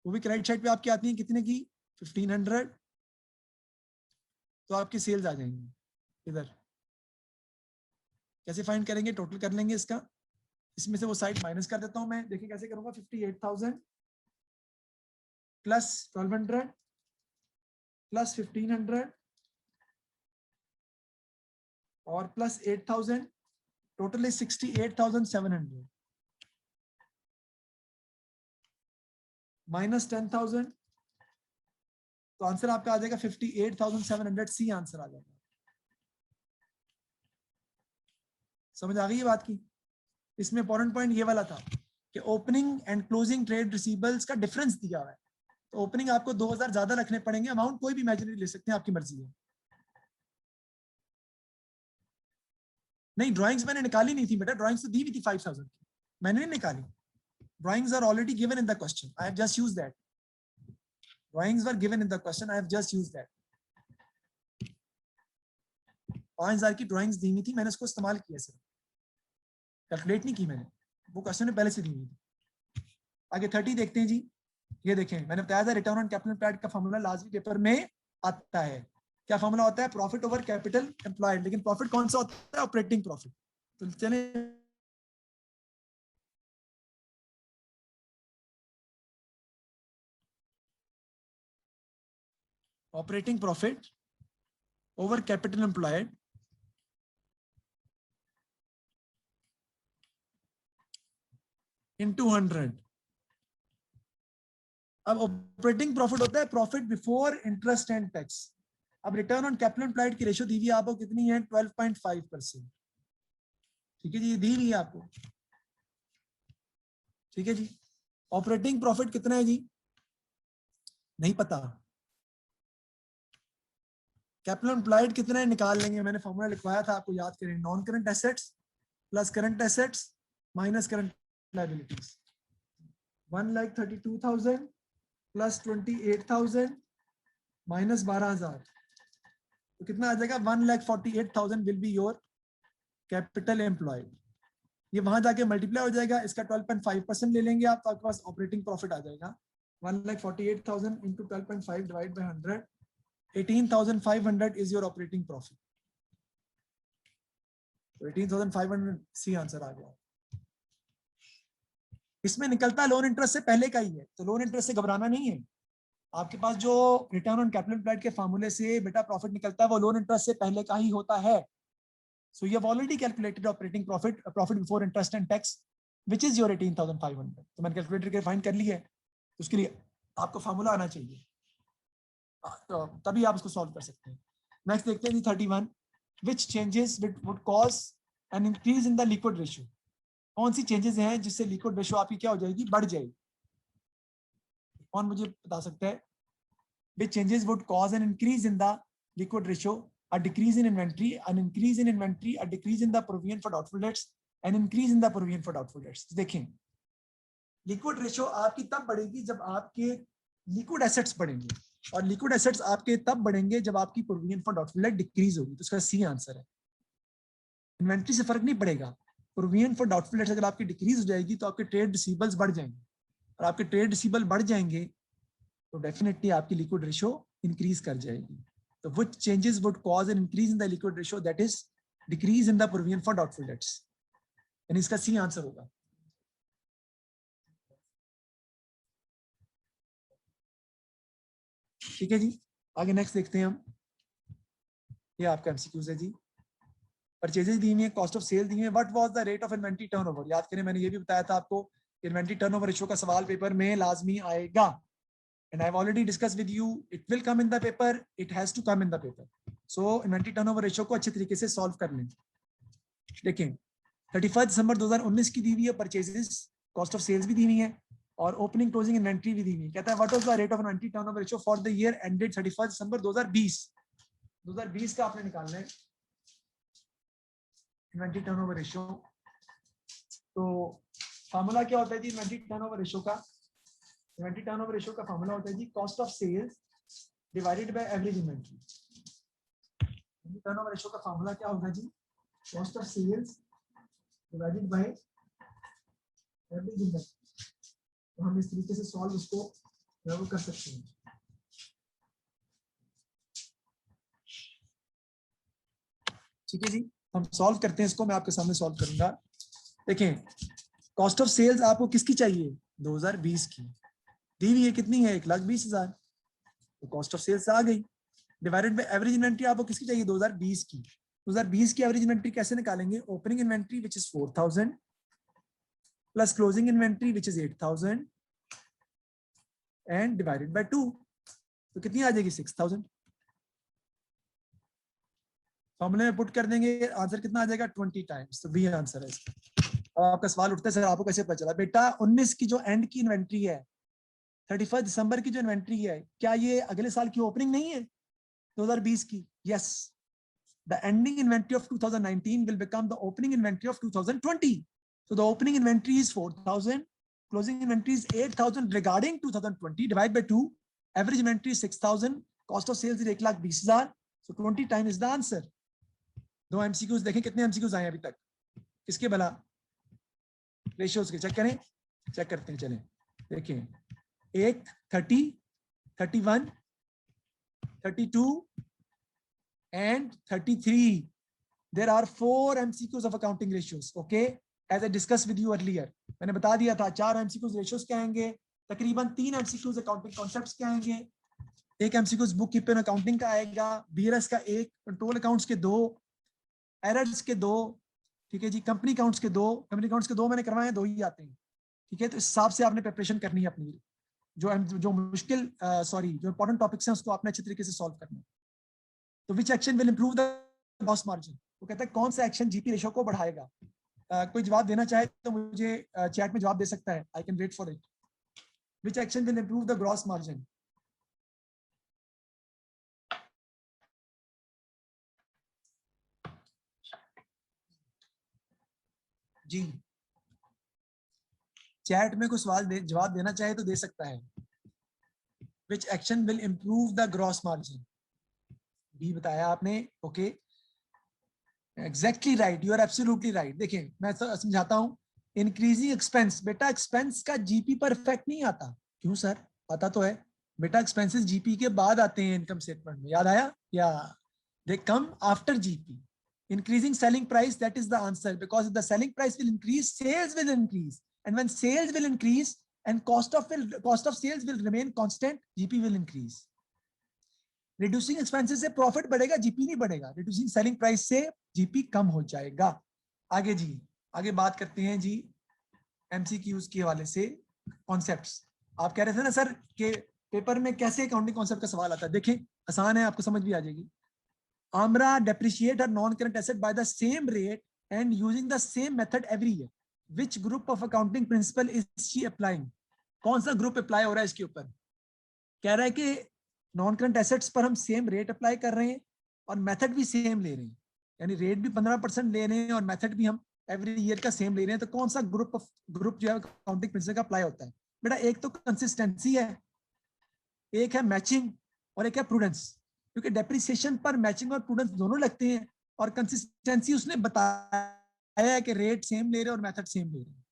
वो भी क्रेडिट साइड पे आपकी आती है कितने की 1,500। तो आपकी सेल्स आ जाएंगी इधर। कैसे फाइंड करेंगे? टोटल कर लेंगे इसका, इसमें से वो साइड माइनस कर देता हूं मैं। देखिए कैसे करूंगा, 58,000 प्लस 1,200 प्लस 1,500 और प्लस 8,000, टोटल इज 68,700 माइनस 10,000, तो आंसर आपका आ जाएगा 58,700। सी आंसर आ जाएगा। समझ आ गई ये बात की? इसमें इंपॉर्टेंट पॉइंट ये वाला था कि opening and closing trade receivables का डिफरेंस दिया हुआ है। तो ओपनिंग आपको 2,000 ज्यादा रखने पड़ेंगे, अमाउंट कोई भी इमेजिनरी ले सकते हैं, आपकी मर्जी है। नहीं ड्राइंग्स मैंने निकाली नहीं थी बेटा, ड्राइंग्स तो दी हुई थी 5,000 की, मैंने नहीं निकाली। Drawings are already given in the question, I have just used that. Drawings were given in the question, I have just used that. 5,000 की ड्राइंग्स दी हुई थी, मैंने उसको इस्तेमाल किया, सिर्फ कैलकुलेट नहीं की मैंने, वो क्वेश्चन में पहले से दी हुई थी। आगे 30 देखते हैं जी। ये देखें मैंने बताया था रिटर्न ऑन कैपिटल एम्प्लॉयड का फॉर्मूला लाजमी पेपर में आता है। क्या फॉर्मूला होता है? Profit over capital employed. लेकिन प्रॉफिट कौन सा होता है? Operating profit. तो चले operating profit over capital employed into 100। अब ऑपरेटिंग प्रॉफिट होता है profit before interest and tax. अब रिटर्न ऑन कैपिटल एम्प्लॉयड की रेशियो दी हुई आपको कितनी है 12.5%। ठीक है जी, ये दी हुई है आपको। ठीक है जी, ऑपरेटिंग प्रॉफिट कितना है जी, नहीं पता। कैपिटल एम्प्लॉयड कितना है निकाल लेंगे, मैंने फॉर्मूला लिखवाया था आपको याद करें, non current assets plus current assets minus current liabilities. 1,32,000 plus 28,000 minus 12,000, तो कितना आ जाएगा, 1,48,000 will be your capital employed. ये वहां जाके मल्टीप्लाई हो जाएगा, इसका 12.5% ले लेंगे आप, तो आपके पास ऑपरेटिंग प्रॉफिट आ जाएगा 1,48,000 into 12.5 divide by 100, 18,500 is your operating profit. तो 18,500 सी आंसर आ गया। इसमें निकलता लोन इंटरेस्ट से पहले का ही है, तो लोन इंटरेस्ट से घबराना नहीं है। आपके पास जो रिटर्न ऑन कैपिटल एम्प्लॉयड के फार्मूले से बेटा प्रॉफिट निकलता है वो लोन इंटरेस्ट से पहले का ही होता है। So you have already calculated operating profit, profit before interest and tax which is your 18,500। तो मैंने कैलकुलेटर के फाइंड कर लिया है, उसके लिए आपको फार्मूला आना चाहिए, तो तभी आप उसको सॉल्व कर सकते हैं। नेक्स्ट देखते हैं 31, विच changes would cause an increase in the liquid ratio. कौन सी चेंजेस हैं जिससे लिक्विड रेशियो आपकी क्या हो जाएगी, बढ़ जाएगी। कौन मुझे बता सकता है, which changes would cause an increase in the liquid ratio, a decrease in inventory, an increase in inventory, a decrease in the provision for doubtful debts, an increase in the provision for doubtful debts। देखें, लिक्विड रेशियो आपकी तब बढ़ेगी जब आपके लिक्विड एसेट्स बढ़ेंगे, और लिक्विड एसेट्स आपके तब बढ़ेंगे जब आपकी provision for doubtful debt decrease होगी। तो इसका सी आंसर है। इन्वेंट्री से फर्क नहीं पड़ेगा, प्रोविजन फॉर डाउटफुल डेट्स अगर आपकी डिक्रीज हो जाएगी तो आपके ट्रेड रिसीवेबल्स बढ़ जाएंगे, और आपके ट्रेड रिसीवेबल बढ़ जाएंगे तो डेफिनेटली आपकी लिक्विड रेशियो इंक्रीज कर जाएगी। तो which changes would cause an increase in the liquid ratio, that is decrease in the provision for doubtful dates, यानी इसका सी आंसर होगा। ठीक है जी, आगे नेक्स्ट देखते हैं हम। ये आपका एमसीक्यूज है जी। परचेजेस दी हुई है, कॉस्ट ऑफ सेल दी हुई है, what was the rate of inventory turnover. याद करें मैंने ये भी बताया था आपको, इन्वेंट्री टर्नओवर रेशियो का सवाल पेपर में लाजमी आएगा, and I've already discussed with you, it will come in the paper, it has to come in the paper. So inventory turnover ratio को अच्छे तरीके से सॉल्व कर लें। देखें 31 दिसंबर 2019 की दी हुई है परचेजेस, कॉस्ट ऑफ सेल्स भी दी हुई है, और ओपनिंग क्लोजिंग इन्वेंट्री भी दी हुई है। कहता है what was the rate of inventory turnover ratio for the year ended 31 December 2020। 2020 का आपने निकालना है इन्वेंट्री टर्नओवर रेशियो। तो फार्मूला क्या होता है जी इन्वेंट्री टर्नओवर रेशियो का, इन्वेंट्री टर्नओवर रेशियो का फार्मूला होता है जी cost of sales divided by average inventory. Turnover ratio का फार्मूला क्या होगा जी, cost of sales divided by average inventory. तो हम इस तरीके से सॉल्व इसको कर सकते हैं। ठीक है जी, हम सॉल्व करते हैं इसको, मैं आपके सामने सॉल्व करूंगा। देखें कॉस्ट ऑफ सेल्स आपको किसकी चाहिए, 2020 की, दी हुई है कितनी है, 1,20,000, तो कॉस्ट ऑफ सेल्स आ गई। डिवाइडेड बाय एवरेज इन्वेंट्री आपको किसकी चाहिए, 2020 की। 2020 की एवरेज इन्वेंट्री कैसे निकालेंगे, opening inventory which is 4,000 plus closing inventory which is 8,000 and divided bye 2, तो कितनी आ जाएगी, 6,000। फॉर्मूले में पुट कर देंगे, आंसर कितना आ जाएगा, 20 टाइम्स। तो बी आंसर है इसका। अब आपका सवाल उठता है सर आपको कैसे पता चला, बेटा 19 की जो एंड की इन्वेंट्री है, 31 दिसंबर की जो इन्वेंट्री है, क्या ये अगले साल की ओपनिंग नहीं है 2020 की? Yes, the ending inventory of 2019 will become the opening inventory of 2020. So the opening inventory is 4,000, closing inventory is 8,000 regarding 2020, divide by 2, average inventory is 6,000, cost of sales is 1,20,000, so 20 times is the answer. दो MCQs देखें कितने MCQs आए अभी तक, किसके भला, रेशियोज के चेक करें, चेक करते हैं, चलें देखें, 1 30 31 32 and 33. There are 4 MCQs of accounting ratios, okay, as I discussed with you earlier. मैंने बता दिया था 4 MCQs ratios के आएंगे, तकरीबन 3 MCQs accounting concepts के आएंगे, 1 MCQs बुक कीपिंग अकाउंटिंग का आएगा, BRS का 1, कंट्रोल अकाउंट्स के 2, एरर्स के 2, ठीक है जी, कंपनी अकाउंट्स के 2, कंपनी अकाउंट्स के 2 मैंने करवाए, 2 ही आते हैं। ठीक है, तो इस हिसाब से आपने प्रिपरेशन करनी है अपनी, जो मुश्किल सॉरी जो इंपॉर्टेंट टॉपिक्स हैं उसको आपने अच्छे तरीके से सॉल्व करना है। तो विच action will improve the gross margin, वो कहता है कौन सा एक्शन जीपी रेशियो को बढ़ाएगा। कोई जवाब देना चाहे तो मुझे चैट में जवाब दे सकता है. I can wait for it. Which action will improve the gross margin? जी, चैट में कोई सवाल जवाब देना चाहे तो दे सकता है. Which action will improve the gross margin? B बताया आपने. Okay, exactly right, you are absolutely right. देखिए मैं समझाता हूँ. इंक्रीजिंग एक्सपेंस, बेटा एक्सपेंस का जीपी पर इफेक्ट नहीं आता. क्यों सर? आता तो है बेटा. एक्सपेंसेस जीपी के बाद आते हैं इनकम स्टेटमेंट में. याद आया? या they come after GP. Increasing selling price, that is the answer, because if the selling price will increase, sales will increase, and when sales will increase and cost of sales will remain constant, GP will increase. Reducing expenses से profit बढ़ेगा, GP नहीं बढ़ेगा. Reducing selling price से GP कम हो जाएगा. आगे जी, आगे बात करते हैं जी MCQs के हवाले से. कॉन्सेप्ट्स आप कह रहे थे ना सर कि पेपर में कैसे अकाउंटिंग कॉन्सेप्ट का सवाल आता है. देखें आसान है, आपको समझ भी आ जाएगी. Amra depreciate her non-current asset by the same rate and using the same method every year. Which group of accounting principle is she applying? कौन सा ग्रुप अप्लाई हो रहा है इसके ऊपर? कह रहा है कि नॉन करंट एसेट्स पर हम सेम रेट अप्लाई कर रहे हैं और मेथड भी सेम ले रहे हैं. यानी रेट भी 15% ले रहे हैं और मेथड भी हम एवरी ईयर का सेम ले रहे हैं. तो कौन सा ग्रुप जो है अकाउंटिंग प्रिंसिपल का अप्लाई होता है? बेटा एक तो कंसिस्टेंसी है, एक है मैचिंग और एक है प्रूडेंस. क्योंकि डेप्रिसिएशन पर मैचिंग और प्रूडेंस दोनों लगते हैं. और कंसिस्टेंसी उसने बताया है कि रेट सेम ले रहे हैं और मेथड सेम ले रहे हैं.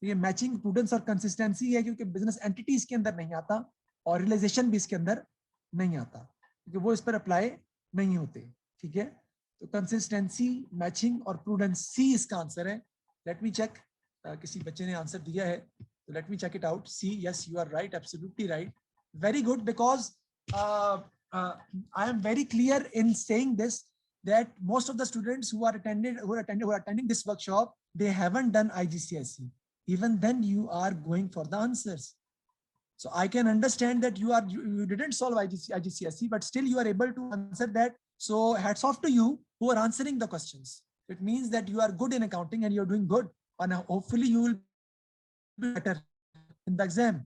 तो ये मैचिंग, प्रूडेंस और कंसिस्टेंसी है, क्योंकि बिजनेस एंटिटीज के अंदर नहीं आता और रियलाइजेशन भी इसके अंदर नहीं आता, क्योंकि वो इस पर अप्लाई नहीं होते. ठीक है, तो कंसिस्टेंसी, मैचिंग और प्रूडेंस, सी इसका आंसर है. Let me check. किसी बच्चे ने आंसर दिया है तो let me check it out. C, yes you are right, absolutely right. Very good, because I am very clear in saying this, that most of the students who are attending this workshop, they haven't done IGCSE. Even then you are going for the answers. So I can understand that you didn't solve IGCSE, but still you are able to answer that. So hats off to you who are answering the questions. It means that you are good in accounting and you're doing good, and hopefully you will be better in the exam.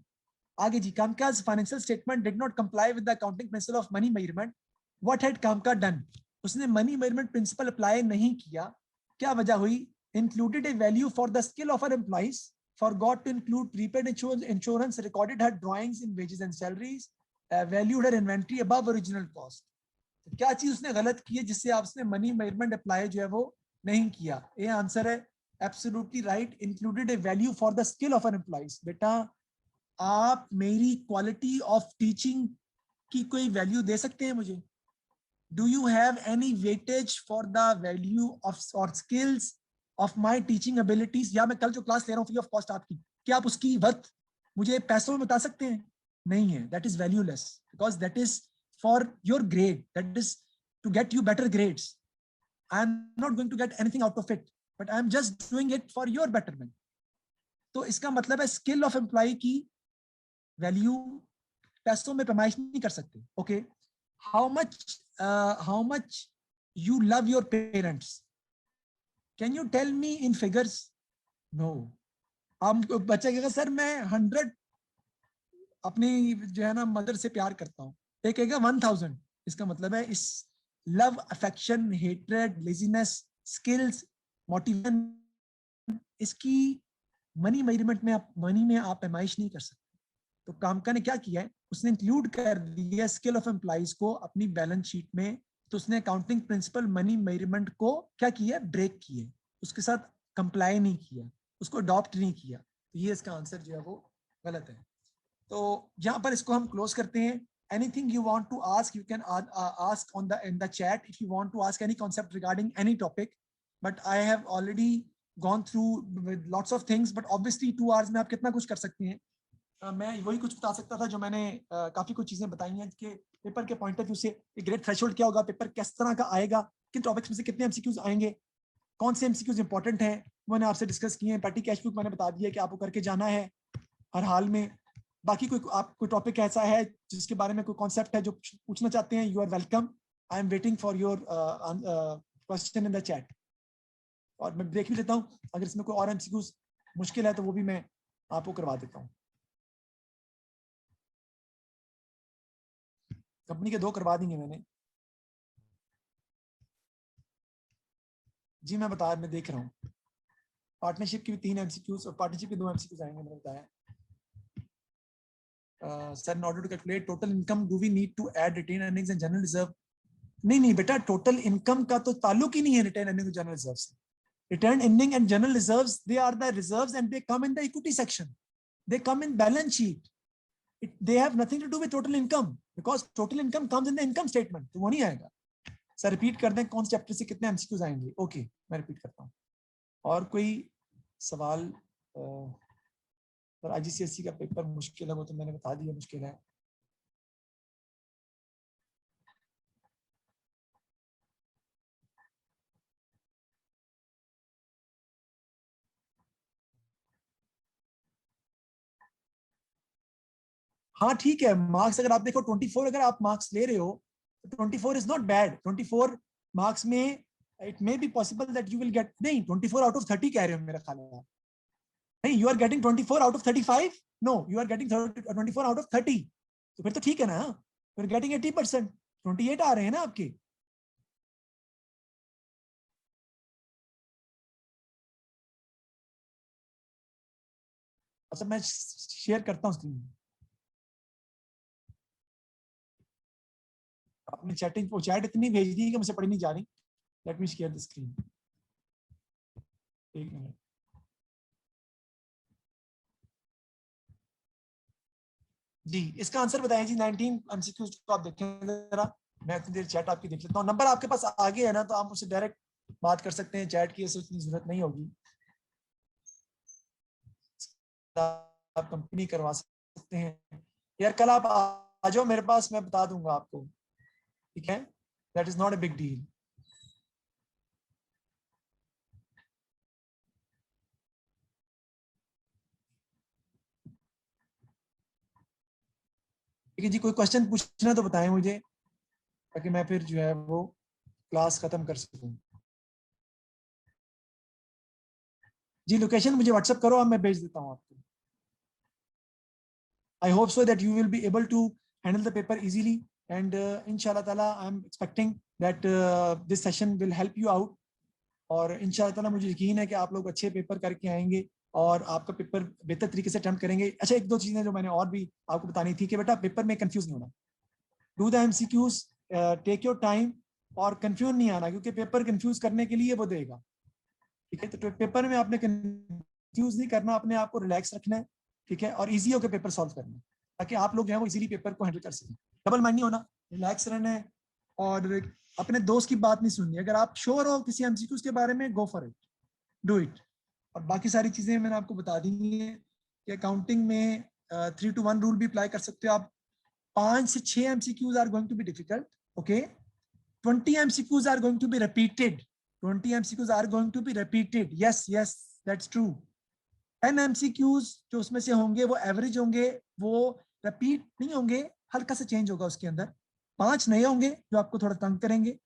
आगे जी, Kamka's financial statement did not comply with the accounting principle of money measurement. What had Kamka done? उसने money measurement principle apply नहीं किया. क्या वजह हुई? Included a value for the skill of her employees, forgot to include prepaid insurance, recorded her drawings in wages and salaries, valued her inventory above original cost. तो क्या चीज उसने गलत की है जिससे आपने मनी मेजरमेंट अप्लाई जो है वो नहीं किया? ये आंसर है. Absolutely right. Included a value for the skill of an employees. बेटा आप मेरी क्वालिटी ऑफ टीचिंग की कोई वैल्यू दे सकते हैं मुझे? Do you have any weightage for the value of our skills of my teaching abilities? या मैं कल जो क्लास ले रहा हूँ फ्री ऑफ कॉस्ट आपकी, क्या आप उसकी वर्थ मुझे पैसों में बता सकते हैं? नहीं है. That is valueless, because that is for your grade, that is to get you better grades. I am not going to get anything out of it, but I am just doing it for your betterment. तो इसका मतलब है स्किल ऑफ एम्प्लॉय की वैल्यू पैसों में पैमाइश नहीं कर सकते. Okay, how much you love your parents? Can you tell me in figures? No. हम बच्चा कहेगा सर मैं 100 अपनी जो है ना मदर से प्यार करता हूँ. एक कहेगा 1000. इसका मतलब है इस love, affection, hatred, laziness, skills, motivation, इसकी मनी मेजरमेंट में मनी में आप पैमाइश नहीं कर सकते. तो कामका ने क्या किया है, उसने इंक्लूड कर दिया स्किल ऑफ एम्प्लॉइज को अपनी बैलेंस शीट में. तो उसने अकाउंटिंग प्रिंसिपल मनी मेजरमेंट को क्या किया? ब्रेक किया. उसके साथ कंप्लाई नहीं किया, उसको अडॉप्ट नहीं किया. तो ये इसका आंसर जो है वो गलत है. तो यहाँ पर इसको हम क्लोज करते हैं. Anything you want to ask, you can ask in the chat if you want to ask any concept regarding any topic. But I have already gone through with lots of things. But obviously 2 hours में आप कितना कुछ कर सकते हैं? मैं वही कुछ बता सकता था जो मैंने काफी कुछ चीजें बताई हैं कि पेपर के पॉइंट ऑफ व्यू से ग्रेड थ्रेशोल्ड क्या होगा, पेपर किस तरह का आएगा, किन टॉपिक्स में से कितने एमसीक्यूज आएंगे, कौन से एमसीक्यूज इंपॉर्टेंट हैं, मैंने आपसे डिस्कस किए हैं. पैटी कैश बुक मैंने बता दिया कि आपको करके जाना है हर हाल में. बाकी कोई टॉपिक ऐसा है जिसके बारे में कोई कॉन्सेप्ट है जो पूछना चाहते हैं, you are welcome. I am waiting for your question in the chat. और मैं देख भी लेता हूँ, अगर इसमें कोई और एमसीक्यूज मुश्किल है तो वो भी मैं आपको करवा देता हूँ। कंपनी के 2 करवा देंगे मैंने। जी मैं देख रहा हूँ। पार्टनरशिप की भी 3 एमसीक्यूज और पार्टनरशिप के 2 एमसीक्यूज आएंगे, मैंने बताया। Sir, in order to calculate total income do we need to add retained earnings and general reserve? नहीं बेटा, टोटल इनकम का तो ताल्लुक ही नहीं है रिटेन अर्निंग जनरल रिजर्व से। Retained earning and general reserves, they are the reserves and they come in the equity section, they come in balance sheet, they have nothing to do with total income because total income comes in the income statement, तो वो नहीं आएगा। सर रिपीट कर दें कौन से चैप्टर से कितने एमसीक्यूज आएंगे? ओके मैं रिपीट करता हूँ। और कोई सवाल? सर आईजीसीएसई का पेपर मुश्किल है, वो तो मैंने बता दिया मुश्किल है। हाँ ठीक है, मार्क्स अगर आप देखो 24 अगर आप मार्क्स ले रहे हो तो 24 इज नॉट बैड। 24 मार्क्स में it may be possible that you will get, नहीं 24 आउट ऑफ 30 कह रहे हो मेरा ख्याल है। नहीं, you are getting 24 out of 35। No, you are getting 24 out of 30, तो फिर तो ठीक है ना, यू आर गेटिंग 80%, 28 आ रहे हैं ना आपके। अच्छा मैं शेयर करता हूँ स्क्रीन। आपने चैटिंग को चैट इतनी भेज दी कि मुझे पढ़ी नहीं जा रही। Let me share the screen, एक मिनट। जी इसका आंसर बताएं जी। 19 एमसीक्यूज को आप देखें जरा, मैं इतनी देर चैट आपकी देख लेता हूँ। नंबर आपके पास आगे है ना, तो आप मुझसे डायरेक्ट बात कर सकते हैं, चैट की ऐसी इतनी जरूरत नहीं होगी। आप कंपनी करवा सकते हैं यार, कल आप आ जाओ मेरे पास, मैं बता दूंगा आपको, ठीक है? That is not a big deal. ठीक है जी, कोई क्वेश्चन पूछना तो बताएं मुझे, ताकि मैं फिर जो है वो क्लास खत्म कर सकूं। जी लोकेशन मुझे व्हाट्सएप करो, अब मैं भेज देता हूँ आपको। I hope so that you will be able to handle the paper easily, and inshallah taala I'm expecting that this session will help you out, और इंशाल्लाह ताला मुझे यकीन है कि आप लोग अच्छे पेपर करके आएंगे और आपका पेपर बेहतर तरीके से अटेम्प्ट करेंगे। अच्छा एक दो चीजें जो मैंने और भी आपको बतानी थी कि बेटा पेपर में कंफ्यूज नहीं होना, do the MCQs, take your time, और कंफ्यूज नहीं आना, क्योंकि पेपर कंफ्यूज करने के लिए वो देगा, ठीक है? तो पेपर में आपने कंफ्यूज नहीं करना, अपने आप को रिलैक्स रखना है, ठीक है? और इजी होकर पेपर सॉल्व करना है, ताकि आप लोग जो है वो इजीली पेपर को हैंडल कर सकें। डबल माइंड नहीं होना, रिलैक्स रहना है, और अपने दोस्त की बात नहीं सुननी। अगर आप श्योर हो किसी एमसीक्यूज के बारे में, गो फॉर इट, डू इट। और बाकी सारी चीजें मैंने आपको बता दी है कि अकाउंटिंग में 3-to-1 रूल भी अप्लाई कर सकते हो आप। 5 से 6 MCQs are going to be difficult, okay? 20 MCQs are going to be repeated. 20 MCQs are going to be repeated. Yes, yes, that's true. 10 MCQs जो उसमें से होंगे वो एवरेज होंगे, वो रिपीट नहीं होंगे, हल्का सा चेंज होगा उसके अंदर। 5 नए होंगे जो आपको थोड़ा तंग करेंगे।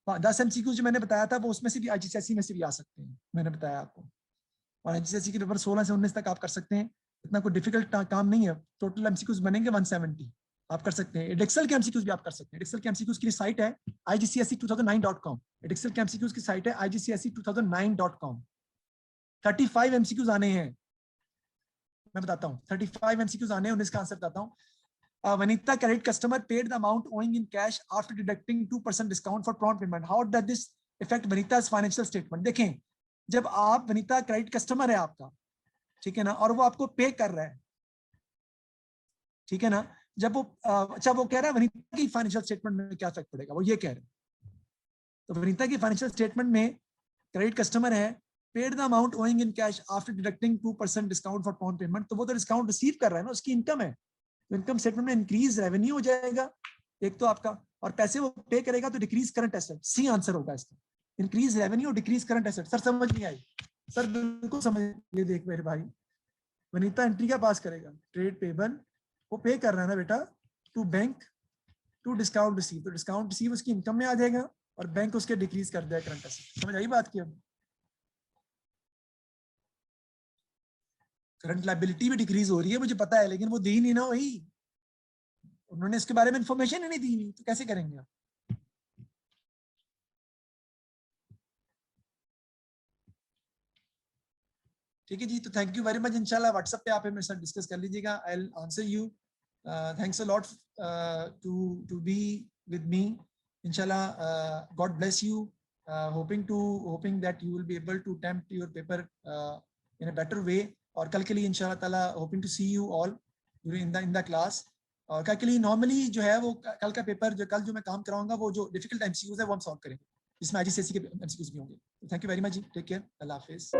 10 MCQs जो मैंने बताया था वो उसमें से भी आईजीसीएसई में से भी आ सकते हैं, मैंने बताया आपको। और आईजीसीएसई के पेपर 16 से 19 तक आप कर सकते हैं, इतना कोई डिफिकल्ट काम नहीं है। टोटल MCQs बनेंगे 170, आप कर सकते हैं। एडिक्सल के एमसीक्यूज भी आप कर सकते हैं। एडिक्सल के एमसीक्यूज की साइट है igcse2009.com। एडिक्सल के एमसीक्यूज की साइट है igcse2009.com। 35 एमसीक्यूज आने हैं, मैं बताता हूँ। 35 एमसीक्यूज आने हैं, 19 का आंसर बताता हूँ। Vanita credit customer paid the amount owing in cash after deducting 2% discount for prompt payment, how does this effect Vanita's financial statement? देखें, जब आप वनीता क्रेडिट कस्टमर है आपका, ठीक है ना, और वो आपको पे कर रहा है, ठीक है ना, जब वो अच्छा वो कह रहा है वनीता की फाइनेंशियल स्टेटमेंट में क्या इफेक्ट पड़ेगा, वो ये कह रहे हैं। तो वनीता की फाइनेंशियल स्टेटमेंट में क्रेडिट कस्टमर है, paid the amount owing in cash after deducting 2% discount for prompt payment, तो वो तो डिस्काउंट रिसीव कर रहा है ना, उसकी इनकम है, तो इनकम स्टेटमेंट में इंक्रीज रेवेन्यू हो जाएगा एक तो आपका, और पैसे वो पे करेगा तो decrease current asset. C answer होगा इसका, इंक्रीज रेवेन्यू और डिक्रीज करंट एसेट। सर समझ नहीं आई? सर बिल्कुल समझ, ये देख मेरे भाई, वनीता एंट्री क्या पास करेगा, ट्रेड पेबल, वो पे कर रहा है ना बेटा to bank to discount receive, तो डिस्काउंट रिसीव उसकी इनकम में आ जाएगा और बैंक उसके डिक्रीज कर देगा करंट एसेट। समझ आई बात की? अब करंट लायबिलिटी भी डिक्रीज हो रही है मुझे पता है, लेकिन वो दी नहीं ना वही, उन्होंने इसके बारे में इंफॉर्मेशन ही नहीं दी हुई, तो कैसे करेंगे आप? ठीक है जी, तो थैंक यू वेरी मच। इंशाल्लाह व्हाट्सएप पे आप मेरे साथ डिस्कस कर लीजिएगा, I will answer you. Thanks a lot to be with me. इंशाल्लाह God bless you, hoping that you will be able to attempt your paper in a better way। और कल के लिए इंशाल्लाह ताला hoping to see you all in the class। और कल के लिए नॉर्मली जो है वो कल का पेपर जो कल जो मैं काम कराऊंगा वो जो डिफिकल्ट एमसीक्यूज है वो हम सॉल्व करेंगे, जिसमें आईजीसीएसई के एमसीक्यूज भी होंगे। थैंक यू वेरी मच जी, टेक केयर, अल्लाह हाफिज।